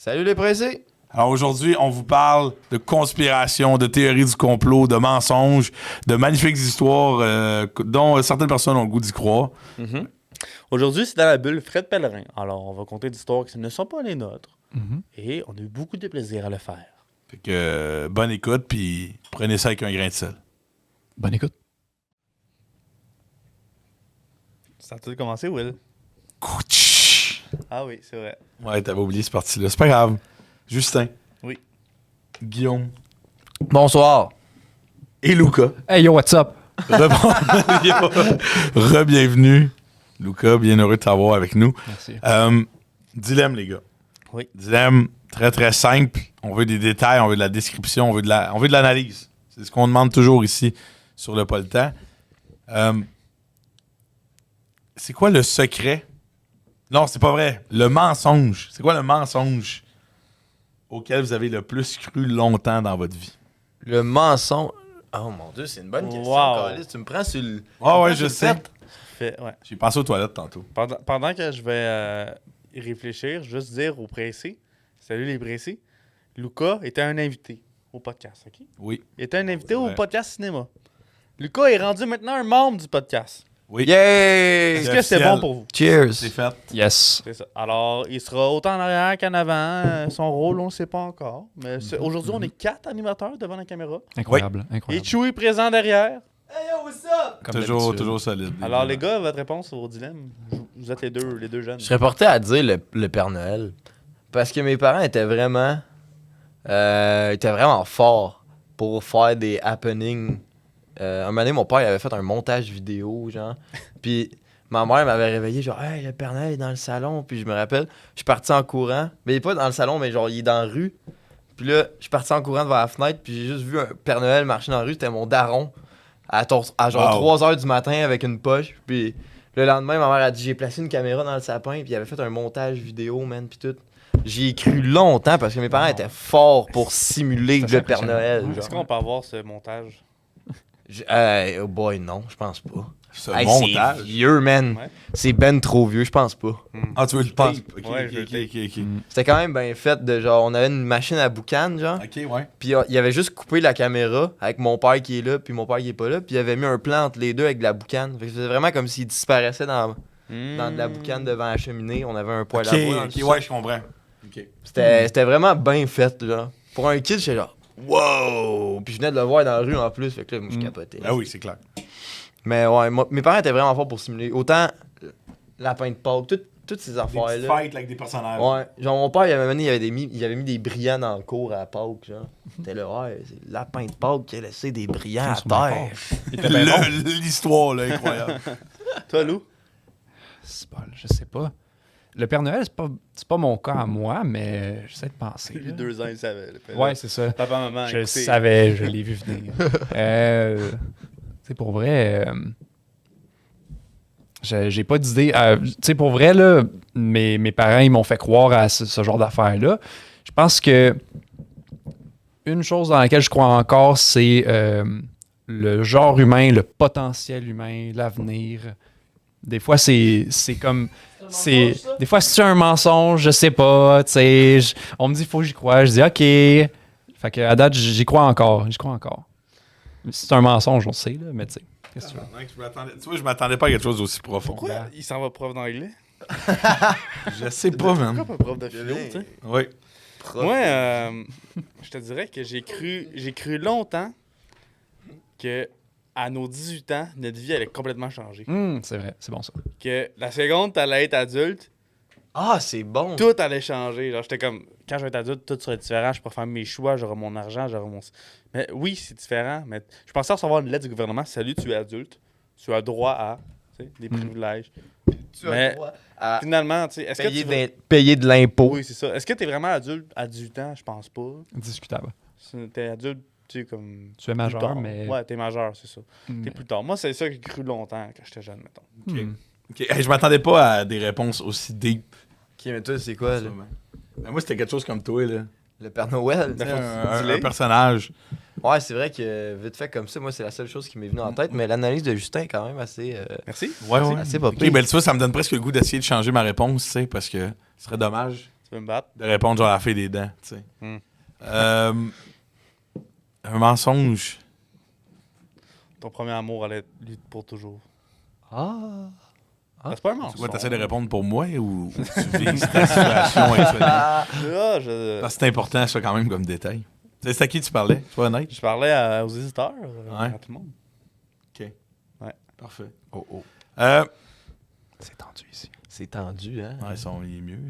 Salut les pressés! Alors aujourd'hui, on vous parle de conspiration, de théories du complot, de mensonges, de magnifiques histoires dont certaines personnes ont le goût d'y croire. Mm-hmm. Aujourd'hui, c'est dans la bulle Fred Pellerin. Alors, on va compter des histoires qui ne sont pas les nôtres. Mm-hmm. Et on a eu beaucoup de plaisir à le faire. Fait que bonne écoute, puis prenez ça avec un grain de sel. Bonne écoute. Ça a-tu commencé, Will? Couch! Ah oui, c'est vrai. Ouais, t'avais oublié cette partie-là. C'est pas grave. Justin. Oui. Guillaume. Bonsoir! Et Luca. Hey yo, what's up? Re-bienvenue. Luca, bien heureux de t'avoir avec nous. Merci. Dilemme, les gars. Oui. Dilemme très, très simple. On veut des détails, on veut de la description, on veut de l'analyse. C'est ce qu'on demande toujours ici sur le Pas le temps. C'est quoi le secret? Non, c'est pas vrai. Le mensonge. C'est quoi le mensonge auquel vous avez le plus cru longtemps dans votre vie? Le mensonge. Oh mon Dieu, c'est une bonne question. Wow. Carlis. Tu me prends sur le. Ah ouais, tu je me prends sur sais. le fait. Ouais. J'ai pensé aux toilettes tantôt. Pendant que je vais y réfléchir, juste dire aux pressés, salut les pressés, Lucas était un invité au podcast, OK? Oui. Il était un invité au Ouais. podcast cinéma. Lucas est rendu maintenant un membre du podcast. Oui. Yay! Est-ce que c'est officiel. bon pour vous? Cheers! C'est fait. Yes. C'est ça. Alors, il sera autant en arrière qu'en avant. Son rôle, on ne le sait pas encore. Mais aujourd'hui, on est 4 animateurs devant la caméra. Incroyable. Et Incroyable. Chewy présent derrière. Hey yo, what's up? Comme Toujours, d'habitude. toujours solide. Alors, les gars, votre réponse au dilemme? Vous êtes les deux jeunes. Je serais porté à dire le Père Noël. Parce que mes parents étaient vraiment forts pour faire des happenings. Un moment donné, mon père il avait fait un montage vidéo, genre. Puis ma mère m'avait réveillé, genre, hey, le Père Noël est dans le salon. Puis je me rappelle, je suis parti en courant. Mais il est pas dans le salon, mais genre, il est dans la rue. Puis là, je suis parti en courant devant la fenêtre. Puis j'ai juste vu un Père Noël marcher dans la rue. C'était mon daron. À genre Wow. 3h du matin avec une poche. Puis le lendemain, ma mère a dit, j'ai placé une caméra dans le sapin. Puis il avait fait un montage vidéo, man. Puis tout. J'y ai cru longtemps parce que mes parents étaient forts pour simuler Ça, c'est le Père impressionnant. Noël. Est-ce qu'on peut avoir ce montage? Oh boy, non, je pense pas. Ce Hey, montage. c'est vieux, man. Ouais. C'est ben trop vieux, je pense pas. Ah, tu veux le pense- tape? Ok, Ouais, ok, je veux ok, le ok, ok. C'était quand même bien fait de genre, on avait une machine à boucan, genre. Ok, ouais. Puis il avait juste coupé la caméra avec mon père qui est là, puis mon père qui est pas là. Puis il avait mis un plan entre les deux avec de la boucane. Fait que c'était vraiment comme s'il disparaissait dans de la boucane devant la cheminée. On avait un poêle Ok, à bois dans le ok, sous-sol. ouais, je comprends. Ok. C'était vraiment bien fait, genre. Pour un kid, j'étais genre, wow! Puis je venais de le voir dans la rue en plus, fait que là, moi, je capotais. Ah oui, c'est clair. Mais ouais, mes parents étaient vraiment forts pour simuler. Autant lapin de Pâques, toutes ces Des petites affaires-là. fights avec des personnages. Ouais. Genre, mon père, il avait mis des brillants dans le cours à Pâques, genre. T'es là, ouais, c'est le lapin de Pâques qui a laissé des brillants à Ils sont bien terre. Il était bien bon. L'histoire, là, incroyable. Toi, Lou? C'est pas, je sais pas. Le Père Noël, c'est pas mon cas à moi, mais j'essaie de penser. Depuis là. 2 ans, il savait. Ouais, c'est ça. Papa, maman, Je le écoutez. savais, je l'ai vu venir. Tu sais, pour vrai, j'ai pas d'idée. Tu sais, pour vrai, là, mes parents, ils m'ont fait croire à ce genre d'affaires-là. Je pense que une chose dans laquelle je crois encore, c'est le genre humain, le potentiel humain, l'avenir. Des fois, c'est comme... Des fois, c'est un mensonge, je sais pas, tu sais. On me dit, faut que j'y croie. Je dis, OK. Fait que à date, j'y crois encore. C'est un mensonge, on le sait, là, mais tu sais, qu'est-ce que tu veux? Tu vois, je m'attendais pas à quelque chose d'aussi profond. Pourquoi il s'en va prof d'anglais? Je sais pas, man. Pourquoi pas prof de philo, tu sais? Oui. Moi, je te dirais que j'ai cru longtemps que à nos 18 ans, notre vie allait complètement changer. C'est vrai, c'est bon ça. Que la seconde, t'allais être adulte, Ah, c'est bon. tout allait changer. Genre, j'étais comme, quand je vais être adulte, tout serait différent. Je pourrais faire mes choix, j'aurai mon argent, j'aurai mon... Mais oui, c'est différent. Mais je pensais recevoir une lettre du gouvernement. Salut, tu es adulte. Tu as droit à des privilèges. Tu as Mais- le droit à Finalement, tu sais, est-ce que tu... payer de l'impôt. Oui, c'est ça. Est-ce que t'es vraiment adulte à 18 ans? Je pense pas. Discutable. T'es adulte, tu sais, comme... Tu es plus majeur, tard. mais... Ouais, t'es majeur, c'est ça. mais- T'es plus tard. Moi, c'est ça que j'ai cru longtemps quand j'étais jeune, mettons. Hmm. Ok. Hey, je m'attendais pas à des réponses aussi deep. Ok, mais toi, c'est quoi, là? Mais moi, c'était quelque chose comme toi, là. Le Père Noël? Tu sais, dis-le. un personnage. Ouais, c'est vrai que vite fait comme ça, moi, c'est la seule chose qui m'est venue en tête, mais l'analyse de Justin est quand même assez... Merci. Ouais, ouais. assez pas Ok, pire. ben tu vois, ça me donne presque le goût d'essayer de changer ma réponse, tu sais, parce que ce serait dommage. peux me battre. De répondre genre à la fée des dents, tu sais. Hmm. Un mensonge. Ton premier amour allait être lui pour toujours. Ah. C'est pas un C'est mensonge. quoi, t'essaies de répondre pour moi ou tu vis ta situation actuellement? Ah, Parce que c'est important, ça, quand même, comme détail. Tu sais, c'est à qui tu parlais? Tu vois, honnête? je parlais aux éditeurs, Ouais. à tout le monde. OK. Ouais. Parfait. Oh, oh. C'est tendu ici. C'est tendu, hein? Ouais, il est mieux.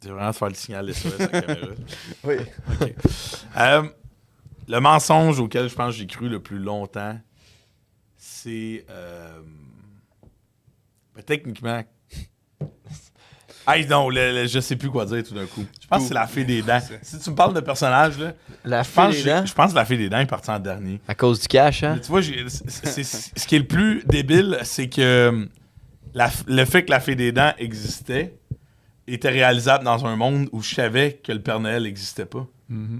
Tu veux vraiment te faire le signal SOS à la caméra? Oui. OK. Le mensonge auquel je pense que j'ai cru le plus longtemps, c'est... techniquement... Hey, non, je sais plus quoi dire tout d'un coup. Je pense que c'est la fée des dents. Si tu me parles de personnage, là, La je pense, fée des dents? je pense que la fée des dents est partie en dernier. À cause du cash, hein? Mais tu vois, ce qui est le plus débile, c'est que le fait que la fée des dents existait était réalisable dans un monde où je savais que le Père Noël n'existait pas. Hmm.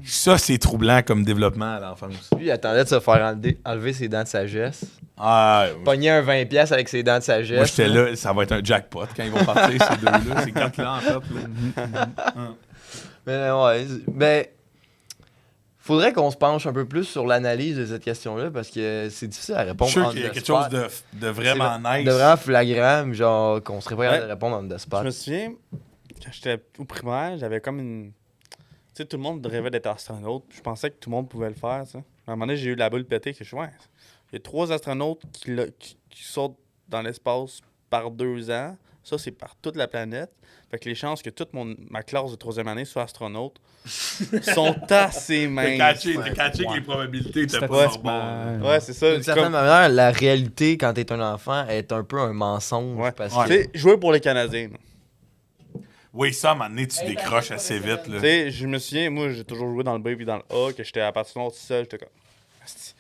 Ça, c'est troublant comme développement à l'enfance. Lui, il attendait de se faire enlever ses dents de sagesse. Ah, Pogner un 20$ avec ses dents de sagesse. moi, j'étais là, ça va être un jackpot quand ils vont partir, ces deux-là. Ces quatre-là, en fait. Là. Mais ouais, mais faudrait qu'on se penche un peu plus sur l'analyse de cette question-là parce que c'est difficile à Je répondre. suis sûr on qu'il y a the quelque spot. chose de vraiment nice. De vraiment flagrant, genre qu'on serait pas capable Ouais. de répondre on the Je spot. me souviens, quand j'étais au primaire, j'avais comme une... Tu sais, tout le monde rêvait d'être astronaute. Je pensais que tout le monde pouvait le faire, ça. À un moment donné, j'ai eu la boule pétée. Que je suis, ouais, il y a 3 astronautes qui sautent dans l'espace par 2 ans. Ça, c'est par toute la planète. Fait que les chances que toute ma classe de 3e année soit astronaute sont assez minces. T'as catché que les probabilités étaient pas Statistiquement, bonnes. Ouais, c'est ça. D'une C'est certaine comme... manière, la réalité quand t'es un enfant est un peu un mensonge Ouais. parce Ouais. que Tu sais, jouer pour les Canadiens. là. Oui, ça, à un moment donné, tu décroches assez vite. Là. Tu sais, je me souviens, moi, j'ai toujours joué dans le B et dans le A, que j'étais à partir de tout seul. J'étais comme, Asti,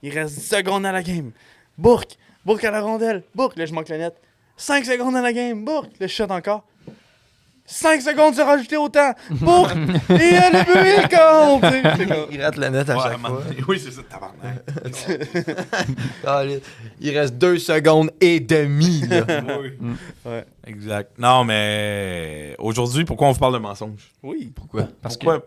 il reste 10 secondes à la game. Bourque à la rondelle. Bourque, là, je manque la net. 5 secondes à la game. Bourque, là, je shot encore. 5 secondes se rajouter au temps. Bourque, et le but, il compte. Tu sais, j'étais comme, il rate la net à Ouais, à un chaque moment fois. donné. Oui, c'est ça, tabarnak. Il reste 2 secondes et demie. Là. Oui. Ouais. Exact. Non, mais aujourd'hui, pourquoi on vous parle de mensonges? Oui. Pourquoi?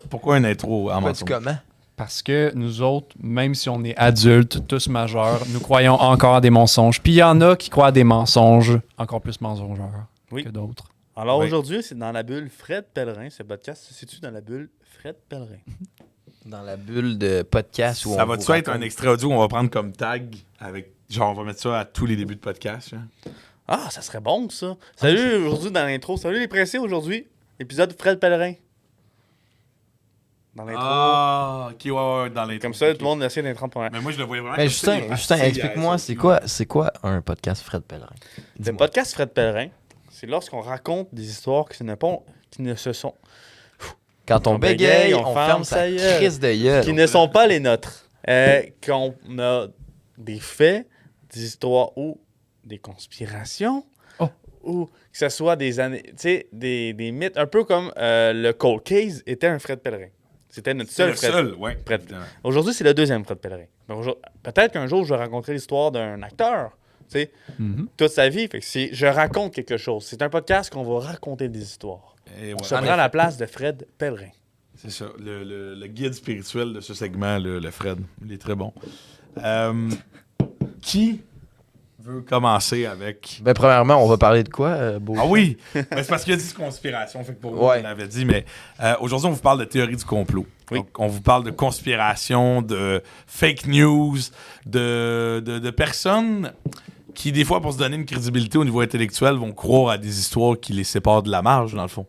Pourquoi une intro en Pourquoi mensonge? tu comment? Parce que nous autres, même si on est adultes, tous majeurs, nous croyons encore à des mensonges. Puis il y en a qui croient à des mensonges encore plus mensongeurs Oui. que d'autres. Alors Oui. aujourd'hui, c'est dans la bulle Fred Pellerin. Ce podcast se situe dans la bulle Fred Pellerin. Dans la bulle de podcast où Ça on va-tu vous être un raconte- extrait audio qu'on va prendre comme tag avec. Genre, on va mettre ça à tous les débuts de podcast. Genre. Ah, ça serait bon, ça. Salut, aujourd'hui, dans l'intro. Salut les pressés, aujourd'hui. Épisode Fred Pellerin. Dans l'intro. Ah, ok, ouais, dans les. Comme ça, tout le monde essaie d'être 30 points. Mais moi, je le voyais vraiment. Mais comme ça, les Justin, pastilles, explique-moi, ça, c'est quoi un podcast Fred Pellerin? Le Dis-moi. podcast Fred Pellerin, c'est lorsqu'on raconte des histoires qui ne se sont Quand on On bégaye, bégaye, on on ferme ferme sa sa gueule. crise de gueule. qui ne sont pas les nôtres. Qu'on a des faits, des histoires ou des conspirations, Oh. ou que ce soit des années, tu sais, des mythes, un peu comme le Cold Case était un Fred Pellerin. C'était notre C'est seul le Fred. seul, ouais. Fred. évidemment. Aujourd'hui, c'est le deuxième Fred Pellerin. Mais peut-être qu'un jour, je vais rencontrer l'histoire d'un acteur, tu sais, toute sa vie. Fait que je raconte quelque chose. C'est un podcast qu'on va raconter des histoires. Et ouais. Ça prend la place de Fred Pellerin. C'est ça, le guide spirituel de ce segment, le Fred. Il est très bon. Qui veut commencer avec. Ben, premièrement, on va parler de quoi, Beau? Ah oui! Ben, c'est parce qu'il a dit conspiration, fait que pour vous, Ouais. on l'avait dit, mais aujourd'hui, on vous parle de théorie du complot. Oui. Donc, on vous parle de conspiration, de fake news, de personnes qui, des fois, pour se donner une crédibilité au niveau intellectuel, vont croire à des histoires qui les séparent de la marge, dans le fond.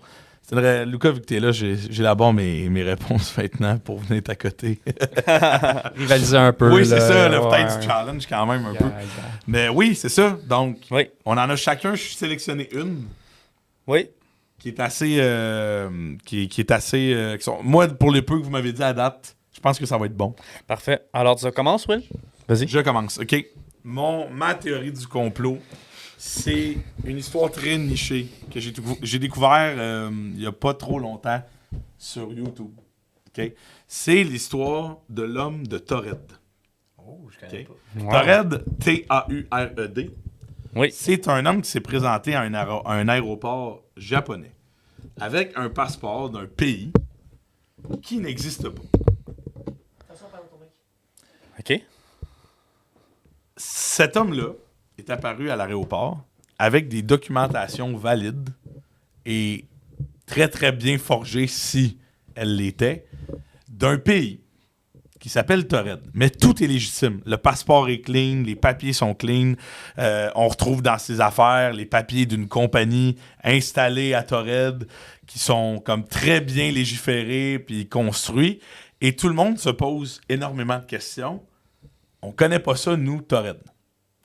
C'est vrai, Lucas, vu que t'es là, j'ai là-bas mes réponses maintenant pour venir t'accoter. Rivaliser un peu. Oui, c'est là, ça, le ouais. peut-être du challenge quand même un Yeah, peu. yeah. Mais oui, c'est ça. Donc, Oui. on en a chacun sélectionné une Oui. qui est assez. Qui est assez. Moi, pour les peu que vous m'avez dit à date, je pense que ça va être bon. Parfait. Alors, ça commence, Will? Vas-y. Je commence, OK? Ma théorie du complot, c'est une histoire très nichée que j'ai découvert il n'y a pas trop longtemps sur YouTube. OK? C'est l'histoire de l'homme de Taured. Oh, je connais pas. Wow. Taured, Taured, Oui. C'est un homme qui s'est présenté à un aéroport japonais avec un passeport d'un pays qui n'existe pas. OK. Cet homme-là est apparu à l'aéroport avec des documentations valides et très, très bien forgées, si elles l'étaient, d'un pays qui s'appelle Torred. Mais tout est légitime. Le passeport est clean, les papiers sont clean. On retrouve dans ses affaires les papiers d'une compagnie installée à Torred qui sont comme très bien légiférés puis construits. Et tout le monde se pose énormément de questions. On connaît pas ça, nous, Torred.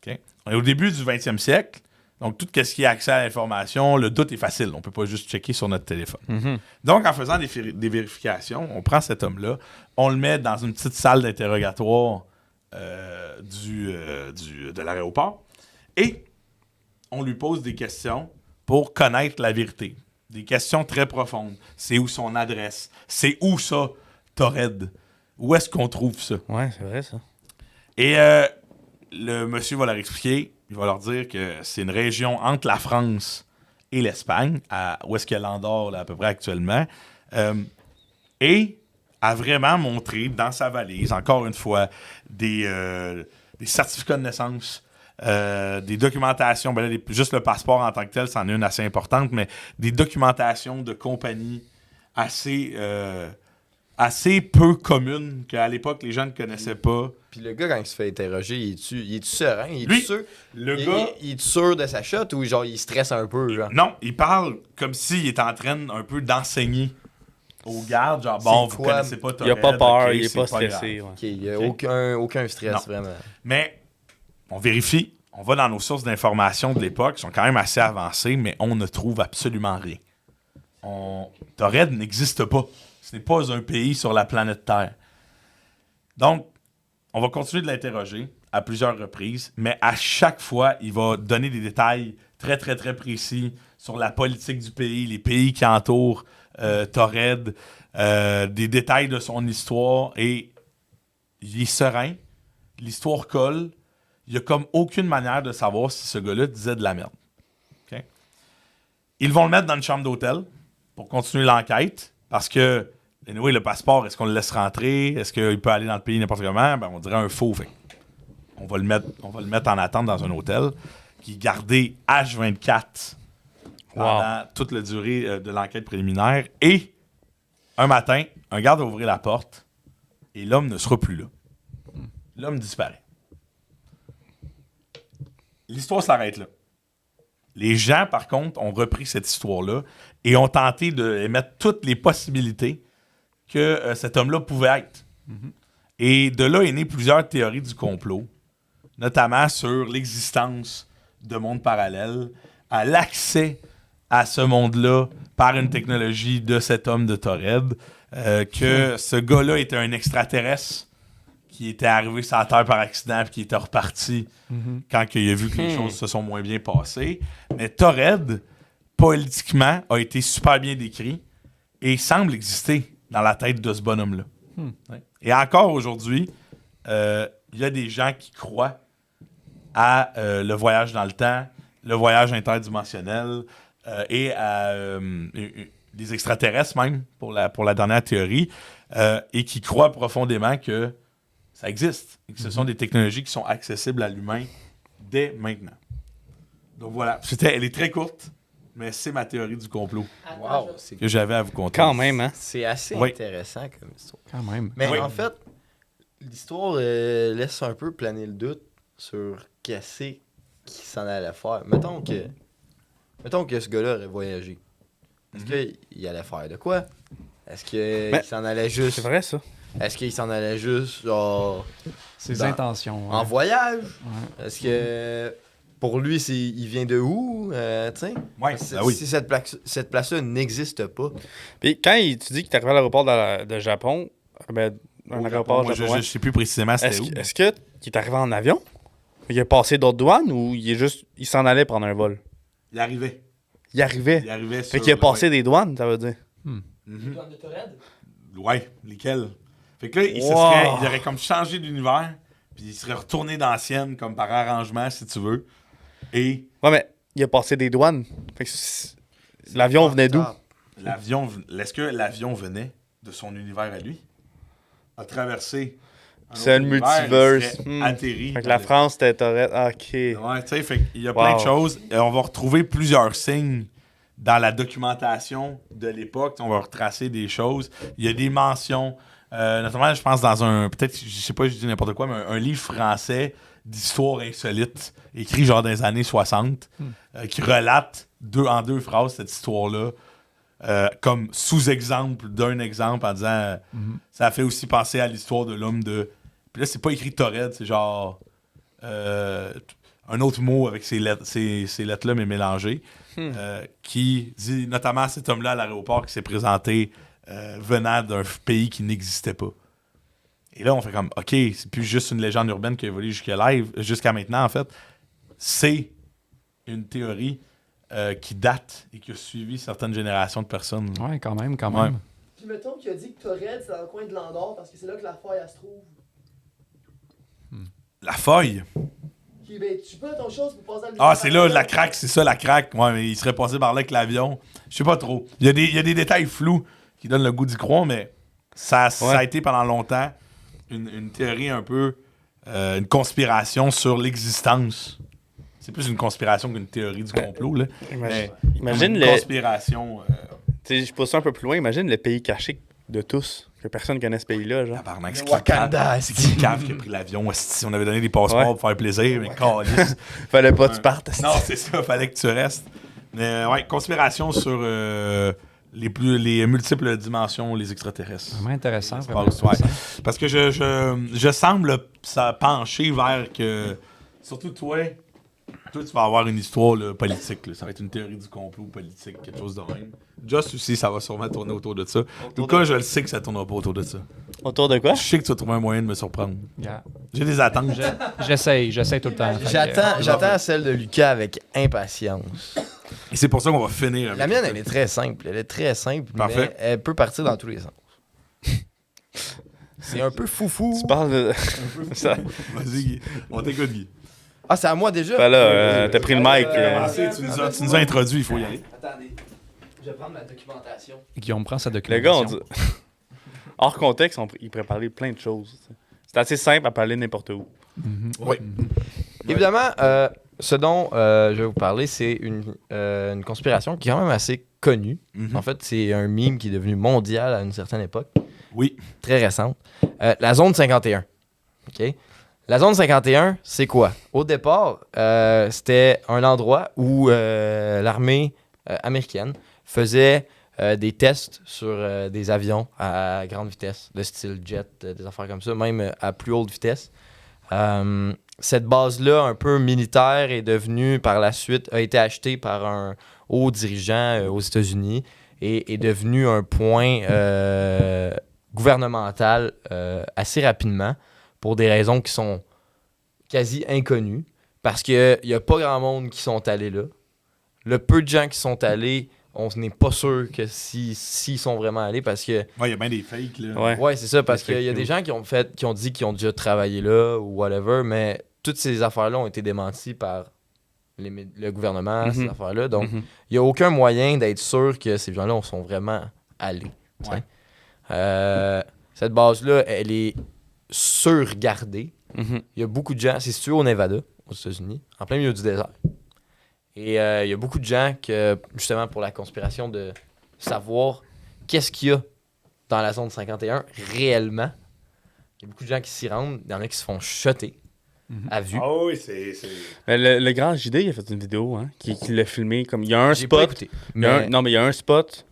Okay? On est au début du 20e siècle. Donc, tout ce qui est accès à l'information, le doute est facile. On peut pas juste checker sur notre téléphone. Donc, en faisant des vérifications, on prend cet homme-là, on le met dans une petite salle d'interrogatoire de l'aéroport et on lui pose des questions pour connaître la vérité. Des questions très profondes. C'est où son adresse? C'est où ça, Torred? Où est-ce qu'on trouve ça? Ouais, c'est vrai, ça. Et le monsieur va leur expliquer, il va leur dire que c'est une région entre la France et l'Espagne, où est-ce qu'il y a l'Andorre là, à peu près actuellement, et a vraiment montré dans sa valise, encore une fois, des certificats de naissance, des documentations, ben là, juste le passeport en tant que tel, c'en est une assez importante, mais des documentations de compagnie assez peu communes qu'à l'époque, les gens ne connaissaient pas. Puis le gars, quand il se fait interroger, il est-tu serein? Il est-tu Lui, sûr? le gars... Il est sûr de sa shot ou genre il stresse un peu? Genre? Non, il parle comme s'il était en train un peu d'enseigner aux gardes, genre, bon, vous quoi? connaissez pas Il a Torred, pas peur, ok, il est c'est pas grave. stressé. Ouais. Ok, il n'y a Ok. aucun stress, Non. vraiment. Mais on vérifie, on va dans nos sources d'informations de l'époque, qui sont quand même assez avancées, mais on ne trouve absolument rien. Torred n'existe pas. Ce n'est pas un pays sur la planète Terre. Donc, on va continuer de l'interroger à plusieurs reprises, mais à chaque fois, il va donner des détails très, très, très précis sur la politique du pays, les pays qui entourent Torred, des détails de son histoire, et il est serein, l'histoire colle, il n'y a comme aucune manière de savoir si ce gars-là disait de la merde. Okay? Ils vont le mettre dans une chambre d'hôtel pour continuer l'enquête, parce que, anyway, le passeport, est-ce qu'on le laisse rentrer? Est-ce qu'il peut aller dans le pays n'importe comment? Ben, on dirait un faux. Fait. On va le mettre en attente dans un hôtel qui est gardé H24 pendant toute la durée de l'enquête préliminaire. Et un matin, un garde va ouvrir la porte et l'homme ne sera plus là. L'homme disparaît. L'histoire s'arrête là. Les gens, par contre, ont repris cette histoire-là et ont tenté d'émettre toutes les possibilités que cet homme-là pouvait être. Et de là est née plusieurs théories du complot, notamment sur l'existence de mondes parallèles, à l'accès à ce monde-là par une technologie de cet homme de Torred, que ce gars-là était un extraterrestre qui était arrivé sur la Terre par accident et qui était reparti quand il a vu que les choses se sont moins bien passées. Mais Torred, politiquement, a été super bien décrit et semble exister dans la tête de ce bonhomme-là. Ouais. Et encore aujourd'hui, il y a des gens qui croient à le voyage dans le temps, le voyage interdimensionnel et à des extraterrestres même, pour la dernière théorie, et qui croient profondément que ça existe et que ce sont des technologies qui sont accessibles à l'humain dès maintenant. Donc voilà, elle est très courte, mais c'est ma théorie du complot Wow, que j'avais à vous conter. Quand même, hein? c'est assez Oui. intéressant comme histoire. Quand même. Mais Oui. en fait, l'histoire laisse un peu planer le doute sur qu'est-ce qu'il s'en allait faire. Mettons que ce gars-là aurait voyagé. Est-ce qu'il allait faire de quoi? Est-ce qu'il s'en allait juste... C'est vrai, ça. Est-ce qu'il s'en allait juste, genre... Ses dans- intentions. En ouais. voyage? Ouais. Est-ce que... Pour lui, il vient de où? Tu sais? Ouais, ben oui. Si cette place-là n'existe pas. Puis quand tu dis qu'il est arrivé à l'aéroport de Japon, un aéroport Moi, japonais, je sais plus précisément c'était où. est-ce qu'il est arrivé en avion? Il a passé d'autres douanes ou il s'en allait prendre un vol? Il arrivait. Il arrivait. Il arrivait Fait sur qu'il a passé des douanes, ça veut dire. Ouais, lesquels? Fait que là, il aurait comme changé d'univers, puis il serait retourné dans la sienne, comme par arrangement, si tu veux. Et Ouais, mais il a passé des douanes. Fait que l'avion venait d'où? est-ce que l'avion venait de son univers à lui? A traversé C'est autre un univers, multiverse. il serait atterri. Fait que dans la le- France, c'était Torette. Ah, ok. Ouais, tu sais, fait qu'il y a plein de Wow. choses. Et on va retrouver plusieurs signes dans la documentation de l'époque. On va retracer des choses. Il y a des mentions, notamment, je pense, dans peut-être, je sais pas, je dis n'importe quoi, mais un livre français d'histoire insolite, écrit genre dans les années 60, qui relate en deux phrases cette histoire-là. Comme sous-exemple d'un exemple en disant ça fait aussi penser à l'histoire de l'homme de. Puis là, c'est pas écrit Torred, c'est genre un autre mot avec ces lettres-là, mais mélangées, qui dit notamment à cet homme-là à l'aéroport qui s'est présenté venant d'un pays qui n'existait pas. Et là, on fait comme, OK, c'est plus juste une légende urbaine qui a évolué jusqu'à maintenant, en fait. C'est une théorie qui date et qui a suivi certaines générations de personnes. Ouais, quand même. Ouais. Puis mettons qu'il a dit que Torred, c'est dans le coin de l'Andorre parce que c'est là que la faille, elle se trouve. La feuille. Qui, ben, tu peux ton chose pour passer Ah, c'est là, la craque, c'est ça, la craque. Ouais, mais il serait passé par là avec l'avion. Je sais pas trop. Il y a des détails flous qui donnent le goût d'y croire, mais ça a été pendant longtemps une théorie un peu, une conspiration sur l'existence. C'est plus une conspiration qu'une théorie du complot, là. Imagine une le. conspiration. Tu sais, je pousse ça un peu plus loin. Imagine le pays caché de tous. Que personne connaît ce pays-là, genre. Tabarnak, c'est Le qui le cave? Wakanda, C'est qui le cave qui a pris l'avion? Si on avait donné des passeports Ouais. pour faire plaisir, mais câlisse. Fallait pas que tu partes. Non, c'est ça, fallait que tu restes. Mais ouais, conspiration sur les multiples dimensions, les extraterrestres. Vraiment intéressant. Ça Vraiment se passe, ouais. intéressant. Parce que je semble ça pencher vers que. Surtout toi, tu vas avoir une histoire là, politique. Là. Ça va être une théorie du complot politique, quelque chose de même. Just aussi, ça va sûrement tourner autour de ça. En tout cas, je le sais que ça tournera pas autour de ça. Autour de quoi? Je sais que tu vas trouver un moyen de me surprendre. Yeah. J'ai des attentes. J'essaye tout le temps. Fait que, J'attends celle de Lucas avec impatience. Et c'est pour ça qu'on va finir avec La mienne, elle est très simple. Elle est très simple, Parfait. mais elle peut partir dans tous les sens. C'est un peu foufou. Tu parles de. Ça. Vas-y, Guy. On t'écoute, Guy. Ah, c'est à moi déjà? Ben là, t'as pris le mic. Tu nous as introduit, il faut y aller. Attendez. Je vais prendre ma documentation. Guillaume prend sa Le gars, documentation. on dit. Hors contexte, il pourrait parler plein de choses. Tu sais. C'est assez simple à parler n'importe où. Oui. Évidemment, ce dont je vais vous parler, c'est une conspiration qui est quand même assez connue. En fait, c'est un meme qui est devenu mondial à une certaine époque, Oui. très récente. La zone 51. OK? La zone 51, c'est quoi? Au départ, c'était un endroit où l'armée américaine faisait des tests sur des avions à grande vitesse, de style jet, des affaires comme ça, même à plus haute vitesse. Cette base-là, un peu militaire, est devenue, par la suite, a été achetée par un haut dirigeant aux États-Unis et est devenue un point gouvernemental assez rapidement pour des raisons qui sont quasi inconnues. Parce qu'il n'y a pas grand monde qui sont allés là. Le peu de gens qui sont allés, on n'est pas sûr que s'ils sont vraiment allés parce que Ouais, il y a bien des fakes, là. Ouais. ouais, c'est ça, parce Des qu'il y a fake des news. gens qui ont dit qu'ils ont déjà travaillé là ou whatever, mais toutes ces affaires-là ont été démenties par le gouvernement, ces Mhm. affaires-là. Donc, Mhm. il n'y a aucun moyen d'être sûr que ces gens-là sont vraiment allés. tu sais. Ouais. Cette base-là, elle est surgardée. Mhm. Il y a beaucoup de gens, c'est situé au Nevada, aux États-Unis, en plein milieu du désert. Et il y a beaucoup de gens que, justement, pour la conspiration de savoir qu'est-ce qu'il y a dans la zone 51 réellement, il y a beaucoup de gens qui s'y rendent, il y en a qui se font shotter à vue. Ah oui, c'est. Mais le grand JD, il a fait une vidéo hein, qui l'a filmé. Comme, il y a un J'ai pas spot. écouté. Il y a Mais non, mais il y a un spot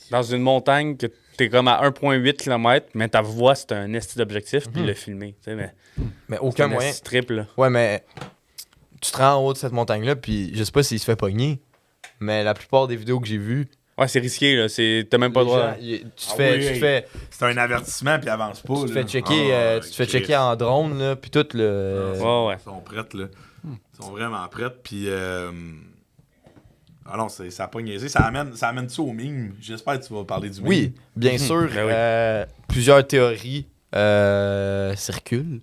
dans une montagne que t'es comme à 1,8 km, mais ta voix, c'est un esti d'objectif, puis il l'a filmé. Tu sais, mais aucun c'est un moyen. esti triple. Ouais, mais tu te rends en haut de cette montagne-là, puis je sais pas s'il se fait pogner, mais la plupart des vidéos que j'ai vues, Ouais, c'est risqué, là. T'as même pas le les droit. gens, tu te Ah fais, oui, tu te hey. fais, C'est un avertissement, puis avance pas. tu te là. fais checker, Ah, tu te fais Christ. checker en drone, là, puis tout le... Ouais. Ils sont prêtes, là. Ils sont vraiment prêtes, puis. Ah non, ça a pas niaisé. Ça amène-tu au mime? J'espère que tu vas parler du mime. Oui, bien sûr, Ben oui. plusieurs théories circulent.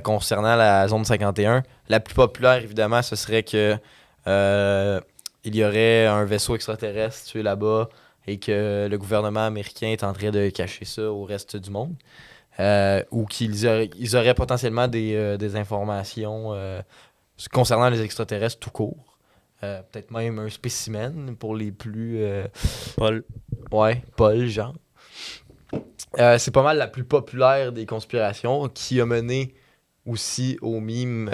concernant la zone 51. La plus populaire, évidemment, ce serait que il y aurait un vaisseau extraterrestre situé là-bas et que le gouvernement américain est en train de cacher ça au reste du monde. Ou ils auraient potentiellement des informations concernant les extraterrestres tout court. Peut-être même un spécimen pour les plus... Paul. Ouais, Paul, genre. C'est pas mal la plus populaire des conspirations qui a mené aussi au mime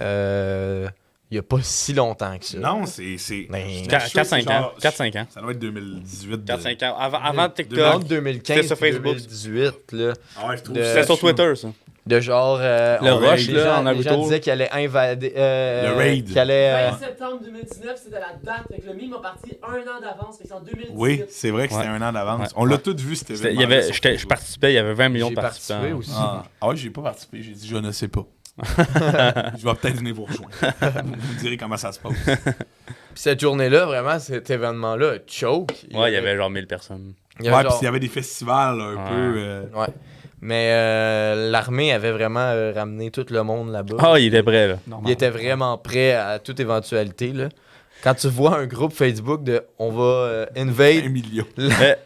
il y a pas si longtemps que ça. Non, c'est. Ben, je suis 4-5 sûr, ans. c'est 4-5 ans. Ça doit être 2018. 4-5 ans. Avant TikTok. Entre 2015 C'était sur et Facebook. 2018, là. Ah ouais, je trouve De- ça C'était sur chaud. Twitter, ça. De genre... Le rush, les là, gens, en les gens Naruto. disaient qu'il allait invader... Le raid. Qu'il allait... 20 septembre 2019, c'était la date. Fait que le mime a parti un an d'avance. Fait que c'est en 2018. Oui, c'est vrai que c'était Ouais. un an d'avance. Ouais. On l'a Ouais. tous vu, cet Il y événement. avait, je participais, il y avait 20 millions de J'ai participé participants. aussi. Ah ouais, j'ai pas participé. J'ai dit, je ne sais pas. Je vais peut-être venir vous rejoindre. Vous me direz comment ça se passe. Puis cette journée-là, vraiment, cet événement-là, choke. Ouais, il y avait genre 1000 personnes. il y avait Ouais, genre- puis il y avait des festivals un Ouais. peu. Ouais. Mais l'armée avait vraiment ramené tout le monde là-bas. Ah, il était prêt, là. Il était vraiment prêt à toute éventualité, là. Quand tu vois un groupe Facebook de on va 1 invade million.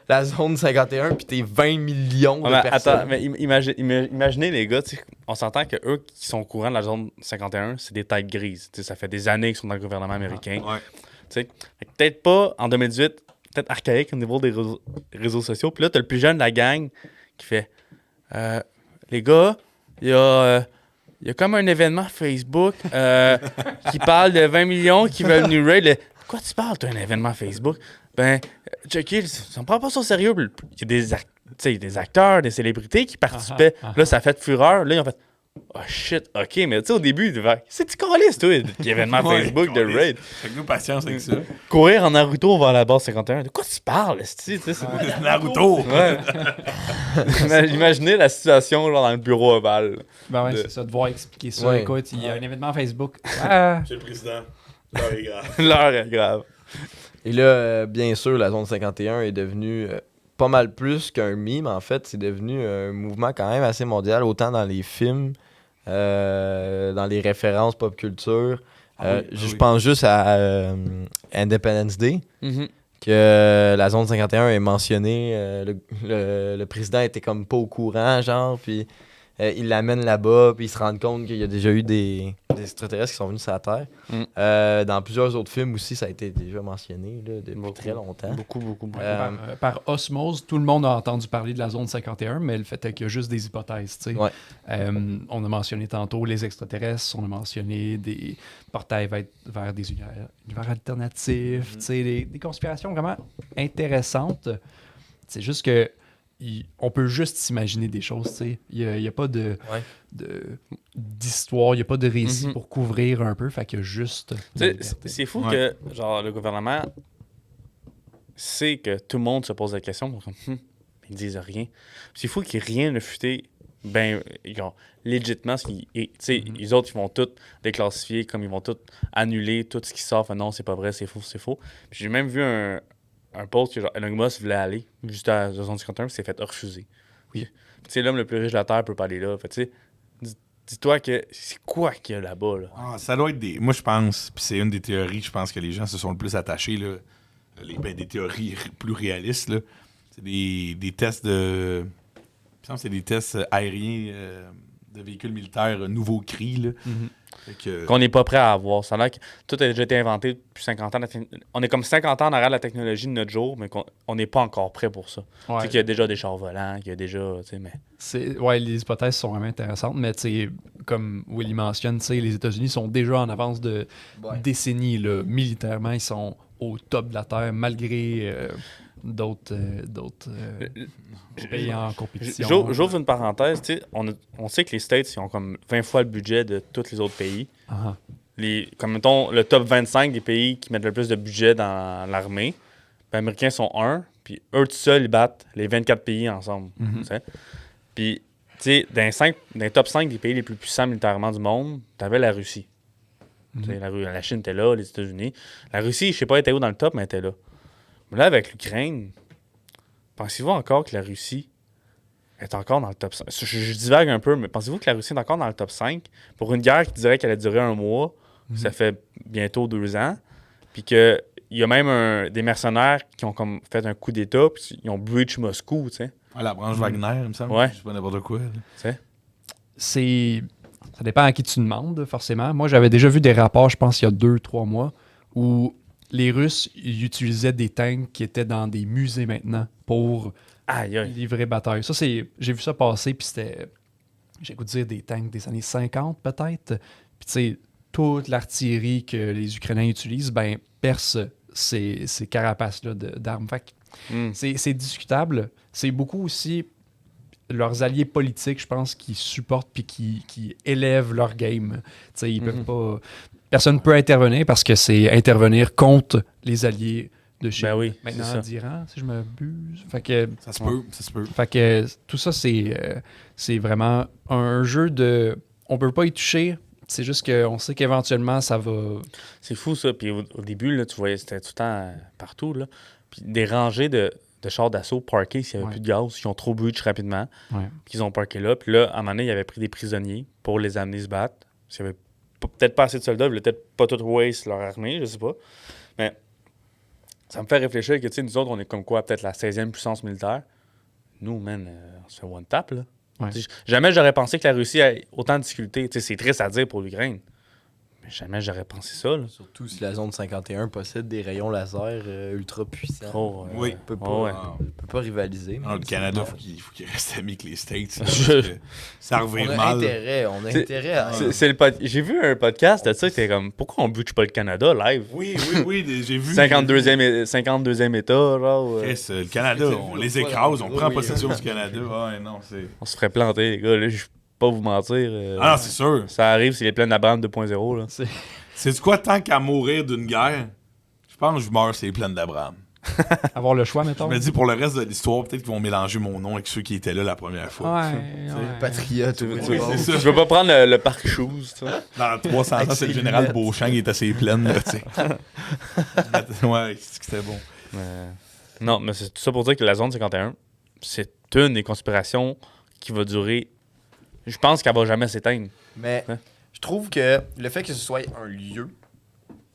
la zone 51 puis t'es 20 millions Ouais, de mais personnes. attends, mais imaginez les gars, tu sais, on s'entend que eux qui sont au courant de la zone 51, c'est des têtes grises. Tu sais, ça fait des années qu'ils sont dans le gouvernement américain. Ouais. Tu sais. Fait que peut-être pas en 2018, peut-être archaïque au niveau des réseaux sociaux. Puis là, t'as le plus jeune de la gang qui fait les gars, il y a comme un événement Facebook qui parle de 20 millions qui veulent nous raid. Quoi tu parles, toi, un événement Facebook? Ben, checker, ça me prend pas ça au sérieux. Puis il y a des acteurs, des célébrités qui participaient. Là, ça a fait fureur. Là, ils ont fait oh shit, ok, mais tu sais, au début, ils devaient c'est-tu calice, toi, l'événement Ouais, Facebook de câlisse. raid? Fait que nous, patience avec ça. Courir en Naruto vers la base 51. De quoi tu parles, esti? Tu sais, c'est- Naruto. Ouais. Imaginez la situation genre, dans le bureau ovale. Ben ouais, De- c'est ça, devoir expliquer ça. Ouais. Écoute, il y a un événement Facebook. Ah, Monsieur le Président, l'heure est grave. L'heure est grave. Et là, bien sûr, la zone 51 est devenue pas mal plus qu'un meme, en fait. C'est devenu un mouvement quand même assez mondial, autant dans les films, dans les références pop culture. Je pense juste à Independence Day, que la zone 51 est mentionnée. Le président était comme pas au courant, genre, puis il l'amène là-bas, puis il se rend compte qu'il y a déjà eu des extraterrestres qui sont venus sur la Terre. Dans plusieurs autres films aussi, ça a été déjà mentionné là, depuis Beaucoup. très longtemps. Beaucoup. par osmose, tout le monde a entendu parler de la zone 51, mais le fait est qu'il y a juste des hypothèses. Tu sais. Ouais. On a mentionné tantôt les extraterrestres, on a mentionné des portails vers des univers alternatifs, tu sais, des conspirations vraiment intéressantes. C'est juste que on peut juste s'imaginer des choses, tu sais. Il y a pas d'histoire, il n'y a pas de récit Mhm. pour couvrir un peu, fait que juste... Tu sais, c'est fou que genre le gouvernement sait que tout le monde se pose la question. Donc, ils disent rien. C'est fou qu'il n'y ait rien de futé. Ben, genre, légitimement, les autres, ils vont tout déclassifier, comme ils vont tout annuler, tout ce qui sort. Fait, non, c'est pas vrai, c'est faux, c'est faux. Puis j'ai même vu un post que genre, Elon Musk voulait aller juste à la zone 51, puis s'est fait refuser. Oui. Tu sais, l'homme le plus riche de la Terre peut pas aller là. Fait, tu sais, dis-toi que c'est quoi qu'il y a là-bas, là? Ah, ça doit être des. Moi, je pense, puis c'est une des théories, je pense que les gens se sont le plus attachés, là. Des théories plus réalistes, là. C'est des tests de. Il me semble que c'est des tests aériens de véhicules militaires nouveau cri, là. Fait que- Qu'on n'est pas prêt à avoir. Ça a l'air que tout a déjà été inventé depuis 50 ans. On est comme 50 ans en arrière de la technologie de notre jour, mais on n'est pas encore prêt pour ça. Ouais. Tu sais qu'il y a déjà des chars volants, qu'il y a déjà. Tu sais, mais... Ouais, les hypothèses sont vraiment intéressantes, mais tu sais, comme Willy mentionne, tu sais, les États-Unis sont déjà en avance de décennies. Là. Militairement, ils sont au top de la Terre, malgré d'autres pays en compétition. J'ouvre une parenthèse. Tu sais, on sait que les States ils ont comme 20 fois le budget de tous les autres pays. Ah, Comme mettons, le top 25 des pays qui mettent le plus de budget dans l'armée, les Américains sont un, puis eux tout seuls, ils battent les 24 pays ensemble. Tu sais. Puis, tu sais, dans les top 5 des pays les plus puissants militairement du monde, t'avais la Russie. Tu sais, la Chine était là, les États-Unis. La Russie, je sais pas, elle était où dans le top, mais elle était là. Mais là, avec l'Ukraine, pensez-vous encore que la Russie est encore dans le top 5. Je divague un peu, mais pensez-vous que la Russie est encore dans le top 5 pour une guerre qui dirait qu'elle a duré un mois, ça fait bientôt 2 ans, puis qu'il y a même des mercenaires qui ont comme fait un coup d'État, puis ils ont breach Moscou, tu sais. Ouais, la branche Wagner, il me semble. Ouais. Je sais pas n'importe quoi. là. Ça dépend à qui tu demandes, forcément. Moi, j'avais déjà vu des rapports, je pense, il y a 2-3 mois, où les Russes ils utilisaient des tanks qui étaient dans des musées maintenant pour Aïe, aïe. livrer bataille. Ça, j'ai vu ça passer, puis c'était, j'ai goût de dire, des tanks des années 50, peut-être. Puis, tu sais, toute l'artillerie que les Ukrainiens utilisent, ben, perce ces carapaces-là d'armes. Fait que c'est discutable. C'est beaucoup aussi leurs alliés politiques, je pense, qui supportent puis qui élèvent leur game. Tu sais, ils peuvent pas... Personne ne peut intervenir parce que c'est intervenir contre les alliés de chez Ben oui, c'est maintenant ça. d'Iran, si je m'abuse. Fait que, Ça se peut, ça se peut. fait que tout ça, c'est vraiment un jeu de... On peut pas y toucher. C'est juste qu'on sait qu'éventuellement, ça va... C'est fou, ça. Puis au début, là, tu voyais, c'était tout le temps partout, là. Puis des rangées de chars d'assaut parkés s'il n'y avait Ouais. plus de gaz, qui ont trop breach rapidement. Ouais. Puis ils ont parké là. Puis là, à un moment donné, ils avaient pris des prisonniers pour les amener se battre. S'il n'y avait peut-être pas assez de soldats, ils voulaient peut-être pas tout waste leur armée, je sais pas. Mais ça me fait réfléchir que, tu sais, nous autres, on est comme quoi, peut-être la 16e puissance militaire. Nous, man, on se fait one tap, là. Ouais. Tu sais, jamais j'aurais pensé que la Russie ait autant de difficultés. Tu sais, c'est triste à dire pour l'Ukraine. Mais jamais j'aurais pensé ça, là. Surtout si la zone 51 possède des rayons laser ultra puissants. Oh, Oui. On peut pas, oh, ouais. peut pas rivaliser. Non, mais le c'est Canada, bon. faut qu'il reste ami avec les States. là, Je- parce que ça On revient a mal. on a C'est- intérêt à... C'est J'ai vu un podcast de ça, c'était comme, pourquoi on butche pas le Canada live? Oui, j'ai vu. 52e État, genre. Chris, le Canada, on les écrase, on prend possession du Canada. Ouais, non, c'est. On se ferait planter, les gars. Là, je vais pas vous mentir. Ah non, c'est sûr. Ça arrive, c'est les plaines d'Abraham 2.0, là. C'est quoi, tant qu'à mourir d'une guerre, je pense que je meurs sur les plaines d'Abraham. Avoir le choix, Je mettons. me dis, pour le reste de l'histoire, peut-être qu'ils vont mélanger mon nom avec ceux qui étaient là la première fois. Ouais, Patriote. Oui, c'est ça. Je veux pas prendre le parc shoes, tu sais. Dans 300 ans, Avec c'est le ses général lunettes. Beauchamp qui est assez pleine, là, tu sais. Ouais, c'est que c'était bon. Non, mais c'est tout ça pour dire que la zone 51, c'est une des conspirations qui va durer. Je pense qu'elle va jamais s'éteindre. Mais Hein? je trouve que le fait que ce soit un lieu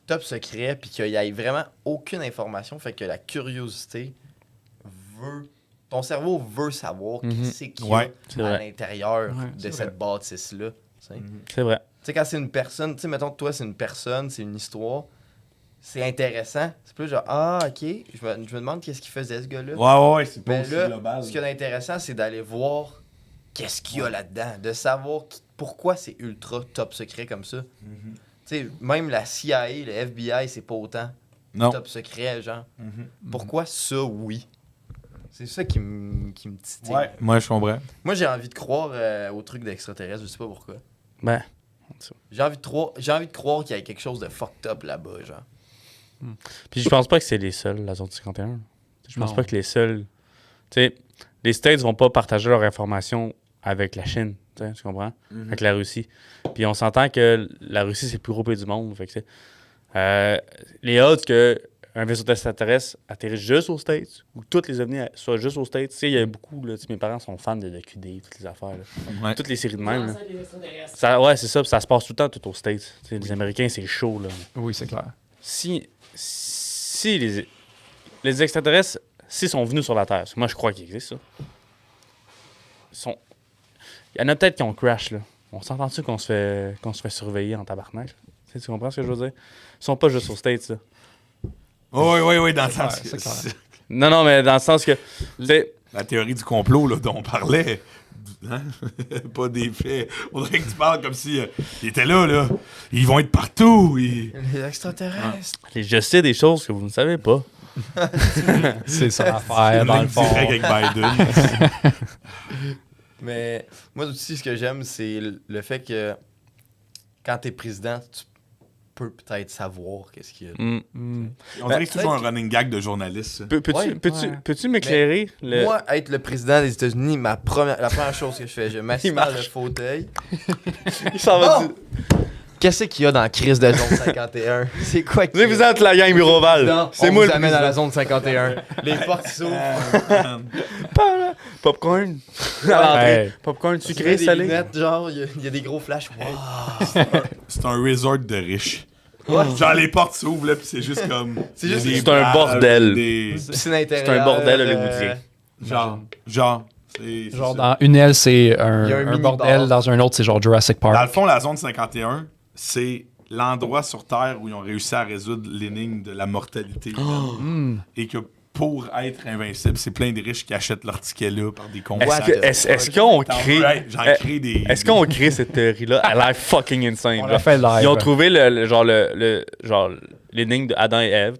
top secret puis qu'il y ait vraiment aucune information fait que la curiosité veut... Ton cerveau veut savoir qui c'est qu'il y a Ouais, c'est à vrai. l'intérieur Ouais, de c'est cette bâtisse-là. Tu sais. C'est vrai. Tu sais, quand c'est une personne, tu sais, mettons, toi, c'est une personne, c'est une histoire, c'est intéressant. C'est plus genre, ah, ok, je me demande qu'est-ce qu'il faisait, ce gars-là. Ouais, c'est pas Mais aussi là, global. ce qui est intéressant, c'est d'aller voir qu'est-ce qu'il y a là-dedans, de savoir pourquoi c'est ultra top secret comme ça. Mhm. Tu sais, même la CIA, le FBI, c'est pas autant Non. top secret, genre. Mhm. Pourquoi ça, oui? C'est ça qui me titille. Ouais, moi, je comprends. Moi, j'ai envie de croire au truc d'extraterrestre, je sais pas pourquoi. Ben, J'ai envie de croire qu'il y a quelque chose de fucked up là-bas, genre. puis je pense pas que c'est les seuls, la zone 51. Je pense Non. pas que les seuls. Tu sais, les States vont pas partager leur information avec la Chine, tu sais, tu comprends? Avec la Russie. Puis on s'entend que la Russie, c'est le plus gros pays du monde. Fait que, tu sais, les odds que un vaisseau extraterrestre atterrisse juste aux States ou toutes les ovnis soient juste aux States, tu sais, il y a beaucoup, là, tu sais, mes parents sont fans de QD, toutes les affaires, là. Ouais. Toutes les séries de même. là. Comment ça, les extraterrestres? Ouais, c'est ça, puis ça se passe tout le temps tout aux States. Tu sais, les Américains, c'est chaud, là. Oui, c'est clair. Si les extraterrestres, s'ils sont venus sur la Terre, parce que moi je crois qu'ils existent, ça. Il y en a peut-être qui ont crash, là. On s'entend-tu qu'on se fait surveiller en tabarnak? Tu comprends ce que je veux dire? Ils sont pas juste aux States, là. Oui, dans le sens. clair, c'est clair. Non, mais dans le sens que. Tu sais, La théorie du complot là, dont on parlait. Hein? Pas des faits. Faudrait que tu parles comme si ils étaient là. Ils vont être partout. Les extraterrestres. je sais des choses que vous ne savez pas. C'est ça l'affaire, dans le fond. Direct avec Biden. Mais moi aussi, ce que j'aime, c'est le fait que quand t'es président, tu peux peut-être savoir qu'est-ce qu'il y a. On dirait que c'est toujours un running gag de journaliste. ça. Peux-tu m'éclairer? Moi, être le président des États-Unis, la première chose que je fais, je m'assieds dans le fauteuil. Il s'en va Bon! du- Qu'est-ce qu'il y a dans la crise de zone 51? C'est quoi qui... Vous êtes la gang Bureauval. Non, C'est on moi vous le amène à président. la zone 51. Les portes s'ouvrent. Popcorn. À l'entrée. Hey. Popcorn Tu sucré, des salé. lunettes, genre, il y a des gros flashs. Wow. C'est un resort de riches. Genre, les portes s'ouvrent, là, pis c'est juste comme. C'est juste- des c'est un balles, bordel. Piscine intérieure. C'est un bordel hollywoodien. Genre. C'est Genre, ça. dans une aile, c'est Il y a un un mini bordel. bar. Dans un autre, c'est genre Jurassic Dans le Park. fond, la zone 51, c'est l'endroit sur Terre où ils ont réussi à résoudre l'énigme de la mortalité humaine. Et que pour être invincible, c'est plein de riches qui achètent leur ticket là par des comptes. Est-ce qu'on crée. J'en crée des. Est-ce qu'on crée cette théorie-là? Elle a l'air fucking insane. On genre. l'a fait live. Ils ont trouvé l'énigme de Adam et Ève.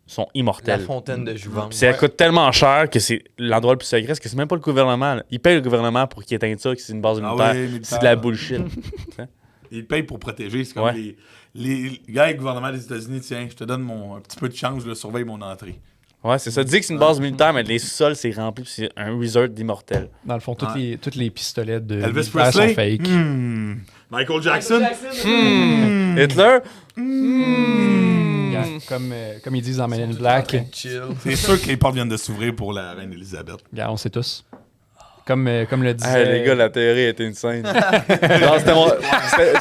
Sont La immortels. fontaine de jouvence. Puis ça coûte tellement cher que c'est l'endroit le plus secret, parce que c'est même pas le gouvernement. Là. Ils payent le gouvernement pour qu'il éteigne ça, que c'est une base militaire. ouais, militaire. C'est de la bullshit. Ils payent pour protéger. C'est comme Ouais. les gars du gouvernement des États-Unis, tiens, je te donne un petit peu de chance, je surveille mon entrée. Ouais, c'est ça. Dis que c'est une base militaire, mais les sols, c'est rempli, puis c'est un resort d'immortels. Dans le fond, tous les pistolets de Elvis militaires sont Presley? fake. Michael Jackson? Hitler? Yeah, comme ils disent dans Men in Black. Chill. C'est sûr que les portes viennent de s'ouvrir pour la reine Elisabeth. Yeah, on sait tous. Comme le disait... Ah, les gars, la théorie était une scène. Genre,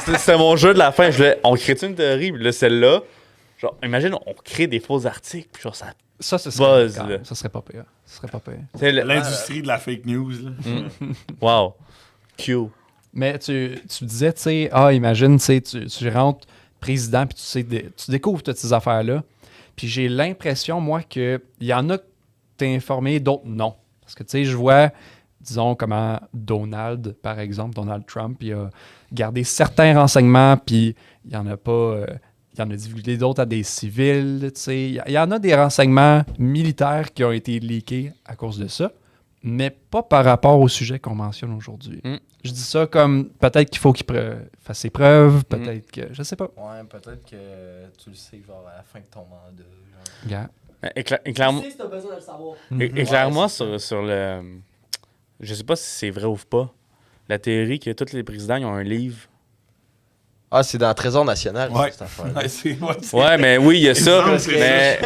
c'était mon jeu de la fin. On crée-tu une théorie? Puis là, celle-là, genre, imagine, on crée des faux articles, puis genre, ça. Ça, ce serait, Buzz, là. ça serait pas pire. Ça serait pas pire. C'est L'industrie de la fake news. Là. Wow. Q. Mais tu disais, tu sais, imagine, tu sais, tu rentres président, puis tu découvres toutes ces affaires-là. Puis j'ai l'impression, moi, qu'il y en a que t'es informé, d'autres non. Parce que, tu sais, je vois, disons, comment Donald Trump, il a gardé certains renseignements, puis il y en a pas... il y en a divulgué d'autres à des civils, tu sais. Il y en a des renseignements militaires qui ont été leakés à cause de ça, mais pas par rapport au sujet qu'on mentionne aujourd'hui. Mm. Je dis ça comme peut-être qu'il faut qu'il fasse ses preuves, peut-être que... Je sais pas. Ouais, peut-être que tu le sais, genre, à la fin de ton mandat. Genre. Gars. Éclaire-moi. Tu sais si t'as besoin de le savoir. Éclaire-moi sur le. Je sais pas si c'est vrai ou pas. La théorie que tous les présidents ils ont un livre. Ah, c'est dans le Trésor National, Ouais. cette affaire. Ouais, mais oui, il y a ça. Exemple, c'est Mais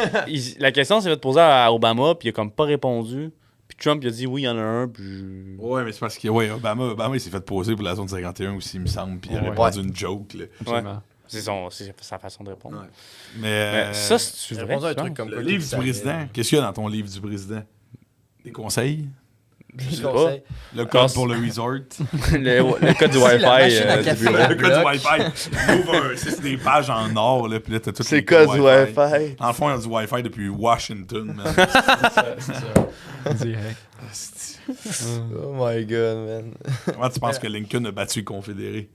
la question s'est fait poser à Obama, puis il a comme pas répondu. Puis Trump, il a dit oui, il y en a un. Puis. Ouais, mais c'est parce que Obama il s'est fait poser pour la zone 51 aussi, il me semble, puis il a Ouais. répondu une joke. Là. Absolument. C'est sa façon de répondre. Ouais. Mais ça, c'est J'ai vrai. répondu à un tu truc comme le quoi livre qu'il du savait. président, qu'est-ce qu'il y a dans ton livre du président? Des conseils? Je sais conseille. Le Pense- code pour le resort? le code du Si, la Wi-Fi machine à du café. bureau. Le code du bloc. Wi-Fi. Il ouvre c'est des pages en or, là, puis là, t'as tout C'est le code du Wi-Fi. Dans le fond, il y a du Wi-Fi depuis Washington, man. C'est ça. Direct. Oh my god, man. Comment tu penses que Lincoln a battu les Confédérés?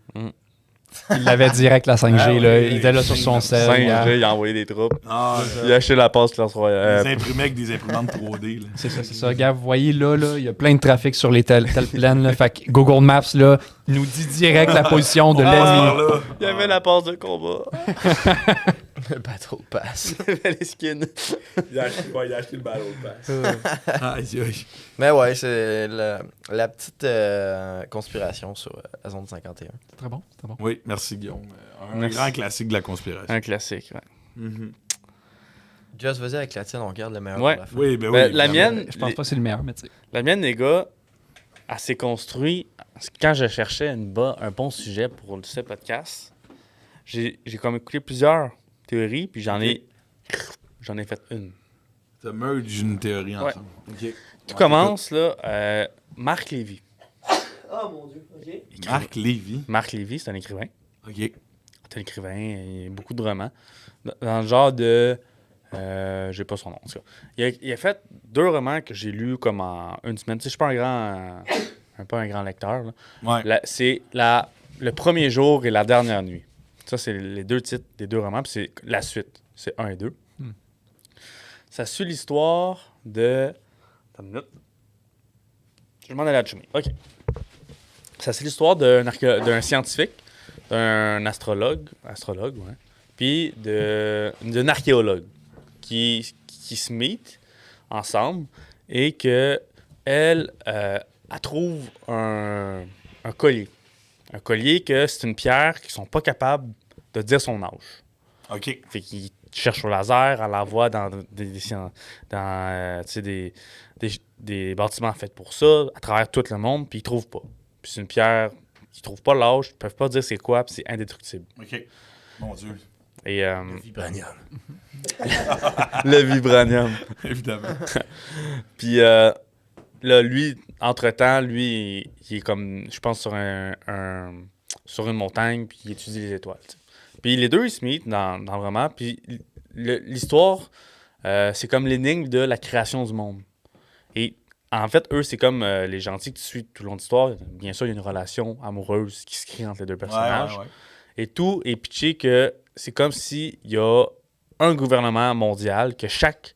Il l'avait direct, la 5G, Ah ouais, là. Il était là sur son sel. 5G, il a envoyé des troupes. Ah, Il a acheté la passe classe ils royale. imprimaient avec des imprimantes 3D, là. C'est ça, gars. Vous voyez là, il y a plein de trafic sur les telles plaines. Là. Fait que Google Maps, là, il nous dit direct la position de Ah, l'ennemi. là. Il y avait la passe de combat. Le Battle Pass. Il y avait les skins. Il a acheté le Battle Pass. Aïe, aïe. Mais ouais, c'est la petite conspiration sur la zone 51. C'est très bon, c'est très bon. Oui, merci Guillaume. Un Merci. grand classique de la conspiration. Un classique, ouais. Mhm. Just, vas-y avec la tienne, on garde le meilleur Ouais. pour la fin. Oui, ben Ben, oui. la évidemment. mienne, Je pense pas que c'est le meilleur, mais tu sais. La mienne, les gars, elle s'est construite quand je cherchais un bon sujet pour ce podcast. J'ai comme écouté plusieurs théories, puis j'en ai fait une. Ça merge une théorie Ouais. ensemble. Ok. Tout commence, là, Marc Lévy. Oh mon dieu, ok. Marc Lévy. Marc Lévy, c'est un écrivain. OK. C'est un écrivain, il a beaucoup de romans. Dans le genre de... j'ai pas son nom, en tout cas. Il a fait 2 romans que j'ai lus comme en une semaine. Tu sais, je suis pas un grand lecteur, là. Ouais. C'est le premier jour et la dernière nuit. Ça, c'est les 2 titres des 2 romans, puis c'est la suite. C'est 1 et 2. Ça suit l'histoire de... Attends une minute. Je m'en allais à Chumé. OK. Ça suit l'histoire d'un scientifique, d'un astrologue, ouais, puis d'un archéologue qui se mettent ensemble et que elle trouve un collier. Un collier que c'est une pierre qu'ils sont pas capables de dire son âge. OK. Fait qu'il cherche au laser, elle l'envoie dans des bâtiments faits pour ça, à travers tout le monde, puis ils trouvent pas. Puis c'est une pierre, ils trouvent pas l'âge, ils peuvent pas dire c'est quoi, puis c'est indestructible. OK. Mon Dieu. Et, Vibranium. le vibranium. Évidemment. Puis là, lui, entre-temps, lui, il est comme, je pense, sur sur une montagne, puis il étudie les étoiles. T'sais. Puis les deux, ils se mettent dans le roman, puis l'histoire, c'est comme l'énigme de la création du monde. Et en fait, eux, c'est comme les gentils que tu suis tout le long de l'histoire. Bien sûr, il y a une relation amoureuse qui se crée entre les deux personnages. Ouais. Et tout est pitché que c'est comme s'il y a un gouvernement mondial, que chaque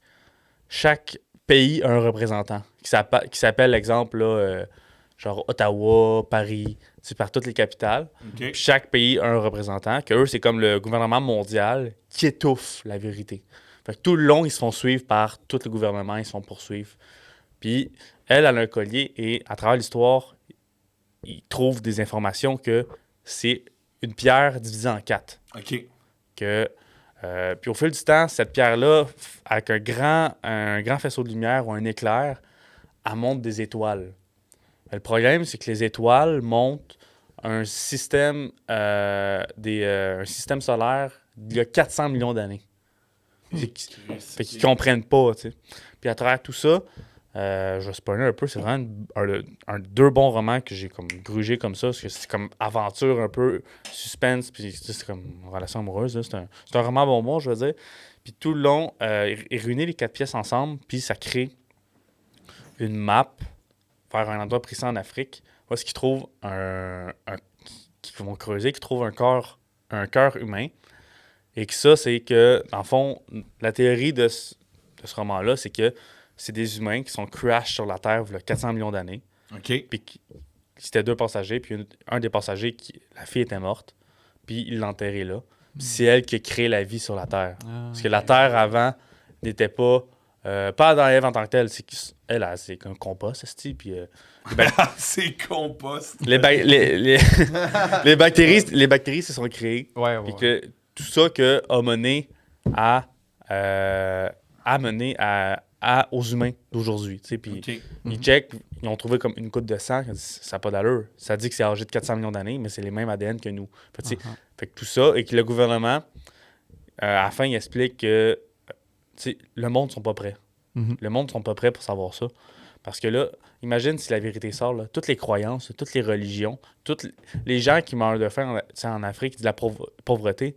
pays a un représentant, qui s'appelle, exemple, là, genre Ottawa, Paris, c'est par toutes les capitales. OK. Puis chaque pays a un représentant, que eux, c'est comme le gouvernement mondial qui étouffe la vérité. Fait que tout le long, ils se font suivre par tout le gouvernement, ils se font poursuivre. Puis elle a un collier et à travers l'histoire, ils trouvent des informations que c'est une pierre divisée en 4. OK. Puis au fil du temps, cette pierre-là, avec un grand faisceau de lumière ou un éclair, elle monte des étoiles. Le problème, c'est que les étoiles montent un système, un système solaire d'il y a 400 millions d'années. Fait qu'ils comprennent pas, tu sais. Puis à travers tout ça, je vais spoiler un peu, c'est vraiment deux bons romans que j'ai comme grugé comme ça, parce que c'est comme aventure un peu, suspense, puis c'est comme une relation amoureuse, là. C'est un roman bonbon, je veux dire. Puis tout le long, ils réunissent les 4 pièces ensemble, puis ça crée une map vers un endroit précis en Afrique, où est-ce qu'ils trouvent qu'ils vont creuser, qu'ils trouvent un cœur humain. Et que ça, c'est que, dans le fond, la théorie de ce roman-là, c'est que c'est des humains qui sont crash sur la Terre il y a 400 millions d'années. OK. Puis c'était 2 passagers, puis un des passagers, la fille était morte, puis il l'a enterrée là. Puis c'est elle qui a créé la vie sur la Terre. Parce que la Terre, avant, n'était pas Adam et Ève en tant que telle. C'est un compost, c'est puis C'est compost. les bactéries se sont créées. Puis que tout ça a mené aux humains d'aujourd'hui. Puis OK. ils checkent, ils ont trouvé comme une goutte de sang, ça n'a pas d'allure. Ça dit que c'est âgé de 400 millions d'années, mais c'est les mêmes ADN que nous. Fait que tout ça, et que le gouvernement, à la fin, il explique que le monde ne sont pas prêts. Le monde ne sont pas prêts pour savoir ça. Parce que là, imagine si la vérité sort, là, toutes les croyances, toutes les religions, tous les gens qui meurent de faim en Afrique, de la pauvreté,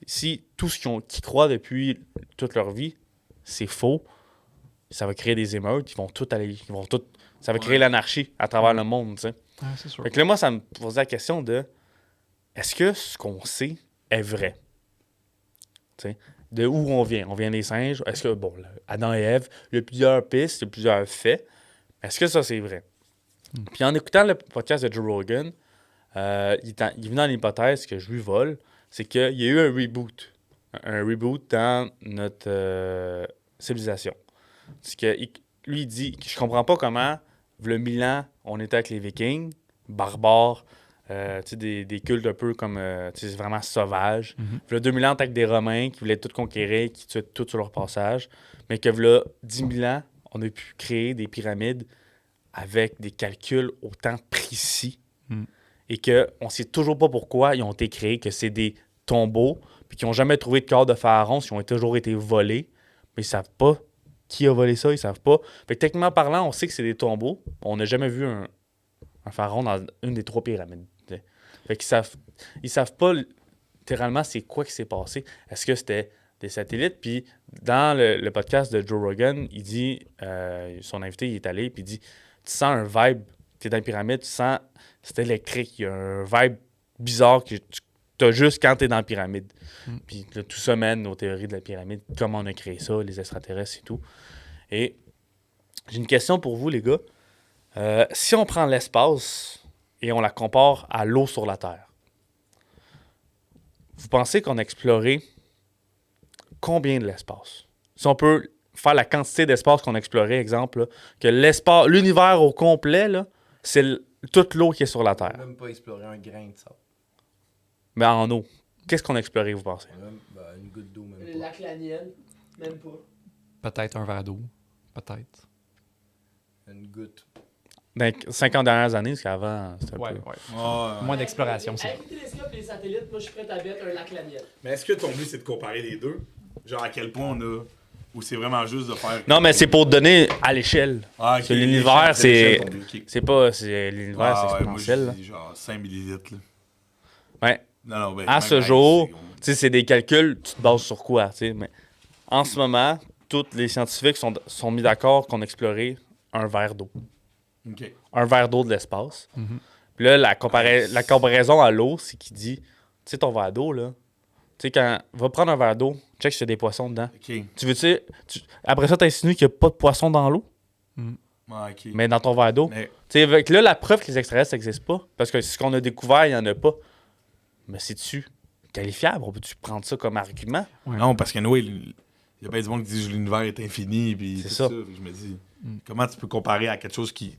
si tout ce qu'ils croient depuis toute leur vie, c'est faux, ça va créer des émeutes, ça va créer l'anarchie à travers le monde, tu sais. c'est sûr. Fait que là, moi, ça me posait la question de est-ce que ce qu'on sait est vrai? Tu sais, de où on vient? On vient des singes. Est-ce que, Adam et Ève, il y a plusieurs pistes, il y a plusieurs faits. Est-ce que ça, c'est vrai? Puis en écoutant le podcast de Joe Rogan, il est venu dans l'hypothèse que je lui vole, c'est qu'il y a eu un reboot. Un reboot dans notre civilisation. C'est que lui, il dit je comprends pas comment, il y a 1000 ans, on était avec les Vikings, barbares, des cultes un peu comme vraiment sauvages. Il y a 2000 ans, on était avec des Romains qui voulaient tout conquérir, qui tuaient tout sur leur passage. Mais que là, 10 000 ans, on a pu créer des pyramides avec des calculs autant précis. Et qu'on ne sait toujours pas pourquoi ils ont été créés, que c'est des tombeaux, puis qu'ils n'ont jamais trouvé de corps de pharaon, ils ont toujours été volés, mais ils ne savent pas qui a volé ça, ils ne savent pas. Fait que techniquement parlant, on sait que c'est des tombeaux. On n'a jamais vu un pharaon dans une des 3 pyramides. T'sais. Fait qu'ils savent pas littéralement c'est quoi qui s'est passé. Est-ce que c'était des satellites? Puis dans le podcast de Joe Rogan, il dit, son invité, il est allé, puis il dit, tu sens un vibe, tu es dans la pyramide, tu sens, c'est électrique, il y a un vibe bizarre que tu as juste quand tu es dans la pyramide. Puis là, tout ça mène aux théories de la pyramide, comment on a créé ça, les extraterrestres et tout. Et j'ai une question pour vous, les gars. Si on prend l'espace et on la compare à l'eau sur la Terre, vous pensez qu'on a exploré combien de l'espace? Si on peut faire la quantité d'espace qu'on a exploré, exemple, là, que l'univers au complet, là, c'est toute l'eau qui est sur la Terre. Même pas explorer un grain de sable. Mais en eau. qu'est-ce qu'on a exploré, vous pensez? Une goutte d'eau, même Le lac Laniel, même pas. Peut-être un verre d'eau. Peut-être. Une goutte. Dans les 50 dernières années, parce qu'avant, c'était un Ouais, peu... ouais. Moins d'exploration, c'est Avec le télescope et les satellites, moi je suis prêt à mettre un lac Laniel. Mais est-ce que ton but, c'est de comparer les deux? Genre, à quel point on a... Ou c'est vraiment juste de faire... Non, mais c'est pour te donner à l'échelle. Ah, ok, C'est l'univers, c'est... ton but, ok. C'est pas... C'est l'univers, c'est Ah, ouais, moi, exponentiel. je là. dis genre 5 millilitres, là. Ouais. Non, ben, À même ce hey, jour, c'est- tu sais, c'est des calculs, tu te bases sur quoi, tu sais. Mais en ce moment, tous les scientifiques sont mis d'accord qu'on explorait un verre d'eau. OK. Un verre d'eau de l'espace. Puis là, la comparaison à l'eau, c'est qu'il dit, tu sais, ton verre d'eau, là, tu sais, quand va prendre un verre d'eau, check s'il y a des poissons dedans. OK. Tu veux-tu... Après ça, t'insinues qu'il n'y a pas de poissons dans l'eau, Ah, OK. mais dans ton verre d'eau. Mais- Tu sais, avec là, la preuve que les extraterrestres n'existent pas, parce que ce qu'on a découvert, il n'y en a pas. Mais c'est-tu qualifiable? On peut-tu prendre ça comme argument? Non, parce que Noé, il y a bien du monde qui dit que l'univers est infini, puis C'est tout ça. ça. Fait que je me dis, comment tu peux comparer à quelque chose qui,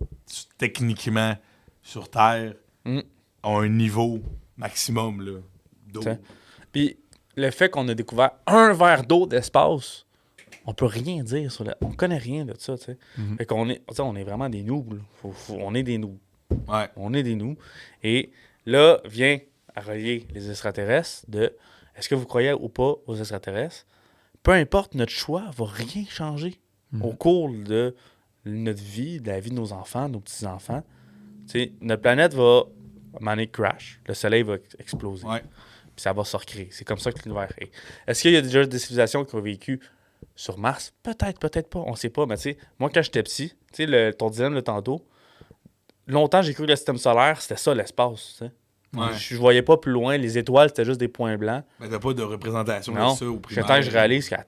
techniquement, sur Terre, Mm. a un niveau maximum là, d'eau? T'sais. Puis le fait qu'on a découvert un verre d'eau d'espace, on peut rien dire sur le... On connaît rien de ça, tu sais. Fait qu'on est... tu sais, on est vraiment des noobs, là. On est des noobs. Ouais. On est des noobs. Et là, vient à relier les extraterrestres de... Est-ce que vous croyez ou pas aux extraterrestres? Peu importe notre choix, va rien changer au cours de notre vie, de la vie de nos enfants, de nos petits-enfants. Tu sais, notre planète va... à un moment donné, crash. Le soleil va exploser. Ouais. Puis ça va se recréer. C'est comme ça que l'univers est. Est-ce qu'il y a déjà des civilisations qui ont vécu sur Mars? Peut-être, peut-être pas. On sait pas. Mais tu sais, moi, quand j'étais petit, tu sais, ton dilemme de tantôt, longtemps, j'ai cru que le système solaire, c'était ça, l'espace. Tu sais. Ouais. Je voyais pas plus loin. Les étoiles, c'était juste des points blancs. Mais t'as pas de représentation Non. de ça au Jusqu'à primaire. temps que je réalise qu'à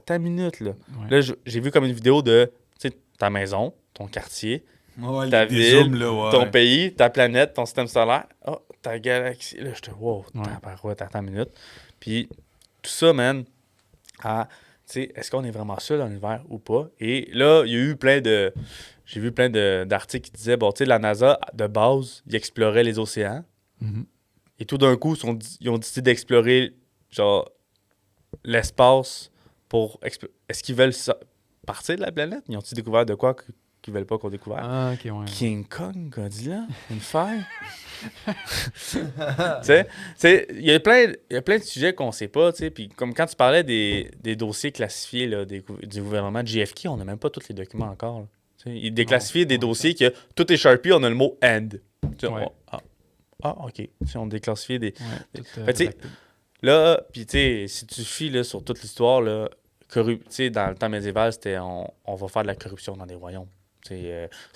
ta minute, là. Ouais. Là, j'ai vu comme une vidéo de tu sais, ta maison, ton quartier, Ouais, ta des ville, zooms, là, ouais. ton pays, ta planète, ton système solaire, oh, ta galaxie. Là, j'étais, wow, Ouais. tabarouette, attends une minute. Puis tout ça, man, tu sais, est-ce qu'on est vraiment seul dans l'univers ou pas? Et là, il y a eu j'ai vu plein d'articles qui disaient, bon, tu sais, la NASA, de base, ils exploraient les océans. Mhm. Et tout d'un coup, ils ont décidé d'explorer, genre, l'espace pour... Est-ce qu'ils veulent partir de la planète? Ils ont-ils découvert de quoi qu'ils veulent pas qu'on découvre? Ah, ok, ouais. King Kong, Godzilla, une fer. Tu sais, il y a plein de sujets qu'on sait pas, tu sais. Puis comme quand tu parlais des dossiers classifiés là, du gouvernement de JFK, on n'a même pas tous les documents encore. Là. Tu sais, ils déclassifient des dossiers que tout est Sharpie, on a le mot end. Tu sais, Ouais. ok. Tu sais, on déclassifie des. Ouais, tout, Fait, tu sais, redacté. Là, puis tu sais, si tu fies là, sur toute l'histoire, là, tu sais, dans le temps médiéval, c'était on va faire de la corruption dans des royaumes. Ça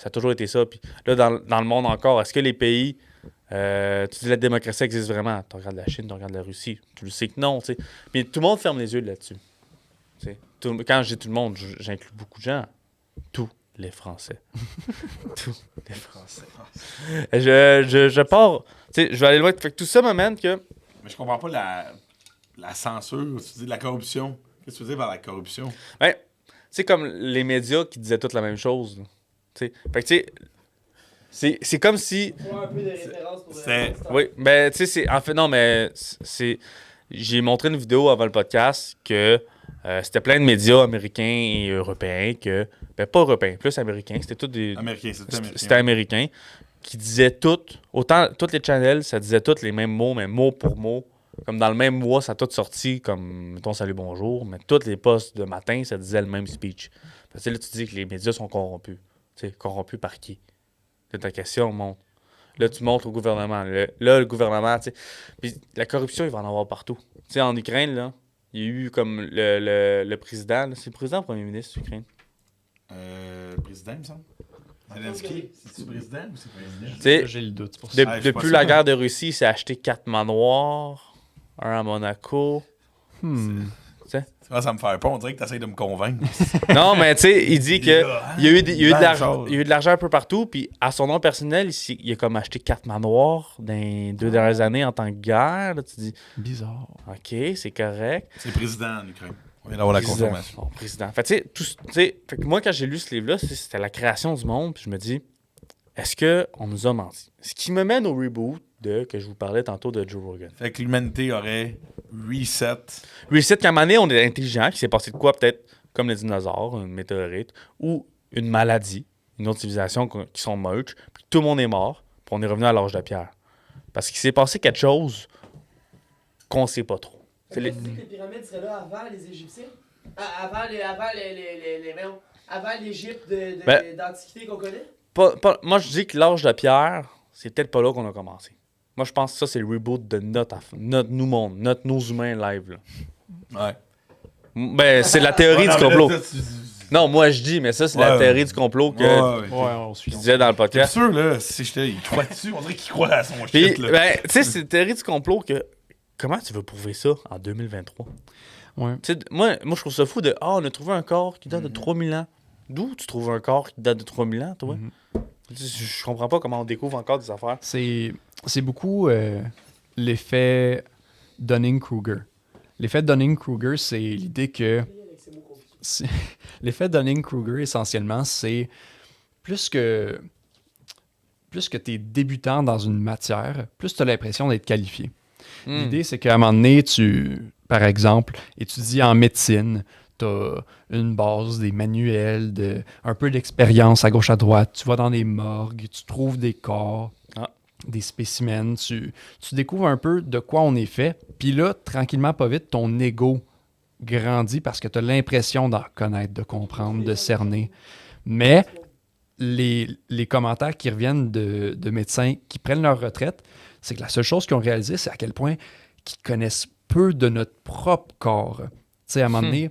a toujours été ça. Puis là, dans le monde encore, est-ce que les pays, tu dis la démocratie existe vraiment? Tu regardes la Chine, tu regardes la Russie, tu le sais que non. T'sais. Puis tout le monde ferme les yeux là-dessus. Quand je dis tout le monde, j'inclus beaucoup de gens. Tous les Français. Tous les Français. Je pars. Je vais aller loin. Fait que tout ça m'amène que. Mais je comprends pas la censure. Tu dis de la corruption. Qu'est-ce que tu veux dire par la corruption? Ben, c'est comme les médias qui disaient toutes la même chose. Là. Fait que tu sais. C'est comme si. Faut un peu de référence pour c'est- Oui, ben, tu sais, en fait, non, mais j'ai montré une vidéo avant le podcast que c'était plein de médias américains et européens que. Ben, pas européens, plus américains. C'était tous des. Américain, c'est tout américain. C'était américain. Qui disaient autant toutes les channels, ça disait tous les mêmes mots, mais mot pour mot. Comme dans le même mois, ça a tout sorti comme, mettons, salut, bonjour, mais tous les posts de matin, ça disait le même speech. Parce que là, tu dis que les médias sont corrompus. Tu sais, corrompus par qui? C'est ta question, montre. Là, tu montres au gouvernement. Là, le gouvernement, tu sais. Puis la corruption, il va en avoir partout. Tu sais, en Ukraine, là, il y a eu comme le président, là, c'est le président ou le premier ministre d'Ukraine? Le président, il me semble. Zelensky, c'est-tu président ou c'est président? Tu sais, Là, j'ai le doute, c'est pour ça. je suis pas depuis sûr. la guerre de Russie, il s'est acheté 4 manoirs, un à Monaco. Ça me fait peur. On dirait que tu essaies de me convaincre. Non, mais tu sais, il dit que il y a eu il vend des choses. de l'argent un peu partout, puis à son nom personnel, il a comme acheté 4 manoirs dans les 2 dernières années en tant que guerre. Là, tu dis, Bizarre. OK, c'est correct. C'est le président en Ukraine. On vient d'avoir la Président. confirmation. Bon, président. Fait, tu sais, fait que moi, quand j'ai lu ce livre-là, c'était la création du monde, puis je me dis, est-ce qu'on nous a menti? Ce qui me mène au reboot que je vous parlais tantôt de Joe Rogan. Fait que l'humanité aurait reset. Reset, qu'à un moment donné, on est intelligent, qu'il s'est passé de quoi, peut-être comme les dinosaures, une météorite, ou une maladie, une autre civilisation qui sont merge, puis tout le monde est mort, puis on est revenu à l'âge de pierre. Parce qu'il s'est passé quelque chose qu'on sait pas trop. Tu dis que les pyramides seraient là avant les Égyptiens? Avant l'Égypte d'Antiquité qu'on connaît? Moi, je dis que l'âge de pierre, c'est peut-être pas là qu'on a commencé. Moi, je pense que ça, c'est le reboot de notre monde, nos humains live. Là. Ouais. Ben, c'est la théorie du complot. Non, moi, je dis, mais ça, c'est la théorie du complot que on suit. je disais dans le T'es podcast. sûr, là, si j'étais, il croit dessus, on dirait qu'il croit à son Puis, shit, là. ben, tu sais, c'est la théorie du complot que. Comment tu veux prouver ça en 2023? Ouais. Tu sais, moi, je trouve ça fou de. Ah, on a trouvé un corps qui date de 3000 ans. D'où tu trouves un corps qui date de 3000 ans, toi? Je comprends pas comment on découvre encore des affaires. C'est beaucoup l'effet Dunning-Kruger. L'effet Dunning-Kruger, c'est l'idée que... L'effet Dunning-Kruger, essentiellement, c'est plus que tu es débutant dans une matière, plus tu as l'impression d'être qualifié. L'idée, c'est qu'à un moment donné, par exemple, étudies en médecine, tu as une base, des manuels, un peu d'expérience à gauche, à droite. Tu vas dans des morgues, tu trouves des corps, des spécimens. Tu découvres un peu de quoi on est fait. Puis là, tranquillement, pas vite, ton ego grandit parce que tu as l'impression d'en connaître, de comprendre, de cerner. Mais les commentaires qui reviennent de médecins qui prennent leur retraite, c'est que la seule chose qu'ils ont réalisé, c'est à quel point qu'ils connaissent peu de notre propre corps. Tu sais, à un moment donné,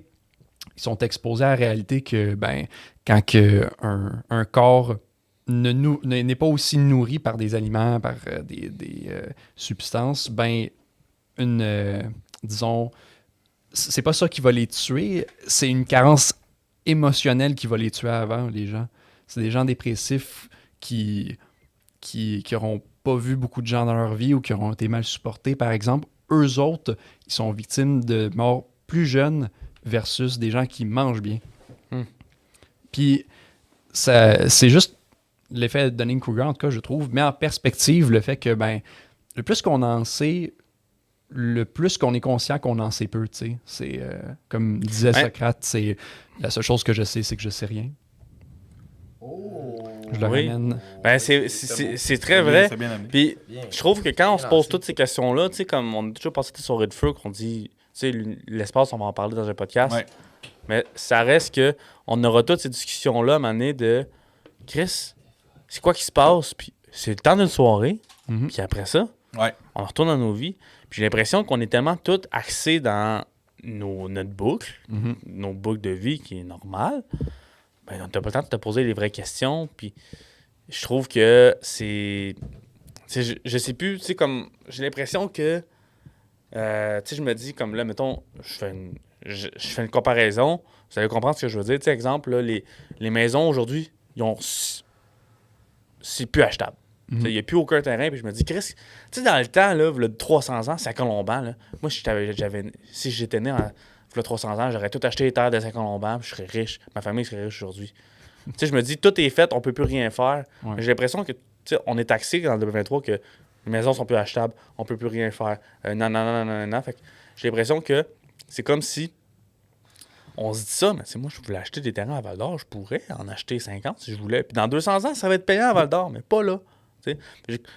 ils sont exposés à la réalité que quand un corps n'est pas aussi nourri par des aliments, par des substances, disons, c'est pas ça qui va les tuer, c'est une carence émotionnelle qui va les tuer avant, les gens. C'est des gens dépressifs qui auront pas vu beaucoup de gens dans leur vie ou qui auront été mal supportés, par exemple. Eux autres, ils sont victimes de morts plus jeunes versus des gens qui mangent bien. Puis, c'est juste l'effet Dunning-Kruger, en tout cas, je trouve, met en perspective le fait que, le plus qu'on en sait, le plus qu'on est conscient qu'on en sait peu, tu sais. C'est, comme disait Socrate, c'est la seule chose que je sais, c'est que je sais rien. Je le ramène. Ben, c'est très vrai. Puis, je trouve que quand on se pose toutes ces questions-là, tu sais, comme on a déjà passé sur Red Feu, qu'on dit, tu sais, l'espace, on va en parler dans un podcast. Ouais. Mais ça reste que on aura toutes ces discussions-là à un moment donné de Chris, c'est quoi qui se passe? Puis, c'est le temps d'une soirée. Puis après ça, on retourne dans nos vies. Puis j'ai l'impression qu'on est tellement tous axés dans notre boucle, nos boucles de vie qui est normale. Ben, on n'a pas le temps de te poser les vraies questions. Puis je trouve que c'est. Je sais plus, tu sais, comme. J'ai l'impression que. Tu sais, je me dis, comme là, mettons, je fais une comparaison. Vous allez comprendre ce que je veux dire. Tu sais, exemple, là, les maisons aujourd'hui, c'est plus achetable. Il n'y a plus aucun terrain. Puis je me dis, Chris, tu sais, dans le temps, là, il y a 300 ans, Saint-Colomban, là, moi, si j'étais né il y a 300 ans, j'aurais tout acheté les terres de Saint-Colomban, puis je serais riche. Ma famille serait riche aujourd'hui. Tu sais, je me dis, tout est fait, on peut plus rien faire. Ouais. Mais j'ai l'impression que, tu sais, on est taxé dans le 2023 que les maisons sont plus achetables, on peut plus rien faire. Non. Fait que j'ai l'impression que c'est comme si on se dit ça, mais moi, je voulais acheter des terrains à Val-d'Or, je pourrais en acheter 50 si je voulais. Puis dans 200 ans, ça va être payant à Val-d'Or, mais pas là. T'sais.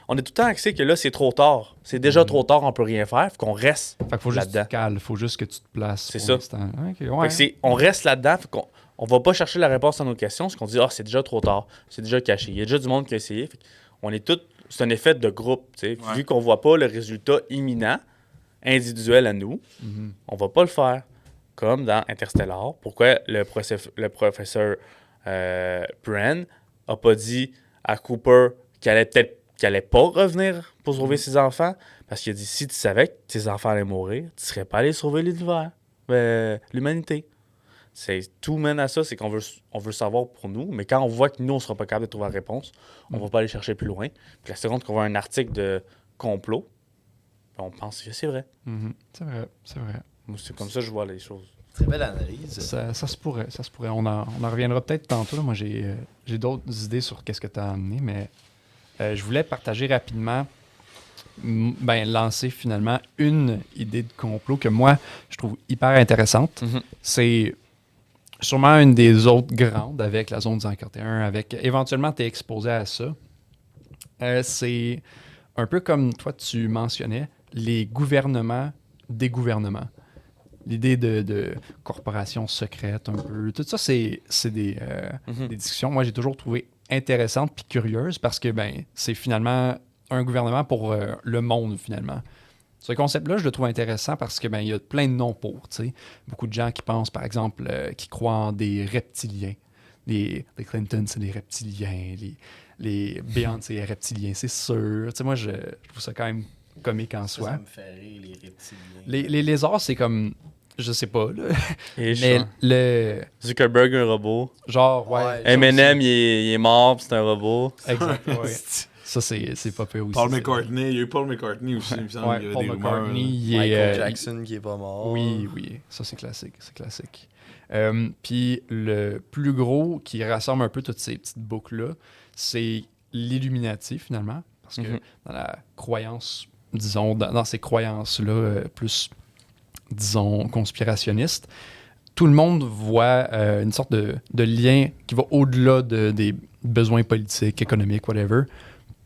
On est tout le temps axé que là, c'est trop tard. C'est déjà trop tard, on peut rien faire. Faut qu'on reste Fait qu'il faut juste que là-dedans. tu te cales, faut juste que tu te places. C'est pour ça. l'instant. Okay, ouais. Fait que on reste là-dedans. Fait qu'on on va pas chercher la réponse à nos questions. C'est qu'on dit, c'est déjà trop tard. C'est déjà caché. Il y a déjà du monde qui a essayé. Fait on est tous. C'est un effet de groupe. Vu qu'on voit pas le résultat imminent, individuel à nous, on va pas le faire. Comme dans Interstellar. Pourquoi le professeur Bren a pas dit à Cooper qu'elle allait pas revenir pour sauver ses enfants? Parce qu'il a dit, si tu savais que tes enfants allaient mourir, tu serais pas allé sauver l'univers, l'humanité. Tout mène à ça, c'est qu'on veut savoir pour nous, mais quand on voit que nous, on sera pas capable de trouver la réponse, on va pas aller chercher plus loin. Puis la seconde qu'on voit un article de complot, on pense que c'est vrai. C'est vrai. Moi, c'est comme ça que je vois les choses. Très belle analyse. Ça se pourrait. On en reviendra peut-être tantôt. Là. Moi, j'ai d'autres idées sur qu'est-ce que tu as amené, mais je voulais partager rapidement lancer finalement une idée de complot que moi, je trouve hyper intéressante. Mhm. C'est sûrement une des autres grandes avec la zone du 141, avec éventuellement tu es exposé à ça. C'est un peu comme toi tu mentionnais, les gouvernements des gouvernements. L'idée de corporations secrètes un peu. Tout ça, c'est des discussions. Moi, j'ai toujours trouvé intéressantes puis curieuses parce que c'est finalement un gouvernement pour le monde, finalement. Ce concept-là, je le trouve intéressant parce que il y a plein de noms pour. T'sais. Beaucoup de gens qui pensent, par exemple, qui croient en des reptiliens. Les Clinton, c'est des reptiliens. Les Beyoncé, c'est reptiliens, c'est sûr. T'sais, moi, je trouve ça quand même comique en soi. Ça me fait rire, les reptiliens. Les lézards, c'est comme... Je sais pas, là. Et Mais le... Zuckerberg, un robot. Genre, ouais. Ouais, Eminem, il est mort, puis c'est un robot. Exact, ouais. Ça, c'est pas peu aussi. Paul McCartney, il y a eu Paul McCartney aussi, il me semble. Ouais, Il y avait Paul des rumeurs, McCartney, là. il est... Michael Jackson qui est pas mort. Oui, ça c'est classique, Puis le plus gros qui rassemble un peu toutes ces petites boucles-là, c'est l'Illuminati finalement, parce que dans la croyance, disons, dans ces croyances-là, plus, disons, conspirationnistes, tout le monde voit une sorte de lien qui va au-delà des besoins politiques, économiques, whatever.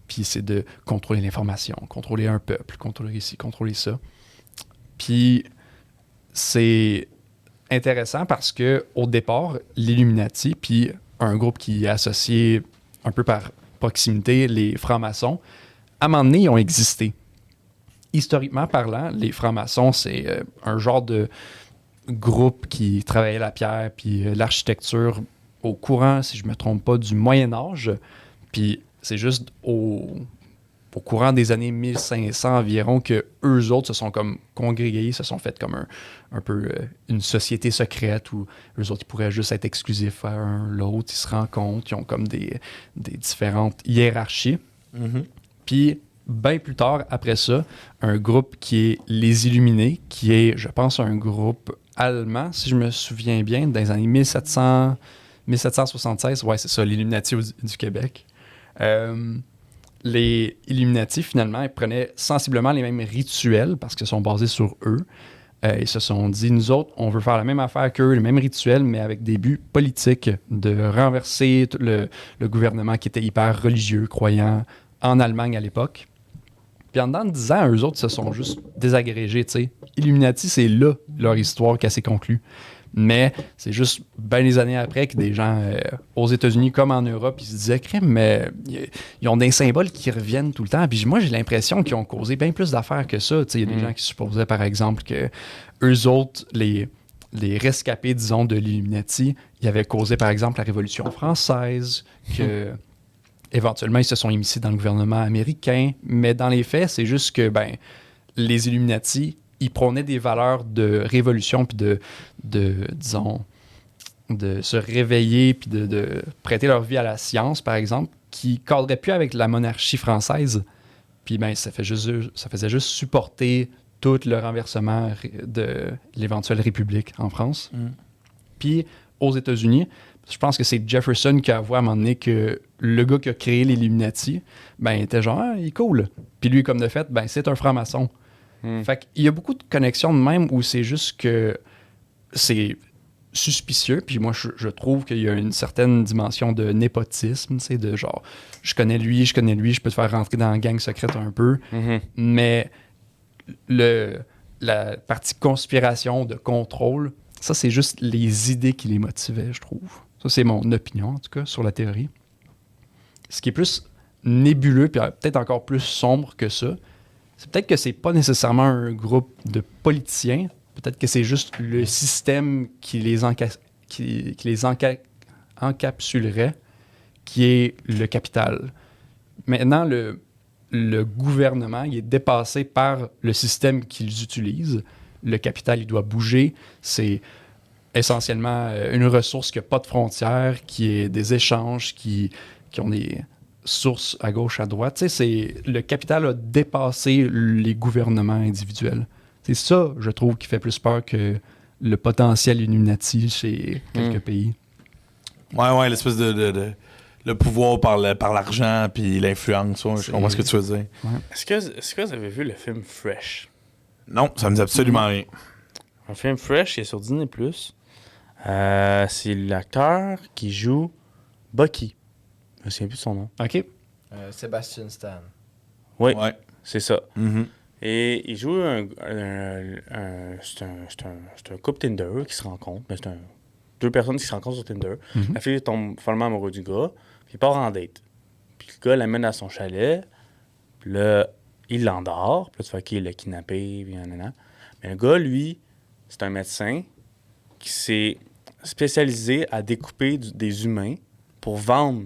Puis c'est de contrôler l'information, contrôler un peuple, contrôler ici, contrôler ça. Puis c'est intéressant parce que au départ, l'Illuminati, puis un groupe qui est associé un peu par proximité, les francs-maçons, à un moment donné, ils ont existé. Historiquement parlant, les francs-maçons, c'est un genre de groupe qui travaillait la pierre puis l'architecture au courant, si je ne me trompe pas, du Moyen-Âge. Puis c'est juste au courant des années 1500 environ que eux autres se sont comme congrégés, se sont fait comme un peu une société secrète où eux autres ils pourraient juste être exclusifs à l'autre, ils se rencontrent, ils ont comme des différentes hiérarchies. Mhm. Puis bien plus tard, après ça, un groupe qui est les Illuminés, qui est, je pense, un groupe allemand, si je me souviens bien, dans les années 1776, ouais, c'est ça, l'Illuminati du Québec. Les Illuminati, finalement, ils prenaient sensiblement les mêmes rituels parce qu'ils sont basés sur eux. Ils se sont dit, nous autres, on veut faire la même affaire qu'eux, les mêmes rituels, mais avec des buts politiques, de renverser le gouvernement qui était hyper religieux, croyant en Allemagne à l'époque. Puis en dedans de 10 ans, eux autres se sont juste désagrégés, tu sais. Illuminati, c'est là leur histoire qui s'est conclue. Mais c'est juste bien des années après que des gens aux États-Unis comme en Europe, ils se disaient, crème, mais ils ont des symboles qui reviennent tout le temps. Puis moi, j'ai l'impression qu'ils ont causé bien plus d'affaires que ça. Il y a des gens qui supposaient, par exemple, que eux autres, les rescapés, disons, de l'Illuminati, ils avaient causé, par exemple, la Révolution française, que éventuellement, ils se sont immiscés dans le gouvernement américain. Mais dans les faits, c'est juste que, les Illuminati, ils prônaient des valeurs de révolution puis disons, de se réveiller puis de prêter leur vie à la science, par exemple, qui cadrait plus avec la monarchie française. Puis ça faisait juste supporter tout le renversement de l'éventuelle république en France. Puis aux États-Unis, je pense que c'est Jefferson qui a avoué à un moment donné que le gars qui a créé l'Illuminati, était genre, il est cool. Puis lui, comme de fait, c'est un franc-maçon. Fait qu'il y a beaucoup de connexions de même où c'est juste que c'est suspicieux, puis moi je trouve qu'il y a une certaine dimension de népotisme, c'est de genre je connais lui, je peux te faire rentrer dans la gang secrète un peu, mais la partie conspiration de contrôle, ça c'est juste les idées qui les motivaient, je trouve. Ça c'est mon opinion en tout cas sur la théorie. Ce qui est plus nébuleux, puis peut-être encore plus sombre que ça, c'est peut-être que c'est pas nécessairement un groupe de politiciens, peut-être que c'est juste le système qui les encapsulerait, qui est le capital. Maintenant, le gouvernement, il est dépassé par le système qu'ils utilisent. Le capital, il doit bouger. C'est essentiellement une ressource qui n'a pas de frontières, qui est des échanges, qui ont des sources à gauche, à droite. Tu sais, le capital a dépassé les gouvernements individuels. C'est ça, je trouve, qui fait plus peur que le potentiel Illuminati chez quelques pays. Ouais, l'espèce de le pouvoir par l'argent puis l'influence. Ouais, je comprends ce que tu veux dire. Est-ce que vous avez vu le film Fresh? Non, ça me dit absolument rien. Un film Fresh, il est sur Disney+. C'est l'acteur qui joue Bucky. Je me souviens plus de son nom. OK. Sébastien Stan. Oui, Ouais. c'est ça. Mhm. Et il joue c'est un couple Tinder qui se rencontre. Mais c'est deux personnes qui se rencontrent sur Tinder. Mhm. La fille tombe follement amoureux du gars, puis il part en date. Puis le gars l'amène à son chalet, puis là, il l'endort. Puis là, tu fais OK, il l'a kidnappé, puis nanana. Mais le gars, lui, c'est un médecin qui s'est spécialisé à découper des humains pour vendre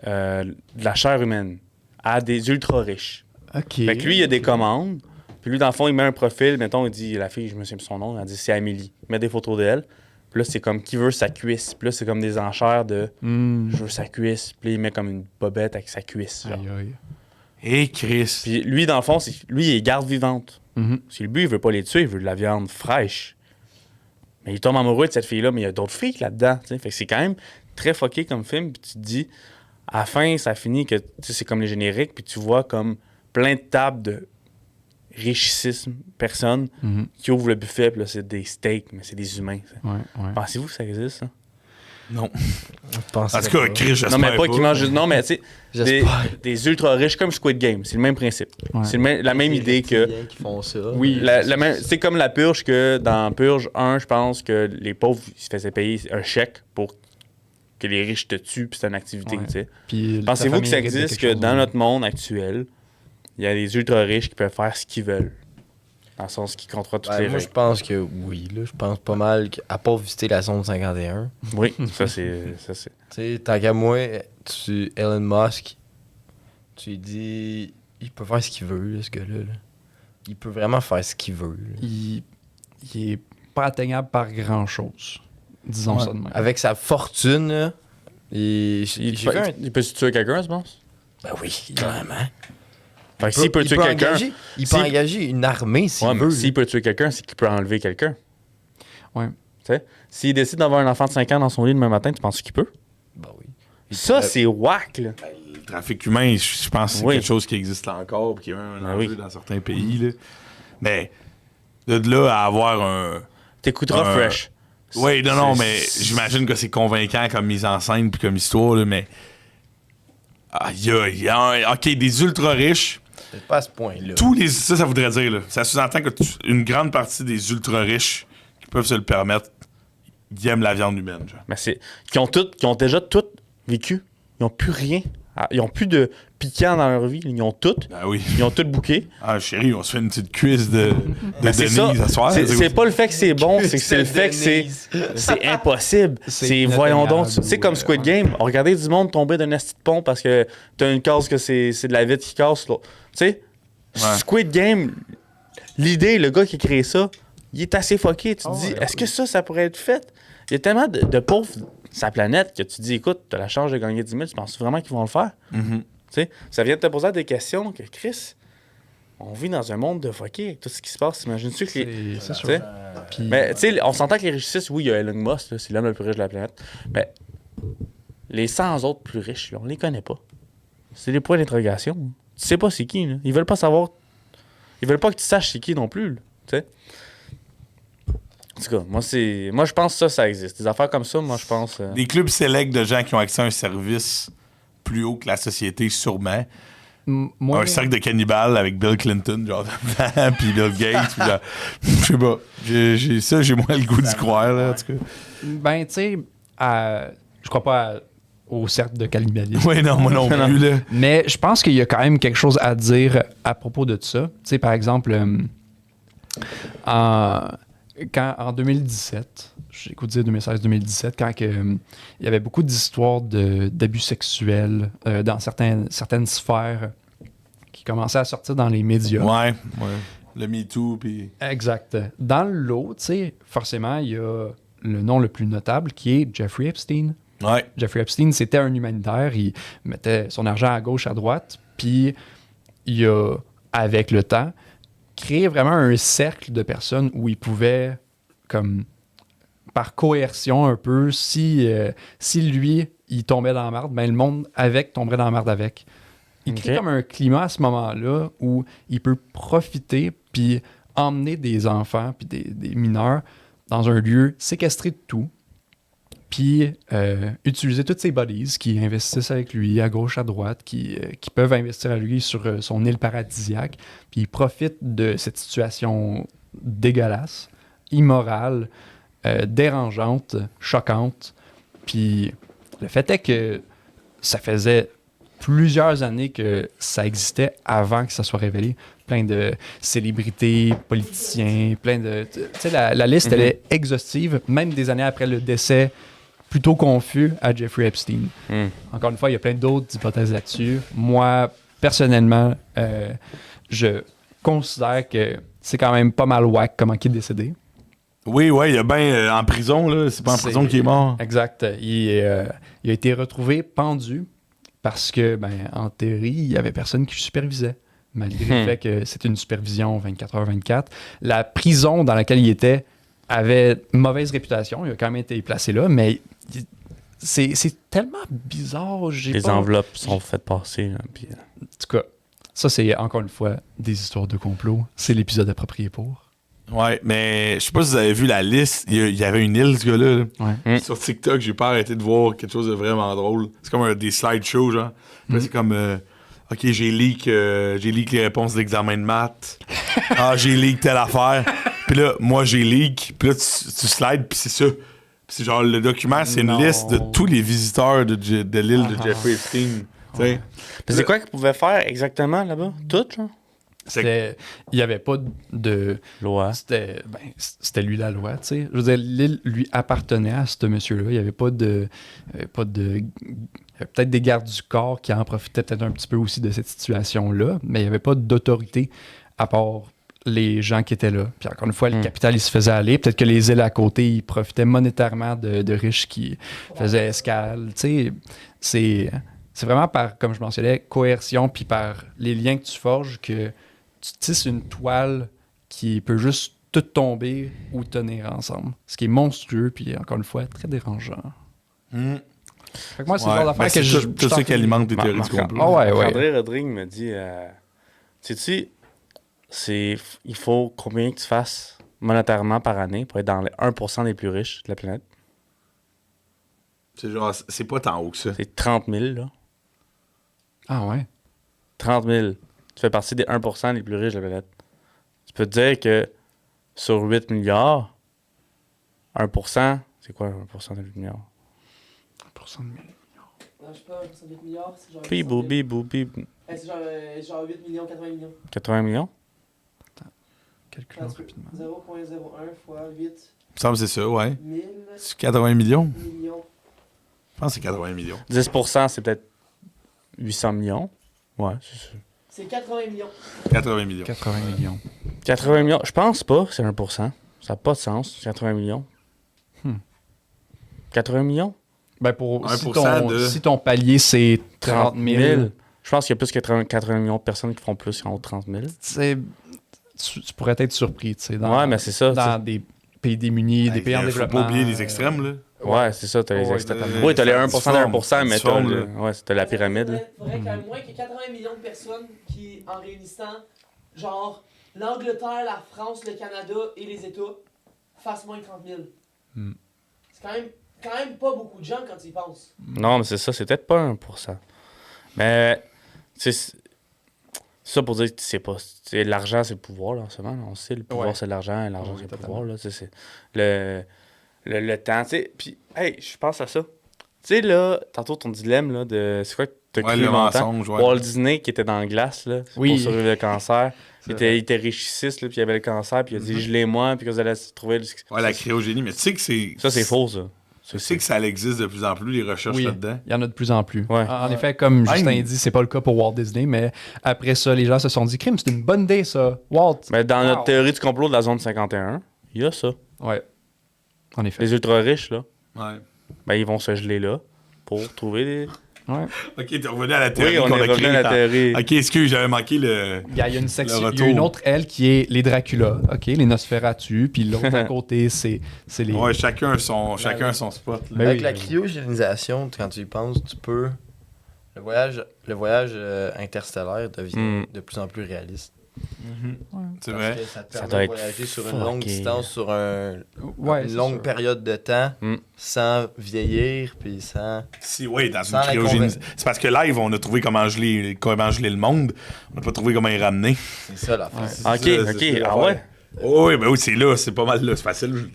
de la chair humaine à des ultra-riches. OK. Fait que lui, il a des commandes. Puis lui, dans le fond, il met un profil. Mettons, il dit, la fille, je me souviens de son nom, elle dit c'est Amélie. Il met des photos d'elle. Puis là, c'est comme qui veut sa cuisse. Puis là, c'est comme des enchères de Hmm. je veux sa cuisse. Puis là, il met comme une bobette avec sa cuisse. Genre. Aïe, aïe. Et Chris. Puis lui, dans le fond, lui, il est garde vivante. Mhm. Si le but, il veut pas les tuer, il veut de la viande fraîche. Mais il tombe amoureux de cette fille-là, mais il y a d'autres filles là-dedans. T'sais. Fait que c'est quand même très fucké comme film. Puis tu te dis, à la fin, ça finit que c'est comme les génériques, puis tu vois comme plein de tables de richissime personnes Mhm. qui ouvrent le buffet, puis là, c'est des steaks, mais c'est des humains. Ça. Ouais, ouais. Pensez-vous que ça existe, ça? Non. Je pense En tout cas, Chris, j'espère Non, mais pas qu'ils mangent juste. Non, mais tu sais, J'espère. des ultra riches comme Squid Game. C'est le même principe. Ouais. C'est la même idée que. Qui font ça. Oui, c'est comme la purge que dans Purge 1, je pense que les pauvres ils se faisaient payer un chèque pour que les riches te tuent, puis c'est une activité. Ouais. Tu sais. Puis Pensez-vous ta que ça famille hérite de existe, quelque que chose, dans ouais. notre monde actuel, il y a des ultra riches qui peuvent faire ce qu'ils veulent? Dans le sens qu'ils contrôlent toutes les Moi, je règles. pense que oui. Là. Je pense pas mal qu'à part visiter la zone 51, Oui, ça c'est. tu sais, tant qu'à moi, Elon Musk, tu lui dis, il peut faire ce qu'il veut, là, ce gars-là. Là. Il peut vraiment faire ce qu'il veut. Là. Il est pas atteignable par grand-chose. Disons ça de même. Avec sa fortune, là, j'ai vu un... Il peut tuer quelqu'un, je pense? Ben oui, vraiment. Fait que s'il peut tuer quelqu'un. Il peut Si- engager une armée s'il Ouais, veut. mais s'il peut tuer quelqu'un, c'est qu'il peut enlever quelqu'un. Ouais. Tu sais? S'il décide d'avoir un enfant de 5 ans dans son lit demain matin, tu penses qu'il peut? Ben oui. Ça, c'est whack, là. Le trafic humain, je pense que c'est Oui. quelque chose qui existe là encore, puis qui est même un Ben enjeu oui. dans certains pays. Là. Mais de là à avoir un. T'écouteras Fresh. Oui, non, C'est- mais j'imagine que c'est convaincant comme mise en scène puis comme histoire, là, mais. OK, des ultra riches. C'est pas à ce point-là. Ça voudrait dire, là. Ça sous-entend que une grande partie des ultra riches qui peuvent se le permettre, ils aiment la viande humaine, genre. Mais c'est. Qui ont déjà tout vécu. Ils n'ont plus rien. Ils n'ont plus de piquant dans leur vie. Ils ont tout. Ah oui. Ils ont tout bouqué. Ah, chérie, on se fait une petite quiz de Mais c'est Denise ça. ce soir. C'est pas le fait que c'est bon, c'est que c'est le fait que c'est impossible. C'est voyons donc. inatteignable, C'est comme ouais. Squid Game. On regardait du monde tomber d'un esti de pont parce que t'as une cause que c'est de la vitre qui casse. Tu sais, Ouais. Squid Game, l'idée, le gars qui a créé ça, il est assez fucké. Tu te dis, ouais, est-ce que ça pourrait être fait? Il y a tellement de pauvres sa planète que tu te dis, écoute, t'as la chance de gagner 10 000, tu penses vraiment qu'ils vont le faire? Mhm. Tu sais, ça vient de te poser des questions que, Chris, on vit dans un monde de fucké avec tout ce qui se passe. Imagines-tu que les. C'est Tu sûr. sais? Puis- Mais tu sais, on s'entend que les richistes, oui, il y a Elon Musk, là, c'est l'homme le plus riche de la planète. Mais les 100 autres plus riches, là, on les connaît pas. C'est des points d'interrogation. Hein. Tu sais pas c'est qui. Là. Ils veulent pas savoir. Ils veulent pas que tu saches c'est qui non plus. Là, tu sais. En tout cas, moi je pense que ça existe. Des affaires comme ça, moi je pense. Des clubs sélects de gens qui ont accès à un service plus haut que la société, sûrement. Moi, Un cercle de cannibales avec Bill Clinton, genre, dedans, puis Bill Gates, puis genre, je sais pas. J'ai moins le goût d'y croire, là, en tout cas. ben, tu sais, je crois pas au cercle de cannibalisme. Oui, non, moi non plus, là. Mais je pense qu'il y a quand même quelque chose à dire à propos de ça. Tu sais, par exemple, en 2017, j'écoute dire 2016-2017, quand il y avait beaucoup d'histoires d'abus sexuels dans certaines sphères qui commençaient à sortir dans les médias. Ouais. Le Me Too, puis. Exact. Dans le lot, tu sais, forcément, il y a le nom le plus notable qui est Jeffrey Epstein. Ouais. Jeffrey Epstein, c'était un humanitaire. Il mettait son argent à gauche, à droite. Puis, il a, avec le temps, créé vraiment un cercle de personnes où il pouvait comme par coercion un peu, si lui, il tombait dans la merde, ben le monde avec tomberait dans la merde avec. Il crée Ok. comme un climat à ce moment-là où il peut profiter puis emmener des enfants puis des mineurs dans un lieu séquestré de tout, puis utiliser tous ses buddies qui investissent avec lui à gauche, à droite, qui peuvent investir avec lui sur son île paradisiaque, puis il profite de cette situation dégueulasse, immorale, dérangeante, choquante, puis le fait est que ça faisait plusieurs années que ça existait avant que ça soit révélé. Plein de célébrités, politiciens, plein de... Tu sais, la liste, elle est exhaustive, même des années après le décès plutôt confus à Jeffrey Epstein. Encore une fois, il y a plein d'autres hypothèses là-dessus. Moi, personnellement, je considère que c'est quand même pas mal whack comment il est décédé. Oui, il est bien en prison, là. C'est pas en C'est- prison qu'il est mort. Exact. Il a été retrouvé pendu parce que, en théorie, il y avait personne qui le supervisait. Malgré le fait que c'est une supervision 24h/24. La prison dans laquelle il était avait mauvaise réputation. Il a quand même été placé là, mais c'est tellement bizarre. Les enveloppes sont faites passer. Là, puis, En tout cas, ça, c'est encore une fois des histoires de complot. C'est l'épisode approprié pour. Ouais, mais je sais pas si vous avez vu la liste. Il y avait une île, ce gars-là. là. Ouais. Sur TikTok, j'ai pas arrêté de voir quelque chose de vraiment drôle. C'est comme des slideshows, genre. Puis là, c'est comme... OK, j'ai leak les réponses d'examen de maths. Ah, j'ai leak telle affaire. Puis là, moi, j'ai leak. Puis là, tu slides, puis c'est ça. Puis c'est genre, le document, c'est une Non. liste de tous les visiteurs de l'île de Jeffrey Epstein. Tu sais? Mais c'est quoi qu'il pouvait faire exactement là-bas? Tout, genre? Il n'y avait pas de... Loi. C'était lui la loi, tu sais. Je veux dire, l'île lui appartenait à ce monsieur-là. Il n'y avait pas de... il y avait peut-être des gardes du corps qui en profitaient peut-être un petit peu aussi de cette situation-là, mais il n'y avait pas d'autorité à part les gens qui étaient là. Puis encore une fois, le capital, il se faisait aller. Peut-être que les îles à côté, ils profitaient monétairement de riches qui faisaient escale. Tu sais, c'est vraiment par, comme je mentionnais, coercion, puis par les liens que tu forges que tu tisses une toile qui peut juste tout tomber ou tenir ensemble. Ce qui est monstrueux, puis encore une fois, très dérangeant. Fait que moi, c'est le genre d'affaire Ben, que je... tout ça qui alimente des théories du complot. Ah ouais, ouais. André Rodrigue me dit sais-tu, il faut combien que tu fasses monétairement par année pour être dans les 1% des plus riches de la planète? C'est genre, c'est pas tant haut que ça. C'est 30 000, là. Ah ouais? 30 000. Tu fais partie des 1% les plus riches de la planète. Tu peux te dire que sur 8 milliards, 1%, c'est quoi 1% de 8 milliards? 1% de million. Non, je sais pas, 8 milliards, c'est genre. Bibou, 800 000. bibou, bibou. C'est genre 8 millions, 80 millions. 80 millions? Calculons rapidement. 0,01 fois 8 Il me semble que c'est ça, ouais. 1000 C'est 80 millions? millions. Je pense que c'est 80 millions. 10%, c'est peut-être 800 millions. Ouais, c'est ça. C'est 80 millions. 80 millions. 80 millions. 80 millions, je pense pas que c'est 1%. Ça n'a pas de sens, 80 millions. 80 millions? Ben pour, 1% si ton palier, c'est 30 000, Je pense qu'il y a plus que 80 millions de personnes qui font plus qu'en haut de 30 000. tu pourrais être surpris, tu sais, Ouais, mais c'est ça. dans des pays démunis, des pays en Faut développement. pas oublier les extrêmes, là. Ouais, c'est ça, t'as les Ouais, extrêmes. t'as- Oui, t'as les 1% de difforme, 1%, mais t'as difforme, le- ouais, t'as la pyramide. Là. Faudrait quand même moins que 80 millions de personnes qui, en réunissant, genre, l'Angleterre, la France, le Canada et les États, fassent moins de 30 000. Hmm. C'est quand même pas beaucoup de gens quand tu y penses. Non, mais c'est ça, c'est peut-être pas 1%. Mais, c'est ça pour dire que c'est pas. L'argent, c'est le pouvoir, là, en ce moment. On sait, le pouvoir, Ouais. c'est l'argent, et l'argent, Ouais, c'est le totalement. pouvoir, là. C'est le temps, tu sais. Puis, hey, je pense à ça. Tu sais, là, tantôt, ton dilemme, là, de. C'est quoi que t'as Ouais, cru le longtemps? mensonge, ouais. Walt Disney, qui était dans la glace, là, Oui. pour survivre le cancer. C'est Il était richissiste, là, puis il avait le cancer, puis il a dit, gelez-moi, puis que vous allez trouver. Ouais, la cryogénie, mais tu sais que c'est. Ça, c'est faux, ça. Tu sais que ça existe de plus en plus, les recherches Oui, là-dedans. il y en a de plus en plus. Ouais. En effet, comme Ouais. Justin dit, c'est pas le cas pour Walt Disney, mais après ça, les gens se sont dit, crime, c'est une bonne idée, ça. Walt. Mais dans Wow. notre théorie du complot de la zone 51, il y a ça. Ouais. En effet. Les ultra riches, là, Ouais. ben, ils vont se geler là pour trouver des. Ouais. Ok, t'es revenu à la théorie Oui, on qu'on est a revenu créée. à la théorie. Ok, excuse, j'avais manqué le... Il y a une section, il y retour. a une autre aile qui est les Dracula, ok, les Nosferatu, puis l'autre à côté, c'est les... Ouais, chacun son spot. là. Ben Avec oui, la oui. cryogénisation, quand tu y penses, tu peux. Le voyage interstellaire devient de plus en plus réaliste. C'est Parce vrai. que ça te Ça permet doit de être voyager sur une longue fucké. distance, sur Ouais, une c'est longue sûr. période de temps, Mm. sans vieillir, puis sans. Si, oui, dans une Sans la cryogénisation. C'est parce que live, on a trouvé comment geler le monde. On n'a pas trouvé comment y ramener. C'est ça la fin. Ok, ça, c'est ok. l'affaire. Ah ouais? Oh, oui, ben oui, c'est là, c'est pas mal là, c'est facile.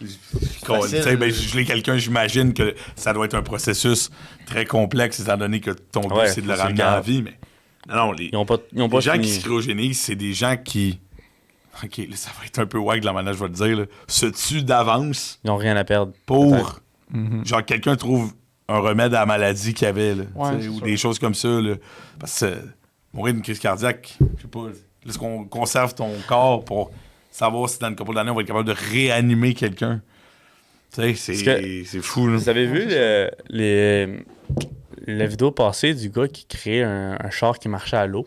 facile. Tu sais, ben, geler quelqu'un, j'imagine que ça doit être un processus très complexe, étant donné que ton but, Ouais, c'est de le c'est ramener à la grave. vie. Mais non, les Ils ont pas gens fini. qui se cryogénisent, c'est des gens qui. Ok, là, ça va être un peu wack de la manière, je vais le dire. Là, se tuent d'avance Ils ont rien à perdre. pour. Mhm. Genre, quelqu'un trouve un remède à la maladie qu'il avait, là, Ouais, tu sais, c'est ou sûr. des choses comme ça. Là, parce que mourir d'une crise cardiaque, je sais pas. Est-ce qu'on conserve ton corps pour savoir si dans une couple d'années, on va être capable de réanimer quelqu'un? Tu sais, c'est fou. Là. Vous avez vu la vidéo passée du gars qui créait un char qui marchait à l'eau?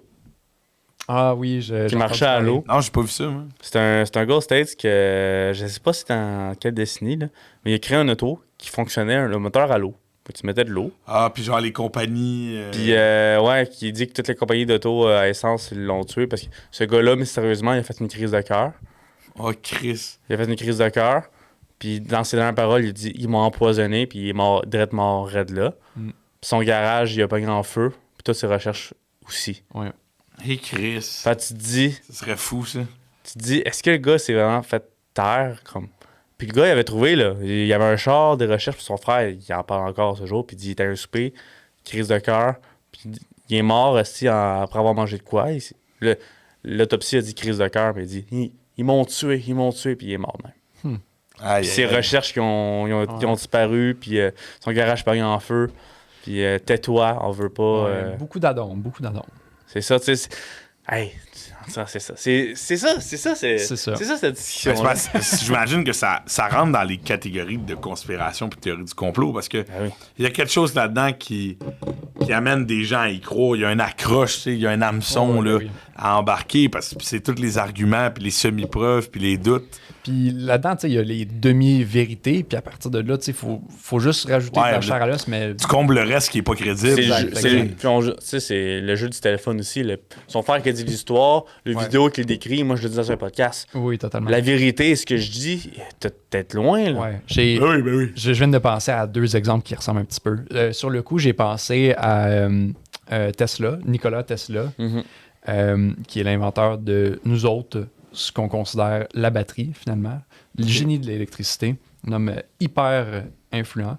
Ah oui, Qui marchait à l'eau. Non, j'ai pas vu ça, moi. C'est un gars aux States que je sais pas si c'était en quelle décennie, là, mais il a créé un auto qui fonctionnait, le moteur à l'eau. Fait que tu mettais de l'eau. Ah, puis genre les compagnies. Puis, ouais, qui dit que toutes les compagnies d'auto à essence ils l'ont tué parce que ce gars-là, mystérieusement, il a fait une crise de cœur. Oh, Chris. Il a fait une crise de cœur. Puis, dans ses dernières paroles, il dit il m'a empoisonné, puis il est mort, direct mort, raide là. Mm. Puis, son garage, il a pas grand feu. Puis, toutes ses recherches aussi. Ouais. Hey, Chris. Fait que tu te dis, Ça serait fou, ça. est-ce que le gars s'est vraiment fait taire comme. Puis le gars, il avait trouvé, là, il y avait un char, des recherches, puis son frère, il en parle encore ce jour, puis il dit, il était à un souper, crise de cœur, puis il est mort aussi après avoir mangé de quoi. L'autopsie a dit crise de cœur, mais il dit, ils m'ont tué, puis il est mort même. Aïe, Puis ses aïe, aïe. recherches qui ont disparu, puis son garage paru en feu, puis tais-toi, on veut pas. Ouais, beaucoup d'addons, beaucoup d'addons. C'est ça, tu sais. Hey, c'est ça. C'est ça cette discussion. Ben, c'est parce- J'imagine que ça rentre dans les catégories de conspiration puis de théorie du complot parce que oui. il y a quelque chose là-dedans qui amène des gens à y croire. Il y a un accroche, tu sais, il y a un hameçon Ouais, là, oui. à embarquer parce que c'est tous les arguments puis les semi-preuves puis les doutes. Puis là-dedans, tu sais, il y a les demi-vérités, puis à partir de là, tu sais, faut juste rajouter Ouais, de la le- chair à l'os, mais... Tu combles le reste qui est pas crédible. C'est le jeu du téléphone aussi. Son frère qui a dit l'histoire, le Ouais. vidéo qui le décrit, moi je le dis dans un podcast. Oui, totalement. La vérité, ce que je dis, t'es peut-être loin, là. Ouais, Ben oui. je viens de penser à deux exemples qui ressemblent un petit peu. Sur le coup, j'ai pensé à Tesla, Nikola Tesla, Mhm. qui est l'inventeur de nous autres, ce qu'on considère la batterie, finalement. Le génie de l'électricité, un homme hyper influent.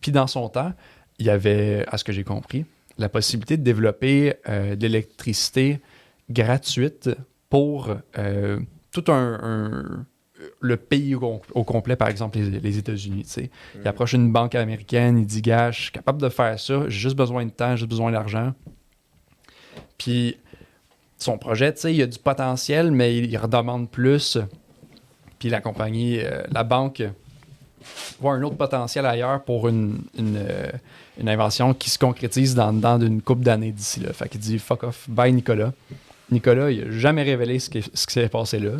Puis dans son temps, il y avait, à ce que j'ai compris, la possibilité de développer de l'électricité gratuite pour tout le pays au complet, par exemple les États-Unis. Tu sais. Il approche une banque américaine, il dit gars, je suis capable de faire ça, j'ai juste besoin de temps, j'ai juste besoin d'argent. Puis son projet, tu sais, il y a du potentiel, mais il redemande plus. Puis la compagnie, la banque, voit un autre potentiel ailleurs pour une invention qui se concrétise dans d'une couple d'années d'ici là. Fait qu'il dit fuck off, bye Nicolas. Nicolas, il n'a jamais révélé ce qui s'est passé là.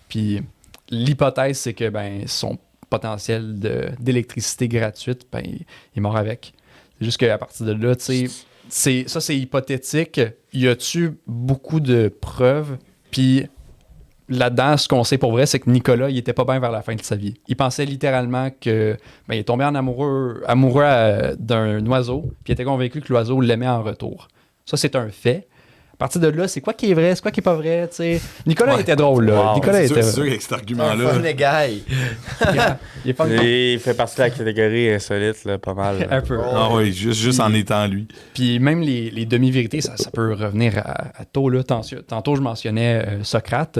Puis l'hypothèse, c'est que son potentiel d'électricité gratuite, il est mort avec. C'est juste qu'à partir de là, tu sais, c'est hypothétique. Y a-tu beaucoup de preuves? Puis là-dedans, ce qu'on sait pour vrai, c'est que Nicolas, il était pas bien vers la fin de sa vie. Il pensait littéralement que il est tombé en amoureux d'un oiseau, puis il était convaincu que l'oiseau l'aimait en retour. Ça, c'est un fait. À partir de là, c'est quoi qui est vrai, c'est quoi qui est pas vrai, tu sais. Nicolas Ouais. était drôle, là. Wow. Nicolas était... C'est sûr qu'avec cet Un argument-là. fun guy. il est pas Il fait partie de la catégorie insolite, là, pas mal. là. un peu. Ah oui, juste en étant lui. Puis même les demi-vérités, ça peut revenir à tôt. Là. Tantôt, je mentionnais Socrate.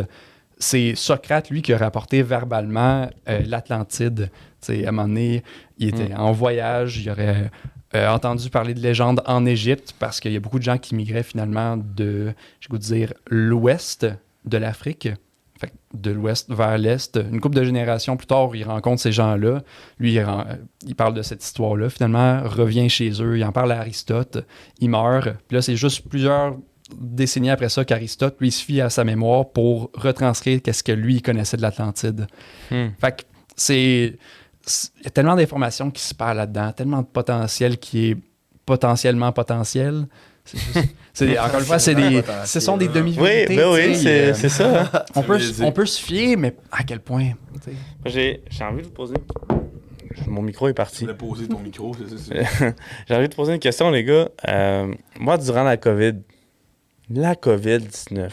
C'est Socrate, lui, qui a rapporté verbalement l'Atlantide. T'sais, à un moment donné, il était en voyage, il aurait entendu parler de légendes en Égypte parce qu'il y a beaucoup de gens qui migraient finalement de, je vais dire, l'ouest de l'Afrique. Fait que de l'ouest vers l'est. Une couple de générations plus tard, il rencontre ces gens-là. Lui, il parle de cette histoire-là. Finalement, revient chez eux, il en parle à Aristote, il meurt. Puis là, c'est juste plusieurs décennies après ça qu'Aristote, lui, se fie à sa mémoire pour retranscrire qu'est-ce que lui, il connaissait de l'Atlantide. Fait que il y a tellement d'informations qui se parlent là-dedans, tellement de potentiel qui est potentiellement potentiel. Encore une fois, ce sont des demi-vérités. Oui, c'est ça. Hein. On peut se fier, mais à quel point? J'ai envie de vous poser... Mon micro est parti. Tu voulais poser ton micro, c'est ça. J'ai envie de poser une question, les gars. Moi, durant la COVID-19,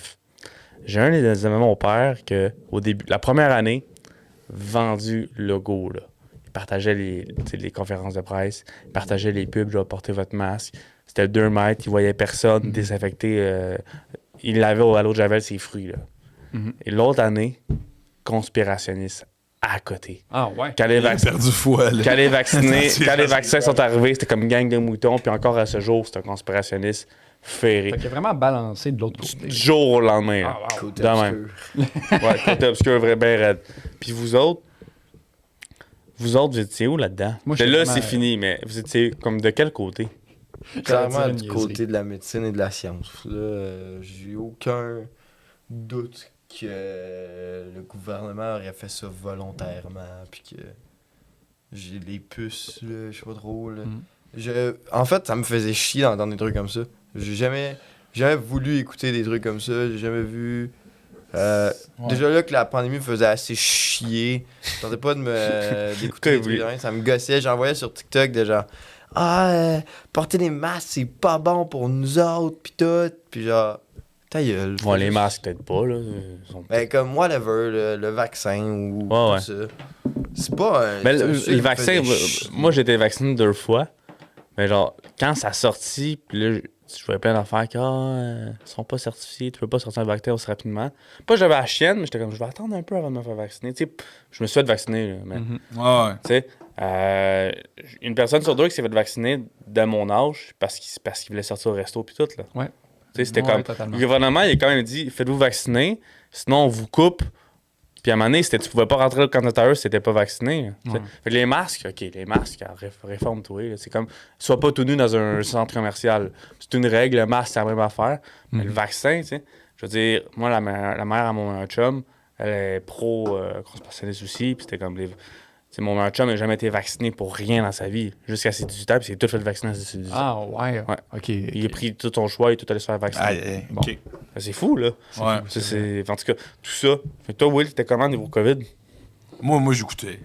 j'ai un des amis de mon père que, au début, la première année, vendu logo, là. Il partageait les conférences de presse, il partageait les pubs, je vais porter votre masque. C'était 2 mètres, il voyait personne désinfecté. Il lavait à l'eau de javel ses fruits, là. Et l'autre année, conspirationniste à côté. Ah ouais. Quand les perdu foi, là. quand les vaccins sont arrivés, c'était comme une gang de moutons. Puis encore à ce jour, c'est un conspirationniste ferré. Fait qu'il a vraiment balancé de l'autre côté. Du jour au lendemain. Là. Ah, wow. Côté De obscur. même. Ouais, côté obscur, vrai, ben raide. Puis vous autres, vous étiez où là-dedans? Moi, Là, je suis vraiment- c'est fini, mais vous étiez comme de quel côté? Clairement J'allais dire du une côté de la médecine et de la science. Là, j'ai aucun doute que le gouvernement aurait fait ça volontairement, puis que j'ai les puces, là, je sais pas trop. Là. En fait, ça me faisait chier d'entendre des trucs comme ça. J'ai jamais voulu écouter des trucs comme ça. J'ai jamais vu... Déjà là que la pandémie me faisait assez chier. Je tentais pas d'écouter des trucs de rien. Ça me gossait. J'envoyais sur TikTok des gens... porter des masques, c'est pas bon pour nous autres, pis tout. Pis genre, ta gueule. Bon, les masques, peut-être pas, là. Ben, comme whatever, le vaccin ou Ouais. tout ça. C'est pas. Mais c'est un le sujet qui me vaccin, faisait chier. moi, j'ai été vacciné 2 fois. Mais genre, quand ça a sorti, puis là, je voyais plein d'affaires qui sont pas certifiés, tu peux pas sortir un vaccin aussi rapidement. Pas que j'avais la chienne, mais j'étais comme, je vais attendre un peu avant de me faire vacciner. Tu sais, je me suis fait vacciner, là, mais. Ouais. Tu sais, une personne sur 2 qui s'est fait vacciner de mon âge parce qu'il voulait sortir au resto puis tout, là. Ouais. Tu sais, c'était Ouais, comme... totalement. Le gouvernement, il a quand même dit, faites-vous vacciner, sinon on vous coupe. Puis à un moment donné, tu pouvais pas rentrer au candidature si t'étais pas vacciné. Là, tu sais. Ouais. Fait que les masques, réforme-toi. Là. C'est comme, sois pas tout nu dans un centre commercial. C'est une règle, le masque, c'est la même affaire. Mais le vaccin, tu sais, je veux dire, moi, la mère à mon chum, elle est pro-conspirationniste aussi, puis c'était comme mon meilleur chum n'a jamais été vacciné pour rien dans sa vie, jusqu'à ses 18 ans, puis il s'est tout fait vacciner à ses 18 ans. Ah ouais. Ouais. OK. Il a pris tout son choix et tout allé se faire vacciner. Bon. OK. C'est fou, là. Ouais. En tout cas, tout ça. Fait que toi, Will, t'étais comment niveau COVID? Moi, j'écoutais.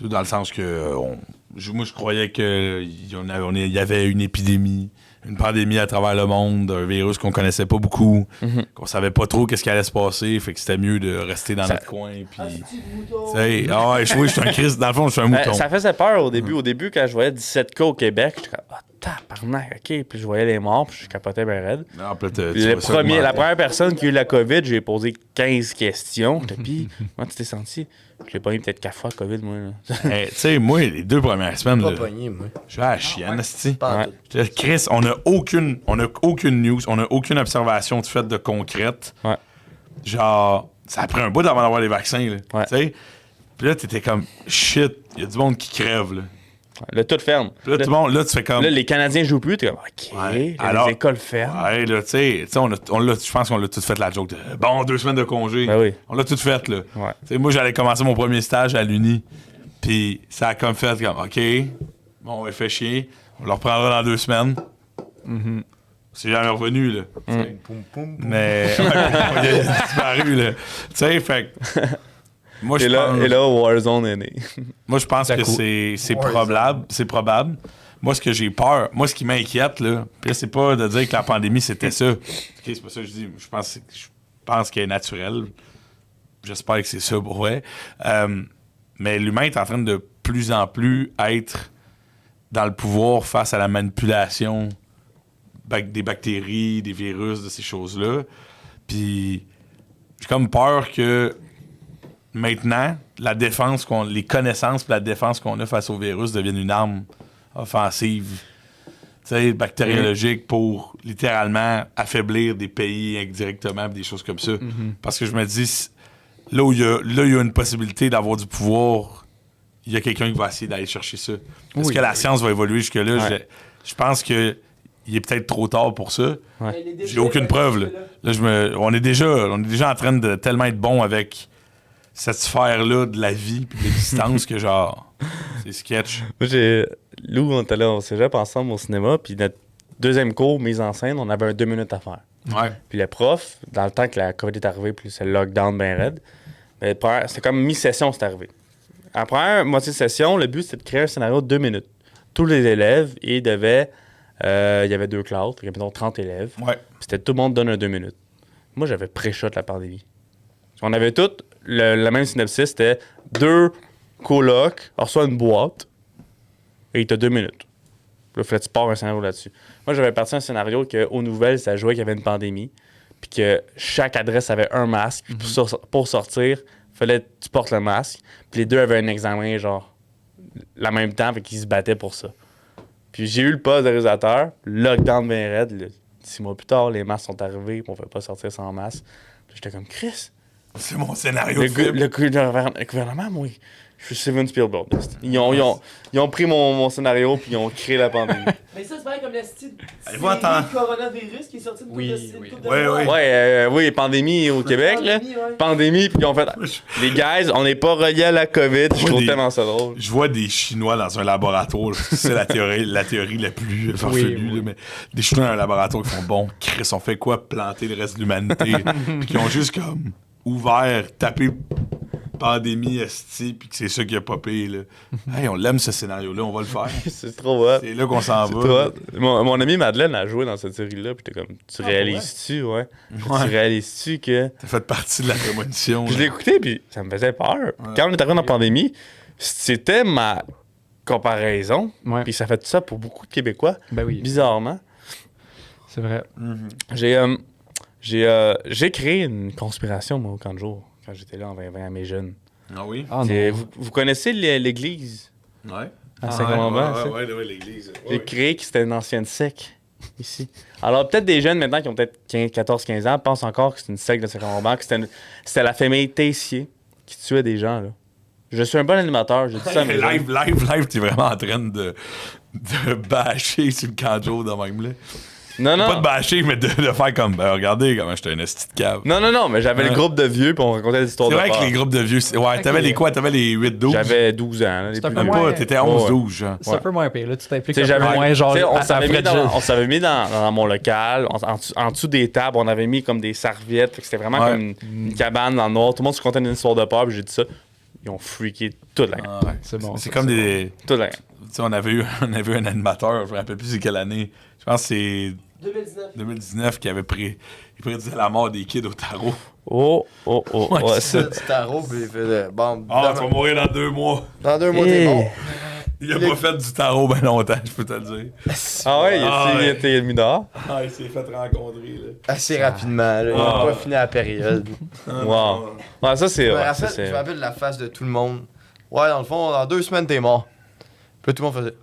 Dans le sens que moi, je croyais qu'il y avait une épidémie, une pandémie à travers le monde, un virus qu'on connaissait pas beaucoup, qu'on savait pas trop qu'est-ce qui allait se passer, fait que c'était mieux de rester dans notre coin. Puis, je suis un Christ, dans le fond, je suis un mouton. Ça faisait peur au début. Au début, quand je voyais 17 cas au Québec, j'étais comme, tabarnak, OK. Puis je voyais les morts, puis je capotais bien raide. Non, puis là, La première personne qui a eu la COVID, j'ai posé 15 questions. Puis, comment tu t'es senti? Je l'ai pas eu peut-être 4 fois COVID, moi. Tu sais, moi, les 2 premières semaines, Pas là, pogné, moi. je suis à la chienne, esti. Pas en Ouais. tout. Je dis, Chris, on a aucune news, on a aucune observation de fait de concrète. Ouais. Genre, ça a pris un bout avant d'avoir les vaccins, là. Ouais. Tu sais? Puis là, t'étais comme, shit, il y a du monde qui crève, là. Là, tout ferme. Puis là, tout le monde, là, tu fais comme. Là, les Canadiens jouent plus. T'es comme, OK. Ouais. Là, Alors- les écoles ferment. Ouais, là, tu sais, je pense qu'on l'a tout fait la joke de, bon, 2 semaines de congé. Ben oui. On l'a tout fait, là. Ouais. Tu sais, moi, j'allais commencer mon premier stage à l'Uni. Puis ça a comme fait, comme, OK, bon, on va faire chier. On le reprendra dans 2 semaines. C'est jamais revenu, là. Poum, poum, poum. Mais il a disparu, là. Tu sais, fait que- moi, je pense, Et là, Warzone est né. moi, je pense que coup. c'est Ouais, probable. C'est probable. Moi, ce que j'ai peur, moi, ce qui m'inquiète, là, puis là, c'est pas de dire que la pandémie, c'était ça. OK, c'est pas ça que je dis. Je pense qu'elle est naturelle. J'espère que c'est ça pour vrai. Mais l'humain est en train de plus en plus être dans le pouvoir face à la manipulation des bactéries, des virus, de ces choses-là. Puis j'ai comme peur que maintenant, les connaissances et la défense qu'on a face au virus deviennent une arme offensive, tu sais, bactériologique pour littéralement affaiblir des pays indirectement, des choses comme ça. Parce que je me dis, là où il y a une possibilité d'avoir du pouvoir, il y a quelqu'un qui va essayer d'aller chercher ça. Est-ce que la science va évoluer jusque-là? Ouais. Je pense que il est peut-être trop tard pour ça. Mais elle est déjà J'ai aucune preuve. Là. On est déjà en train de tellement être bon avec cette sphère-là de la vie et de l'existence que genre, c'est sketch. Moi, Lou, on était là au cégep ensemble au cinéma, puis notre deuxième cours, mise en scène, on avait 2 minutes à faire. Ouais. Puis le prof, dans le temps que la COVID est arrivée, puis c'est le lockdown bien raide, c'était comme mi-session, c'est arrivé. À la première moitié de session, le but, c'était de créer un scénario de 2 minutes. Tous les élèves, il y avait 2 classes, il y avait donc 30 élèves. Ouais. Puis c'était tout le monde donne un 2 minutes. Moi, j'avais pré-shot la pandémie. On avait tout le même synopsis, c'était 2 colocs, reçoit une boîte, et t'as 2 minutes. Puis là, il fallait que tu pars un scénario là-dessus. Moi, j'avais parti un scénario qu'aux nouvelles, ça jouait qu'il y avait une pandémie, puis que chaque adresse avait un masque. Puis pour sortir, il fallait que tu portes le masque. Puis les deux avaient un examen, genre, la même temps, fait qu'ils se battaient pour ça. Puis j'ai eu le poste de réalisateur, lockdown bien raide. 6 mois plus tard, les masques sont arrivés, puis on ne pouvait pas sortir sans masque. Puis j'étais comme, Chris, C'est mon scénario de le film. gouvernement, moi, je suis Steven Spielberg. Ils ont pris mon scénario puis ils ont créé la pandémie. Mais ça, c'est pareil comme la style Allez-vous entendre. coronavirus qui est sorti de Oui. Oui, pandémie au Québec, là. Pandémie, ouais. Pandémie, puis ils ont fait. Les guys, on n'est pas reliés à la COVID. Je trouve tellement ça drôle. Je vois des Chinois dans un laboratoire. Là, c'est la théorie la plus farfelue. Là, mais des Chinois dans un laboratoire qui font bon, Chris, on fait quoi planter le reste de l'humanité? Puis qui ont juste comme ouvert, tapé pandémie, esti, puis que c'est ça qui a popé. Là. Hey, on l'aime ce scénario-là, on va le faire. C'est trop hot. C'est là qu'on s'en C'est va. trop hot. Mon ami Madeleine a joué dans cette série-là, puis t'es comme, tu Ah, réalises-tu, ouais? Tu Ouais. réalises-tu que. Ça fait partie de la prémonition. Puis je là. l'ai écouté, puis ça me faisait peur. Quand on est arrivé dans la pandémie, c'était ma comparaison. Ouais. Puis ça fait tout ça pour beaucoup de Québécois, Ben oui, bizarrement. c'est vrai. J'ai créé une conspiration, moi, au camp de jour, quand j'étais là en 2020 à mes jeunes. Ah oui? Ah C'est- non. vous connaissez l'église Ouais. à Saint-Colomban? ça? Ouais, l'église. J'ai créé que c'était une ancienne secte ici. Alors, peut-être des jeunes maintenant qui ont peut-être 14-15 ans pensent encore que c'est une secte de Saint-Colomban, que c'était la famille Tessier qui tuait des gens, là. Je suis un bon animateur, j'ai dit ça à mes jeunes. Live, t'es vraiment en train de bâcher sur le camp de jour de même, là. Non, Pas de non. bâcher, mais de faire comme, ben, regardez comment j'étais un esti de cave. Non, mais j'avais le groupe de vieux, puis on racontait des histoires C'est de vrai que peur. les groupes de vieux, ouais, t'avais les quoi? T'avais les 8-12? J'avais 12 ans, là, les C'est un plus peu Même vieux. moins- pas, t'étais Ouais. 11-12, genre. C'est un peu moins pire, là. Tu t'impliques T'sais, un peu j'avais- moins, genre, t'sais, on à s'avait mis, Fred on s'avait mis dans mon local, en dessous des tables, on avait mis comme des serviettes. Fait que c'était vraiment Ouais. comme une cabane dans le noir. Tout le monde se contait d'une histoire de peur, puis j'ai dit ça. Ils ont freaké toute la gang. Ah, ouais. C'est bon. C'est ça, comme c'est des. Toute la gang. Tu sais, on avait eu un animateur, je me rappelle plus c'est quelle année. Je pense que c'est 2019. 2019 qui avait il prédisait la mort des kids au tarot. Oh. Ouais, C'est ça. du tarot, puis il fait de. Bon, Ah, tu vas mourir dans 2 mois. dans 2 mois, t'es Eh. mort. Il a pas fait du tarot ben longtemps, je peux te le dire. Ah ouais, Ah il ouais. était mis dehors. Ah, il s'est fait rencontrer, là. Assez rapidement, là. Il Ah. a pas fini la période. Wow. Ouais, ça c'est. Je me Ouais, ça, rappelle, c'est- je me rappelle la face de tout le monde. Ouais, dans le fond, dans 2 semaines, t'es mort. Puis là, tout le monde faisait.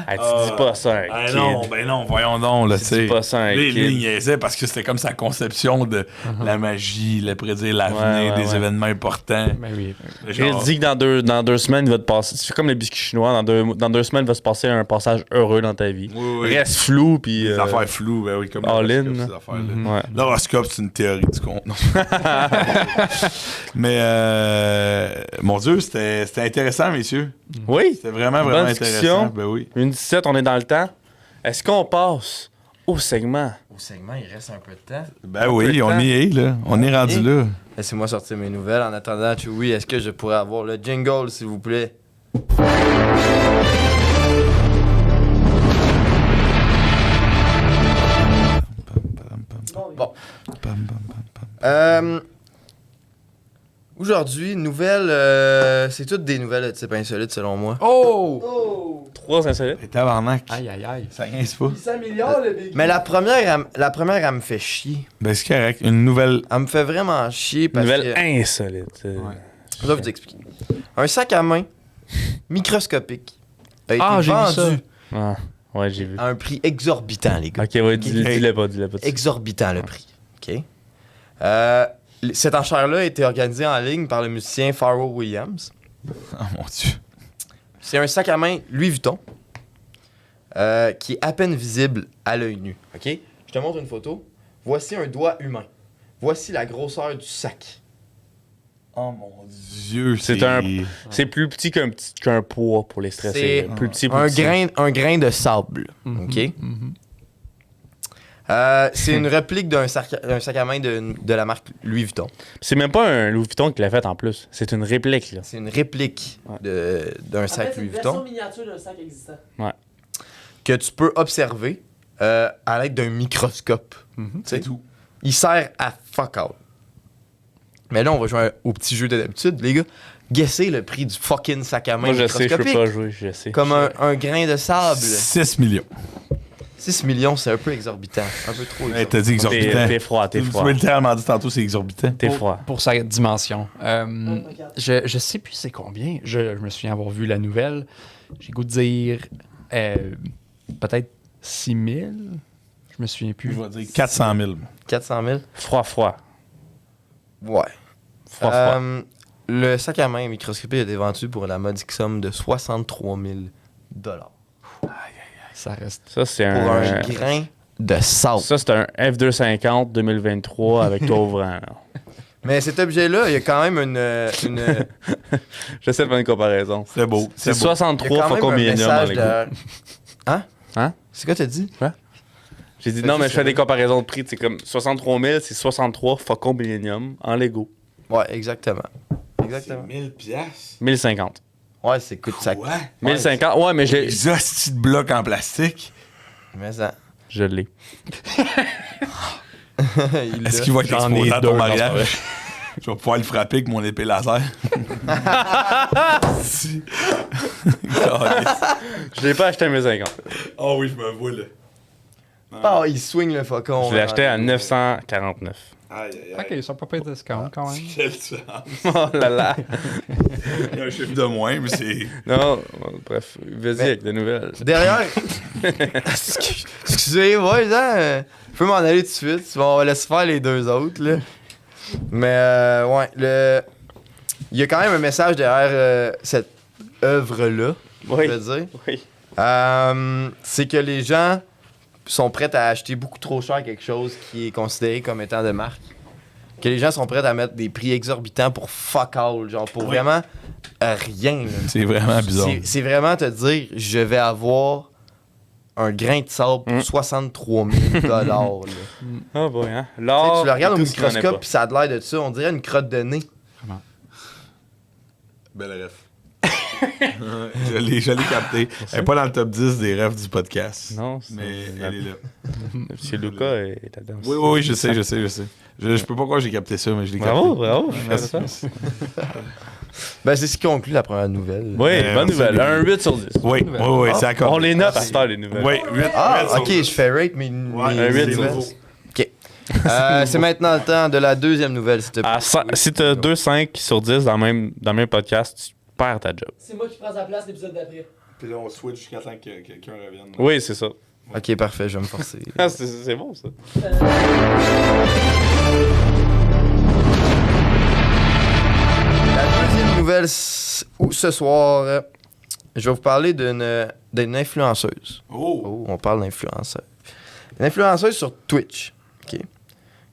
Hey, tu dis pas ça à un Ah kid. non, ben non, voyons donc, là, tu sais. dis pas ça à un Lui, kid. il niaisait parce que c'était comme sa conception de la magie, le prédire l'avenir, Ouais, des ouais. événements importants. Ben oui. Il Genre, dit que dans deux semaines, il va te passer. Tu fais comme les biscuits chinois, dans 2 semaines, il va se passer un passage heureux dans ta vie. oui, oui. Reste flou, puis. Des affaires floues, ben oui, comme all in, l'horoscope, là. ces affaires-là. Ouais. L'horoscope, c'est une théorie du compte. Non. Mais, mon Dieu, c'était intéressant, messieurs. Oui, C'était vraiment, Bonne vraiment discussion. intéressant. Ben oui. une 17, on est dans le temps. Est-ce qu'on passe au segment? Au segment, il reste un peu de temps. Ben oui, on y est, là. On est rendu là. Laissez-moi sortir mes nouvelles. En attendant, Chewie, est-ce que je pourrais avoir le jingle, s'il vous plaît? Bon. Aujourd'hui, nouvelles. C'est toutes des nouvelles de type insolite, selon moi. Oh! Oh! 3 insolites. Et tabarnak. Aïe, aïe, aïe. Ça rince pas. 800 millions, le big. Mais la première, elle me fait chier. Ben c'est correct. Une nouvelle. Elle me fait vraiment chier parce Nouvelle que. insolite. Je vais vous expliquer. Un sac à main microscopique a été Ah, j'ai vu ça. vendu Ah, ouais, j'ai vu. à un prix exorbitant, les gars. Ok, ouais, dis-le pas, dis-le pas. Exorbitant le prix. OK? Cette enchère-là a été organisée en ligne par le musicien Pharrell Williams. Oh mon Dieu. C'est un sac à main Louis Vuitton qui est à peine visible à l'œil nu. OK? Je te montre une photo. Voici un doigt humain. Voici la grosseur du sac. Oh mon Dieu. C'est plus petit qu'un poids pour les stresser. C'est Plus petit, un grain de sable. OK? C'est une réplique d'un sac à main de la marque Louis Vuitton. C'est même pas un Louis Vuitton qui l'a fait en plus. C'est une réplique, là. C'est une réplique d'un En sac fait, c'est Louis une version Vuitton miniature d'un sac existant. que tu peux observer à l'aide d'un microscope. C'est tout. Il sert à fuck all. Mais là, on va jouer au petit jeu de d'habitude, les gars. Guessez le prix du fucking sac à main Moi, je sais, je peux microscopique. pas jouer, je sais. Comme un grain de sable. 6 millions. 6 millions, c'est un peu exorbitant. Un peu trop Hey, exorbitant. t'as dit exorbitant. T'es froid, Tu m'as littéralement dit tantôt c'est exorbitant. T'es froid. Pour sa dimension. Regarde. Je sais plus c'est combien. Je me souviens avoir vu la nouvelle. J'ai goût de dire peut-être 6 000. Je me souviens plus. Je vais dire 400 000. 400 000? Froid. Ouais. Froid. Le sac à main microscopique a été vendu pour la modique somme de 63 000 $. Ça reste. Ça, c'est Pour un un... grain de sable. Ça, c'est un F250 2023 avec toi ouvrant. là. Mais cet objet-là, il y a quand même une J'essaie de faire une comparaison. C'est beau. C'est beau. il y a 63 quand fois même un combien dans message les derrière. Hein? Hein? C'est quoi t'as dit? J'ai dit Ça non, dit, mais je ça fais des va. comparaisons de prix. C'est comme 63 000, c'est 63 Faucon Millennium en Lego. Ouais, exactement. Exactement. 1000 piastres. 1050. Ouais, c'est coûte ça. Ouais. 1050, ouais, mais Les hosties de blocs en plastique. Mais ça. je l'ai. Est-ce qu'il va être J'en ai exposé à deux ton dans mariage? Je vais pouvoir le frapper avec mon épée laser. Si. Je l'ai pas acheté à 1050. Oh oui, je me vois là. Oh, il swing le faucon. Je l'ai acheté à 949. Aïe, aïe, Ok, ils sont pas payés de discount quand même. Quelle chance. Oh là là. Il y a un chiffre de moins, mais c'est. Non, bref, vas-y avec des nouvelles. Derrière. Excusez, ouais, je peux m'en aller tout de suite. On va laisser faire les deux autres, là. Mais, ouais, il y a quand même un message derrière cette œuvre-là, Oui. je veux dire. Oui. C'est que les gens sont prêts à acheter beaucoup trop cher quelque chose qui est considéré comme étant de marque. Que les gens sont prêts à mettre des prix exorbitants pour fuck all, genre pour vraiment rien. Là. C'est vraiment bizarre. C'est vraiment te dire, je vais avoir un grain de sable pour 63 000 $. Là. Ah boy, hein. Tu sais, L'or, tu le regardes au tout ce qu'il en est microscope pas. puis ça a l'air de ça, on dirait une crotte de nez. Belle ref. je l'ai capté. Elle n'est pas dans le top 10 des refs du podcast. Non, Mais elle est là. Monsieur Lucas est là-dedans. Oui, je sais. Je peux pas croire que j'ai capté ça, mais je l'ai capté. Bravo, je fais ça. Ben, c'est ce qui conclut la première nouvelle. Oui, bonne merci. nouvelle. Un 8 sur 10. Oui, c'est d'accord. On les note à cette heure, les nouvelles. Oui, 8. Ah, ok, je fais rate mes un huit sur nouvelles. 10. Ok. C'est maintenant le temps de la deuxième nouvelle, s'il te plaît. Si t'as 2 5 sur 10 dans le même podcast, tu perds ta job. C'est moi qui prends sa place l'épisode d'après. Puis là, on switch jusqu'à temps que quelqu'un revienne. Oui, c'est ça. Ok, parfait, je vais me forcer. Ah, c'est bon, ça. La deuxième nouvelle ce soir, je vais vous parler d'une influenceuse. Oh! On parle d'influenceuse. Une influenceuse sur Twitch, ok,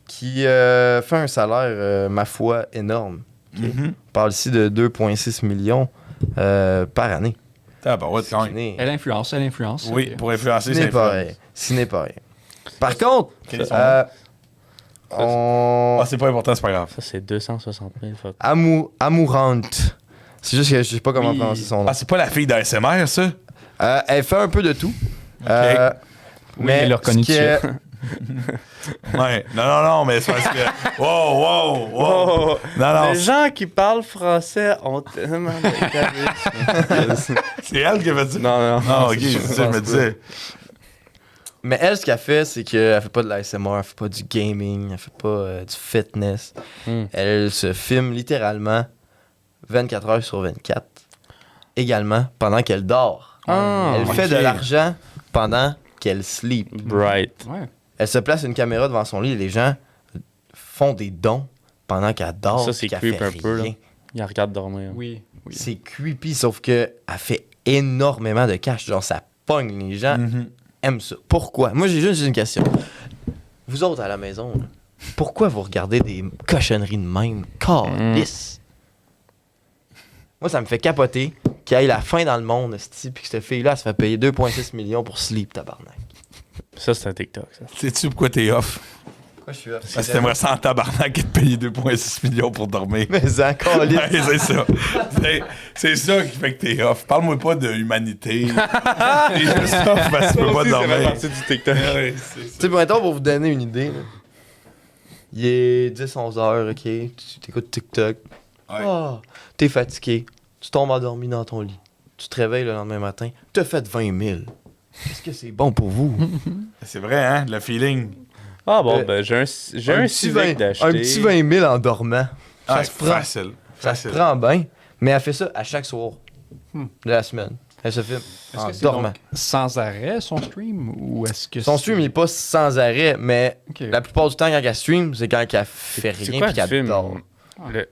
qui fait un salaire, ma foi, énorme. Mhm. On parle ici de 2,6 millions par année. Ah, bah ouais, quand même. Ce Elle influence. Oui, Ok. pour influencer, n'est c'est pas rien. Ce n'est pas rien. Par contre, Quel est son on... Ah, c'est pas important, c'est pas grave. Ça, c'est 260 000. Fuck. Amourante. C'est juste que je sais pas comment prononcer son nom. Ah, c'est pas la fille d'ASMR, ça? Elle fait un peu de tout. Oui, il l'a reconnu ce qui tout de est- Ouais. Non, mais c'est parce que. Wow! Oh, Non, les gens qui parlent français ont tellement de c'est elle qui a fait ça. Non. Ah, ok, c'est ça, je me disais. Mais elle, ce qu'elle fait, c'est qu'elle fait pas de l'ASMR, elle fait pas du gaming, elle fait pas du fitness. Hmm. Elle se filme littéralement 24 heures sur 24. Également pendant qu'elle dort. Ah, Elle fait de l'argent pendant qu'elle sleep. Bright. Ouais. Elle se place une caméra devant son lit et les gens font des dons pendant qu'elle dort. Ça, c'est puis qu'elle creep fait un peu, là. rien. Il regarde dormir. Oui. C'est creepy, sauf que elle fait énormément de cash. Genre, ça pogne. Les gens aiment ça. Pourquoi? Moi, j'ai juste une question. Vous autres à la maison, là, pourquoi vous regardez des cochonneries de même? Calisse! Moi, ça me fait capoter qu'il y ait la fin dans le monde, esti, puis que cette fille-là, elle se fait payer 2,6 millions pour sleep, tabarnak. Ça, c'est un TikTok, ça. Sais-tu pourquoi t'es off? Pourquoi je suis off? Parce que t'aimerais ça en tabarnak et te payer 2,6 millions pour dormir. Mais encore, Ouais, c'est ça. C'est ça qui fait que t'es off. Parle-moi pas de humanité. T'es juste off parce que tu peux pas dormir. partie du TikTok. Ouais, c'est ça. Tu sais, mettons, pour vous donner une idée, là, il est 10-11 heures, ok? Tu t'écoutes TikTok. Ouais. Ah, t'es fatigué. Tu tombes endormi dans ton lit. Tu te réveilles le lendemain matin. T'as fait 20 000. Est-ce que c'est bon pour vous? C'est vrai, hein? Le feeling. Ah bon, Euh, ben j'ai un petit Civic 20 d'acheter. un petit 20 000 en dormant. Ça Ouais, se prend. facile. Ça se Facile. prend bien. Mais elle fait ça à chaque soir de la semaine. Elle se filme Est-ce en que c'est dormant. donc sans arrêt son stream ou est-ce que Son stream, il est pas sans arrêt, mais Ok. la plupart du temps, quand elle stream, c'est quand elle fait C'est rien quoi puis le qu'elle film? dort.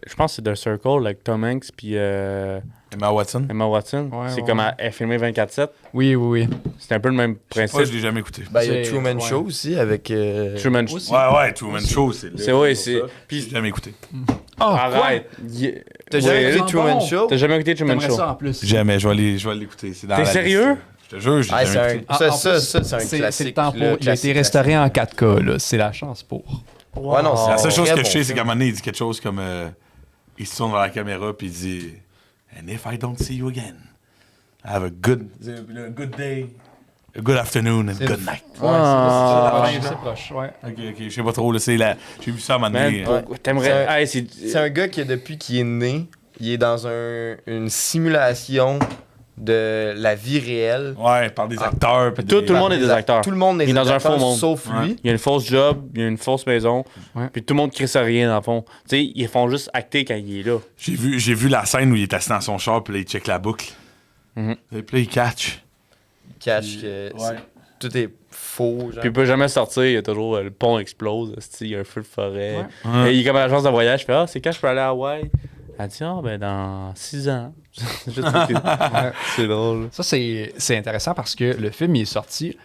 Je pense que c'est The Circle avec Tom Hanks puis Emma Watson? Emma Watson. Ouais, C'est ouais. comme elle est filmée 24/7. Oui. C'est un peu le même Je sais pas, je principe. l'ai jamais écouté. Ben, il y a C'est- Truman ouais. Show aussi avec. Truman Aussi. Ouais, Truman Show, c'est C'est ouais, c'est. Puis Puis j'ai jamais écouté. arrête. T'as jamais Ouais, écouté bon. Truman Show? T'as jamais écouté Truman T'aimerais Show? ça en plus. Jamais, je vais l'écouter. C'est dans T'es la sérieux? liste. Je te jure, je Ah, l'ai c'est jamais un, écouté. Ah, ça, en ça, plus, ça, c'est un classique. C'est le temps pour. le Il a été classique, restauré en 4K, là. C'est la chance pour. Ouais, non, c'est La seule chose très que bon je sais, c'est film. qu'à un moment donné, il dit quelque chose comme il se tourne vers la caméra puis il dit And if I don't see you again, have a good day, a good afternoon and C'est good le- night. Ouais, Ah. c'est ça. C'est proche, ouais. Ok, je sais pas trop, là, j'ai vu ça à un moment Man, donné. Ouais. t'aimerais. Hey, C'est un gars qui, depuis qu'il est né, il est dans une simulation de la vie réelle. Ouais, par des acteurs. puis Tout des- le monde est des acteurs. Tout le monde est Il est dans des un acteurs, faux monde. sauf Ouais. lui. Il y a une fausse job, il y a une fausse maison, Ouais. puis tout le monde crie ça rien dans le fond. Tu sais, ils font juste acter quand il est là. J'ai vu la scène où il est assis dans son char puis là, il check la boucle. Mhm. Et puis là, il catch. Il cache que tout est faux. Genre. Puis il peut jamais sortir, il y a toujours le pont explose, il y a un feu de forêt. Ouais. Et il est comme à l'agence de voyage, je fais c'est quand je peux aller à Hawaï? Elle dit ben dans 6 ans. Juste c'est drôle. Ça, c'est intéressant parce que le film il est sorti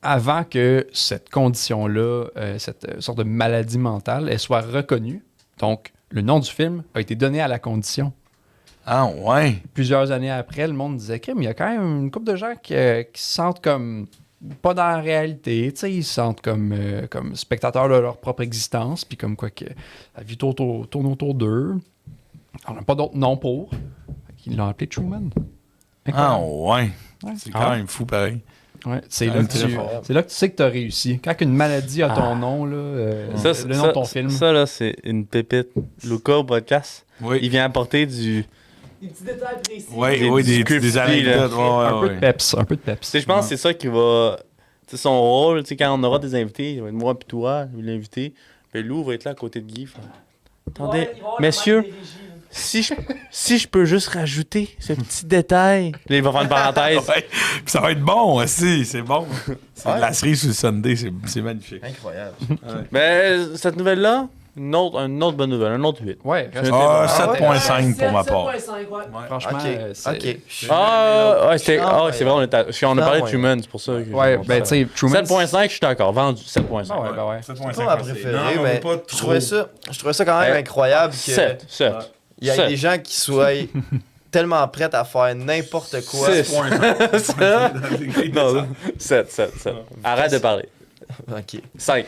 avant que cette condition-là, cette sorte de maladie mentale, elle soit reconnue. Donc, le nom du film a été donné à la condition. Ah ouais. Plusieurs années après, le monde disait qu'il y a quand même une couple de gens qui se sentent comme pas dans la réalité, tu sais, ils se sentent comme spectateurs de leur propre existence, puis comme quoi que la vie tourne autour d'eux. On n'a pas d'autre nom pour. Ils l'ont appelé Truman. Ah Incroyable. ouais. Ouais. C'est quand même fou pareil. Ouais, c'est Ah, là, que très tu, fort. c'est là que tu sais que tu as réussi. Quand une maladie a ton nom, là, le nom de ton film. Ça, là, c'est une pépite. Luca au podcast, il Oui. vient apporter du. Des petits détails précis. Oui, du des script, anecdotes. là. Un peu de peps, un peu de peps. Tu sais, je pense que c'est ça qui va. Tu sais, son rôle, tu sais, quand on aura des invités, il va être moi puis toi, l'invité. Puis Lou va être là à côté de Guy. Faire, attendez, Ouais, il va y avoir la messieurs, marque des régies, là. si je peux juste rajouter ce petit détail. Là, il va faire une parenthèse. Ouais. Puis ça va être bon aussi, c'est bon. C'est Ouais. de la cerise sur le Sunday, c'est magnifique. Incroyable. Mais cette nouvelle-là, une autre bonne nouvelle, un autre 8. Ouais, reste- Ah, Ah ouais? 7.5 pour ma part. 7.5, ouais. franchement, Ok, c'est... ok. C'est vrai, on a parlé de ouais. Truman, c'est pour ça que. Ouais, ben tu sais, Truman... 7.5, je suis d'accord, vendu 7.5. Ah ouais, ben ouais. C'est pas ma préférée, mais je trouvais ça quand même Ouais. incroyable que 7. il y a Sept. des gens qui soient tellement prêts à faire n'importe quoi. Six. Non, 7. Arrête de parler. Ok. 5.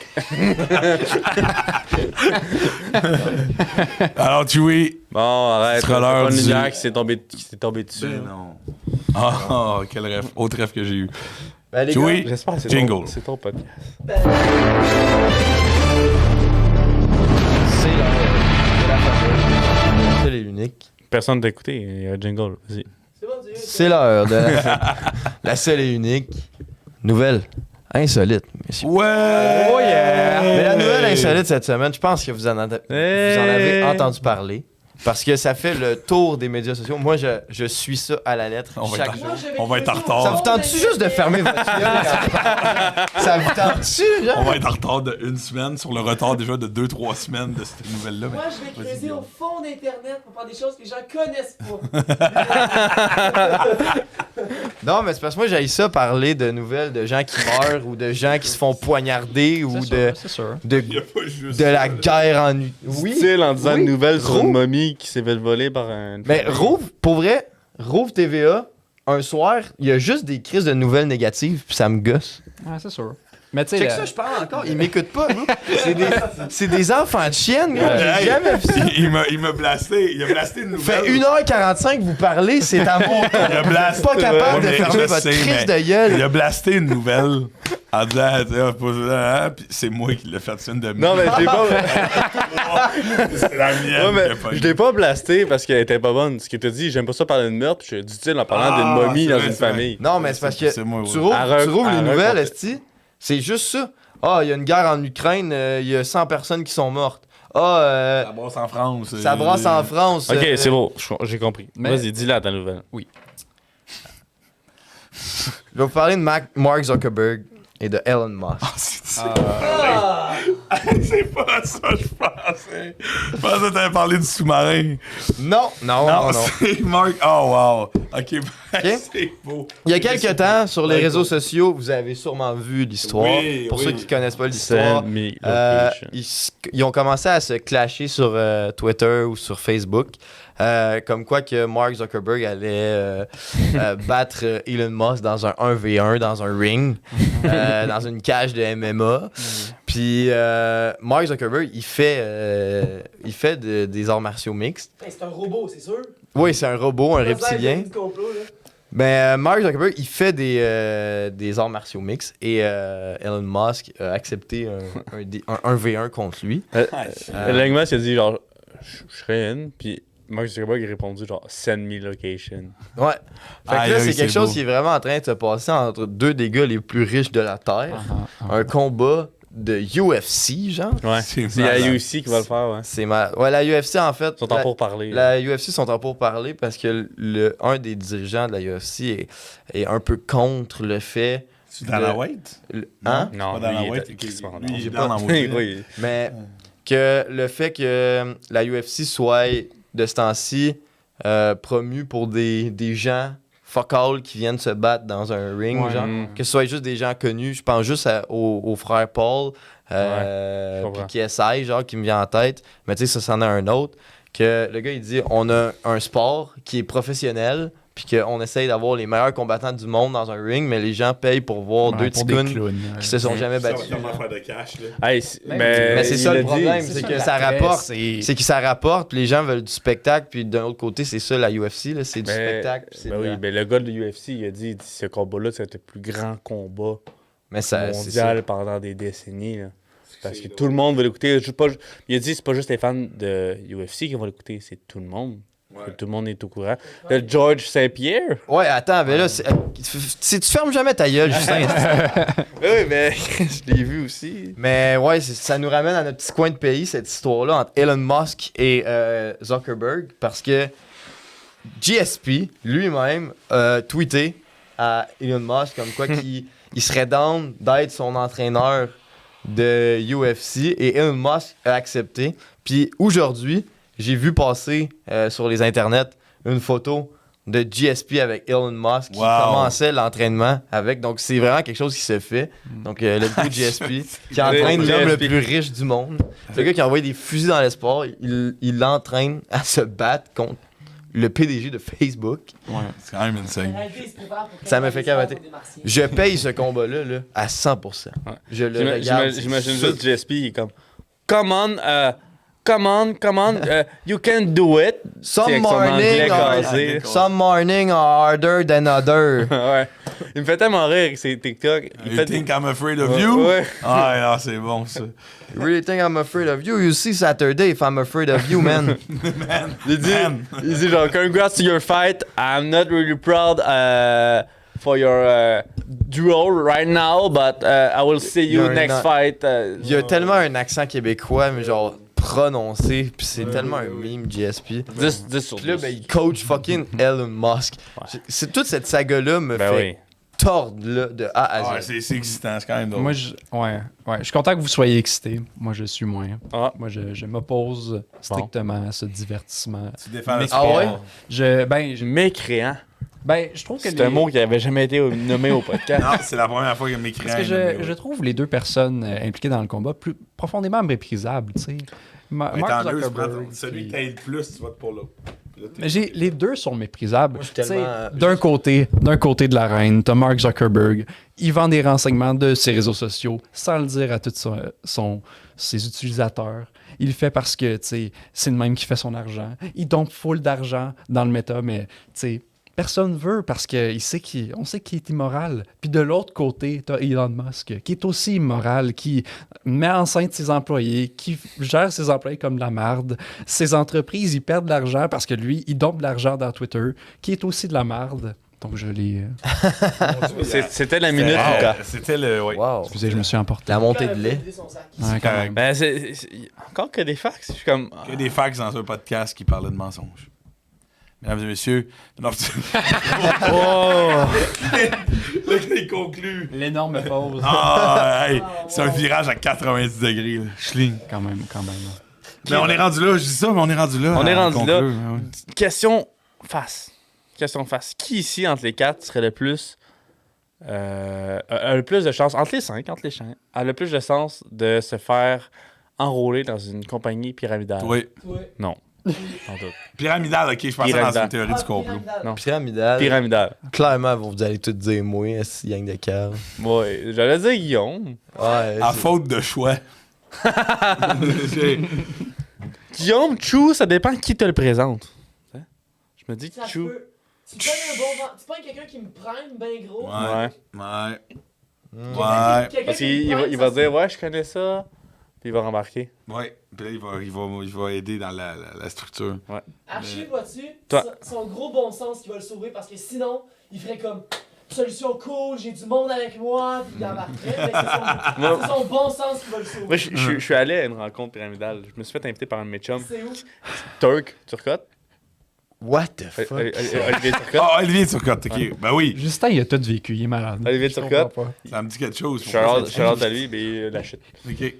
Alors, Chewie. Bon, arrête. Ce sera l'heure pas une du- lumière qui s'est tombée dessus. Ben non. Ah, quel rêve. Autre rêve que j'ai eu. Ben, les Chewie. gars, J'espère que c'est Jingle. c'est ton podcast. c'est l'heure de la fameuse seule et unique. Personne t'a écouté, il y a un jingle. Vas-y. C'est bon, Dieu. C'est l'heure de la seule et unique nouvelle insolite, messieurs. Ouais! Oh yeah! Mais la nouvelle insolite cette semaine, je pense que vous en avez entendu parler. Parce que ça fait le tour des médias sociaux. Moi, je suis ça à la lettre On va chaque être- jour. Moi, je vais On va être en creuser au retard. Ça fond vous tente-tu juste de fermer votre gueule? Ça vous tente-tu, genre? On va être en retard de 1 semaine sur le retard déjà de 2-3 semaines de cette nouvelle-là. Moi, je vais Vas-y, creuser Guillaume. au fond d'Internet pour faire des choses que les gens connaissent pas. Non, mais c'est parce que moi, j'ai ça parler de nouvelles de gens qui meurent ou de gens qui se font poignarder ou C'est sûr. de Il y a pas juste de la ça, là. guerre en... Oui. Style en disant Oui. une nouvelle sur Roux. une momie qui s'est fait voler par un. Mais Rouvre, pour vrai, Rouvre TVA, un soir, il y a juste des crises de nouvelles négatives, puis ça me gosse. Ouais, c'est sûr. Mais tu sais, C'est que ça, je parle encore, ils m'écoutent pas, nous. C'est des enfants de chienne, gars. J'ai Hey, jamais vu ça. il m'a blasté. Il a blasté une nouvelle. Fait 1h45 vous parlez, c'est amour. Il a blasté. Pas capable Ouais, de mais fermer je votre sais, crise mais de gueule. Il a blasté une nouvelle en disant, tu sais, puis c'est moi qui l'ai fait, c'est une de mes. Non, mais je l'ai pas. c'est la mienne. Ouais, mais qui a pas je eu. l'ai pas blasté parce qu'elle était pas bonne. Ce qu'il t'a dit, j'aime pas ça parler de meurtre. Je dis-tu en parlant d'une momie c'est dans vrai, une c'est vrai. famille. Non, mais c'est parce que C'est moi, ouais. tu rouvres Arrête- tu rouvres les arrête, nouvelles, on- esti, c'est juste ça. Ah, il y a une guerre en Ukraine, il y a 100 personnes qui sont mortes. Ah, Ça brasse en France. ça brasse en France. Ok, c'est bon, j'ai compris. Mais- Vas-y, dis-la ta nouvelle. Je vais vous parler de Mark Zuckerberg et de Elon Musk. Ah! C'est pas ça, je pensais. Je pensais que t'avais parlé du sous-marin. Non, non, Non, non, non. c'est Mark. Oh, wow. Ok, c'est beau. Il y a quelques temps, sur les réseaux sociaux, vous avez sûrement vu l'histoire. Oui, Pour oui. ceux qui connaissent pas l'histoire, Send me location. ils ont commencé à se clasher sur Twitter ou sur Facebook. Comme quoi que Mark Zuckerberg allait battre Elon Musk dans un 1v1, dans un ring, dans une cage de MMA. Puis Mark Zuckerberg, il fait des arts martiaux mixtes. Hey, c'est un robot, c'est sûr. Oui, c'est un robot, un Pas besoin reptilien. de complot, là. Ben, Mark Zuckerberg, il fait des arts martiaux mixtes et Elon Musk a accepté un 1v1 contre lui. Elon Musk il a dit genre, je serais in, puis Mark Zuckerberg il a répondu genre, send me location. Ouais. Fait que Aïe, là, aïe, c'est c'est quelque chose beau. qui est vraiment en train de se passer entre deux des gars les plus riches de la Terre. Un combat de UFC, genre. Ouais. C'est C'est la malade. UFC qui va le faire, ouais. C'est Ouais, la UFC, en fait. Ils sont en pour parler. La UFC sont en pourparlers parce que un des dirigeants de la UFC est un peu contre le fait. Tu es dans la white? Hein? Non, Pas dans la lui, il white. était crissement Lui, il non. est dans la white. Oui. Mais que le fait que la UFC soit de ce temps-ci promue pour des gens fuck all qui viennent se battre dans un ring, Ouais. genre. Que ce soit juste des gens connus. Je pense juste au frère Paul, je comprends. puis KSI, genre, qui me vient en tête. Mais tu sais, ça, c'en est un autre. Que le gars, il dit, on a un sport qui est professionnel, puis qu'on essaye d'avoir les meilleurs combattants du monde dans un ring, mais les gens payent pour voir deux petits clowns qui se sont jamais battus. faire de cash, là. Hey, Mais c'est il ça l'a le dit. problème, c'est c'est ça, que la ça presse, rapporte. c'est- C'est que ça rapporte, puis les gens veulent du spectacle, puis d'un autre côté, c'est ça la UFC, là, c'est du spectacle. puis c'est Ben de la- oui, ben le gars de l'UFC, il a dit ce combat-là, c'était le plus grand combat Mais ça, c'est ça. mondial pendant des décennies. Là. Parce que tout le monde va l'écouter. Il a dit c'est pas juste les fans de UFC qui vont l'écouter, c'est tout le monde. Que tout le monde est au courant. Le George Saint-Pierre. Ouais, attends, mais là, tu fermes jamais ta gueule, Justin. Oui, mais je l'ai vu aussi. Mais ouais, ça nous ramène à notre petit coin de pays, cette histoire-là, entre Elon Musk et Zuckerberg, parce que GSP, lui-même, a tweeté à Elon Musk comme quoi qu'il serait down d'être son entraîneur de UFC, et Elon Musk a accepté. Puis aujourd'hui, j'ai vu passer sur les internets une photo de GSP avec Elon Musk qui Wow. commençait l'entraînement avec. Donc, c'est vraiment quelque chose qui se fait. Donc, le gars de GSP qui entraîne l'homme le GSP. plus riche du monde. Le gars qui a envoyé des fusils dans l'espoir, il l'entraîne à se battre contre le PDG de Facebook. C'est quand même En insane. réalité, il se prépare pour Ça me fait l'histoire capoter. des Martiens. Je paye ce combat-là là, à 100%. Je le regarde. J'imagine juste GSP, il est comme come on, you can do it. Some C'est avec son morning, anglais casé. some morning are harder than other. Ouais. Il me fait tellement rire avec ses TikTok. Il You fait think I'm afraid of you? Ouais. Ah, non, c'est bon, ça. You really think I'm afraid of you? You see Saturday if I'm afraid of you, man. Il dit genre congrats to your fight. I'm not really proud for your duel right now, but I will see you You're next not- fight. Il y a tellement un accent québécois, mais genre prononcer, puis c'est tellement un meme, GSP. 10 sur Puis là, 10. ben, il coach fucking Elon Musk. Ouais. C'est toute cette saga-là me Ben fait tordre là, de A à Ouais, Z. c'est excitant, c'est quand même drôle. Moi, je suis content que vous soyez excités. Moi, je suis moins. Ah. Moi, je m'oppose strictement à ce divertissement. Tu défends le Ah sport. ouais? Mécréant. Je trouve que C'est un mot qui avait jamais été nommé au podcast. Non, c'est la première fois que mes Parce que je trouve les deux personnes impliquées dans le combat plus profondément méprisables, tu sais. Mark Zuckerberg, celui puis- qui t'aide le plus, tu votes pour l'autre. Mais les deux sont méprisables. Moi, je suis Tu sais, tellement- d'un côté de la reine, t'as Mark Zuckerberg. Il vend des renseignements de ses réseaux sociaux sans le dire à tous ses utilisateurs. Il le fait parce que, tu sais, c'est le même qui fait son argent. Il dompe full d'argent dans le méta, mais, tu sais, personne veut parce qu'on sait qu'il est immoral. Puis de l'autre côté, t'as Elon Musk, qui est aussi immoral, qui met enceinte ses employés, qui gère ses employés comme de la marde. Ses entreprises, ils perdent de l'argent parce que lui, il dompe de l'argent dans Twitter, qui est aussi de la marde. Donc je l'ai... C'était la minute, Lucas. C'était le. Ouais. Wow. Excusez, je me suis emporté. La montée de lait. Ouais, quand même. Ben, encore que des facts. Je suis comme. Que des facts dans un podcast qui parlait de mensonges. Mesdames et messieurs. Non, Oh! là, il conclut. L'énorme pause. Ah, hey, c'est un virage à 90 degrés. Là. Schling. Quand même. Mais on est rendu là, je dis ça, mais on est rendu là. On est à rendu là. conclure, ouais. Question face. Qui ici, entre les 4, serait le plus. A le plus de chance, entre les 5, a le plus de chance de se faire enrôler dans une compagnie pyramidale? Oui. Non. En tout. Pyramidal, ok, je pensais dans Pyramidal. une théorie du complot. Non. Pyramidal. Pyramidale. Clairement, vous allez tous dire moi, si gang de cœur. Ouais, j'allais dire Guillaume. Ouais. À c'est- faute de choix. Guillaume, Chou, ça dépend qui te le présente. Hein? Je me dis que Ça se Chou. peut. Tu pognes un bon vent. Tu pognes quelqu'un qui me prenne bien gros. Ouais. Ouais. Ouais. Mm. Ouais. Quelqu'un Parce qui me qu'il prenne, il va ça, dire, ouais, je connais ça. Puis il va rembarquer. Ouais. Puis là, il va aider dans la structure. Archie, vois-tu, Toi. son gros bon sens qui va le sauver parce que sinon, il ferait comme solution cool, j'ai du monde avec moi, puis il embarquerait. Mais c'est son bon sens qui va le sauver. Moi, je suis allé à une rencontre pyramidale. Je me suis fait inviter par un de mes chums. C'est où? Turk, Turcotte. What the fuck? Olivier Turcotte. Ah, Olivier Turcotte, ok. Ben oui, Justin, il a tout vécu, il est malade. Olivier Je Turcotte. comprends pas. ça me dit quelque chose. Charlotte à lui, mais la chute. Ok.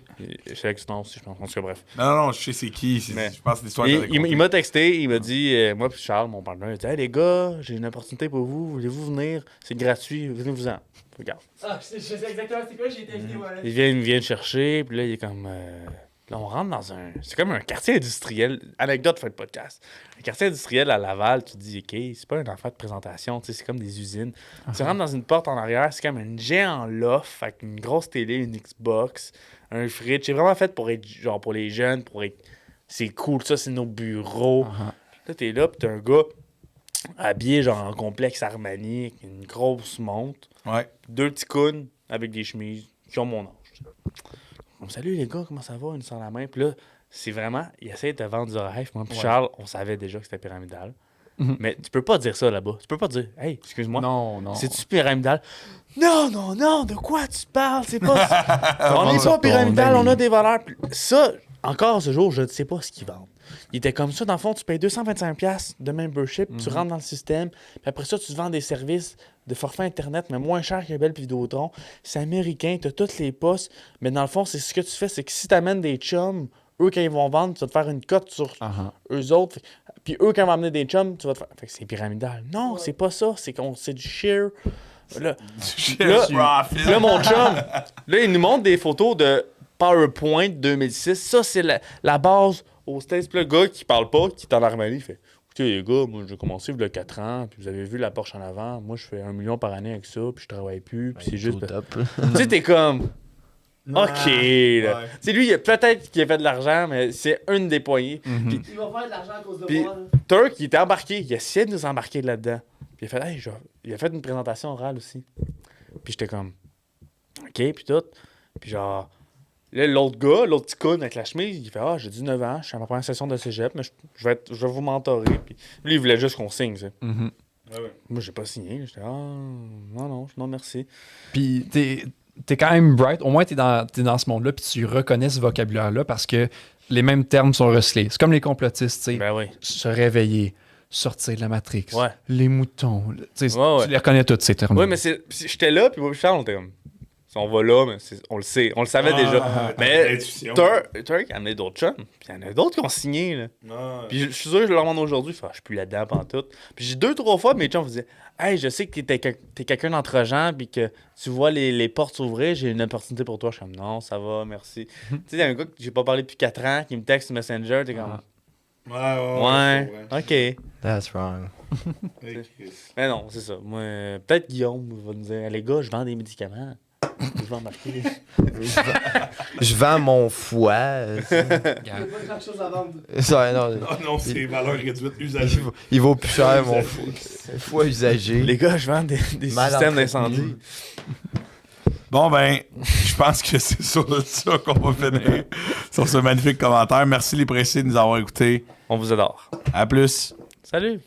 Je sais que sinon aussi, je pense. En tout cas, bref. Non, je sais c'est qui. Mais- Je pense que l'histoire Il m'a texté, il m'a dit, moi puis Charles, mon partenaire, il dit, hey les gars, j'ai une opportunité pour vous, voulez-vous venir? C'est gratuit, venez-vous-en. Regarde. Ah, je sais exactement c'est quoi, j'ai été invité, ouais. Il vient me chercher, puis là, il est comme. Là, on rentre dans un. C'est comme un quartier industriel. Anecdote, fait le podcast. Un quartier industriel à Laval, tu te dis, OK, c'est pas un enfant de présentation, tu sais, c'est comme des usines. Tu rentres dans une porte en arrière, c'est comme un géant loft, avec une grosse télé, une Xbox, un fridge. C'est vraiment fait pour être, genre, pour les jeunes, pour être. C'est cool, ça, c'est nos bureaux. Là, t'es là, pis t'as un gars habillé, genre, en complexe Armani, avec une grosse montre, Ouais. 2 petits coudes avec des chemises qui ont mon âge. Bon, salut les gars, comment ça va? Une sans la main. Puis là, c'est vraiment, il essaie de te vendre du rêve. Moi, puis Charles, on savait déjà que c'était pyramidal. Mais tu peux pas dire ça là-bas. Tu peux pas dire, hey, excuse-moi, Non. c'est-tu pyramidal? Non, de quoi tu parles? C'est pas. On n'est se pas retourne, pyramidal, ben on a oui. des valeurs. Puis ça, encore ce jour, je ne sais pas ce qu'ils vendent. Il était comme ça, dans le fond, tu payes 225$ de membership, tu rentres dans le système, puis après ça, tu te vends des services de forfait Internet, mais moins cher que Bell et Vidéotron. C'est américain, tu as toutes les postes, mais dans le fond, c'est ce que tu fais, c'est que si tu amènes des chums, eux, quand ils vont vendre, tu vas te faire une cote sur eux autres. Puis eux, quand ils vont amener des chums, tu vas te faire. Fait que c'est pyramidal. Non, c'est pas ça, c'est du share. Là, là, mon chum, là, il nous montre des photos de PowerPoint 2006. Ça, c'est la base aux States. Puis le gars qui parle pas, qui est en Armani, il fait écoutez, les gars, moi, j'ai commencé il y a 4 ans, puis vous avez vu la Porsche en avant. Moi, je fais 1 million par année avec ça, puis je travaille plus, puis c'est juste. Au top. Tu sais, t'es comme. OK, là. Tu sais, lui, peut-être qu'il a fait de l'argent, mais c'est une des poignées. Puis Il va faire de l'argent à cause de Puis- moi. Là. Turk, il était embarqué. Il a essayé de nous embarquer là-dedans. Puis il a fait, hey, il a fait une présentation orale aussi. Puis j'étais comme, OK, puis tout. Puis genre, là, l'autre gars, l'autre petit con avec la chemise, il fait, ah, j'ai 19 ans, je suis à ma première session de cégep, mais je vais vous mentorer. Puis lui, il voulait juste qu'on signe, ça. Moi, j'ai pas signé. J'étais, ah, non, merci. Puis, t'es quand même bright. Au moins, t'es dans ce monde-là, puis tu reconnais ce vocabulaire-là parce que les mêmes termes sont recyclés. C'est comme les complotistes, tu sais. Ben oui. Se réveiller, sortir de la Matrix, Ouais. les moutons. Tu sais, Ouais, ouais. tu les reconnais tous, ces termes. Oui, mais j'étais là, puis moi, Charles, on était comme. On va là, mais on le sait. On le savait déjà. Mais Turk a amené d'autres chums. Puis il y en a d'autres qui ont signé. Là. Puis je suis sûr que je leur demande aujourd'hui. Je suis plus là-dedans pantoute. Puis j'ai 2-3 fois, mes chums me disaient hey, je sais que t'es quelqu'un d'entre-gens, puis que tu vois les portes s'ouvrir. J'ai une opportunité pour toi. Je suis comme non, ça va, merci. Tu sais, il y a un gars que j'ai pas parlé depuis 4 ans qui me texte sur Messenger. T'es comme ouais, ok. That's wrong. Mais non, c'est ça. Moi, peut-être Guillaume va nous dire les gars, je vends des médicaments. Je vais embarquer. Je vends mon foie. Il n'y a pas grand chose à vendre. Ça, non, Non, c'est valeur réduite usagée. il vaut plus cher, mon foie usagé. Les gars, je vends des Mal systèmes entretenu. d'incendie. Bon, ben, je pense que c'est sur ça qu'on va finir. Sur ce magnifique commentaire. Merci les pressés de nous avoir écoutés. On vous adore. À plus. Salut!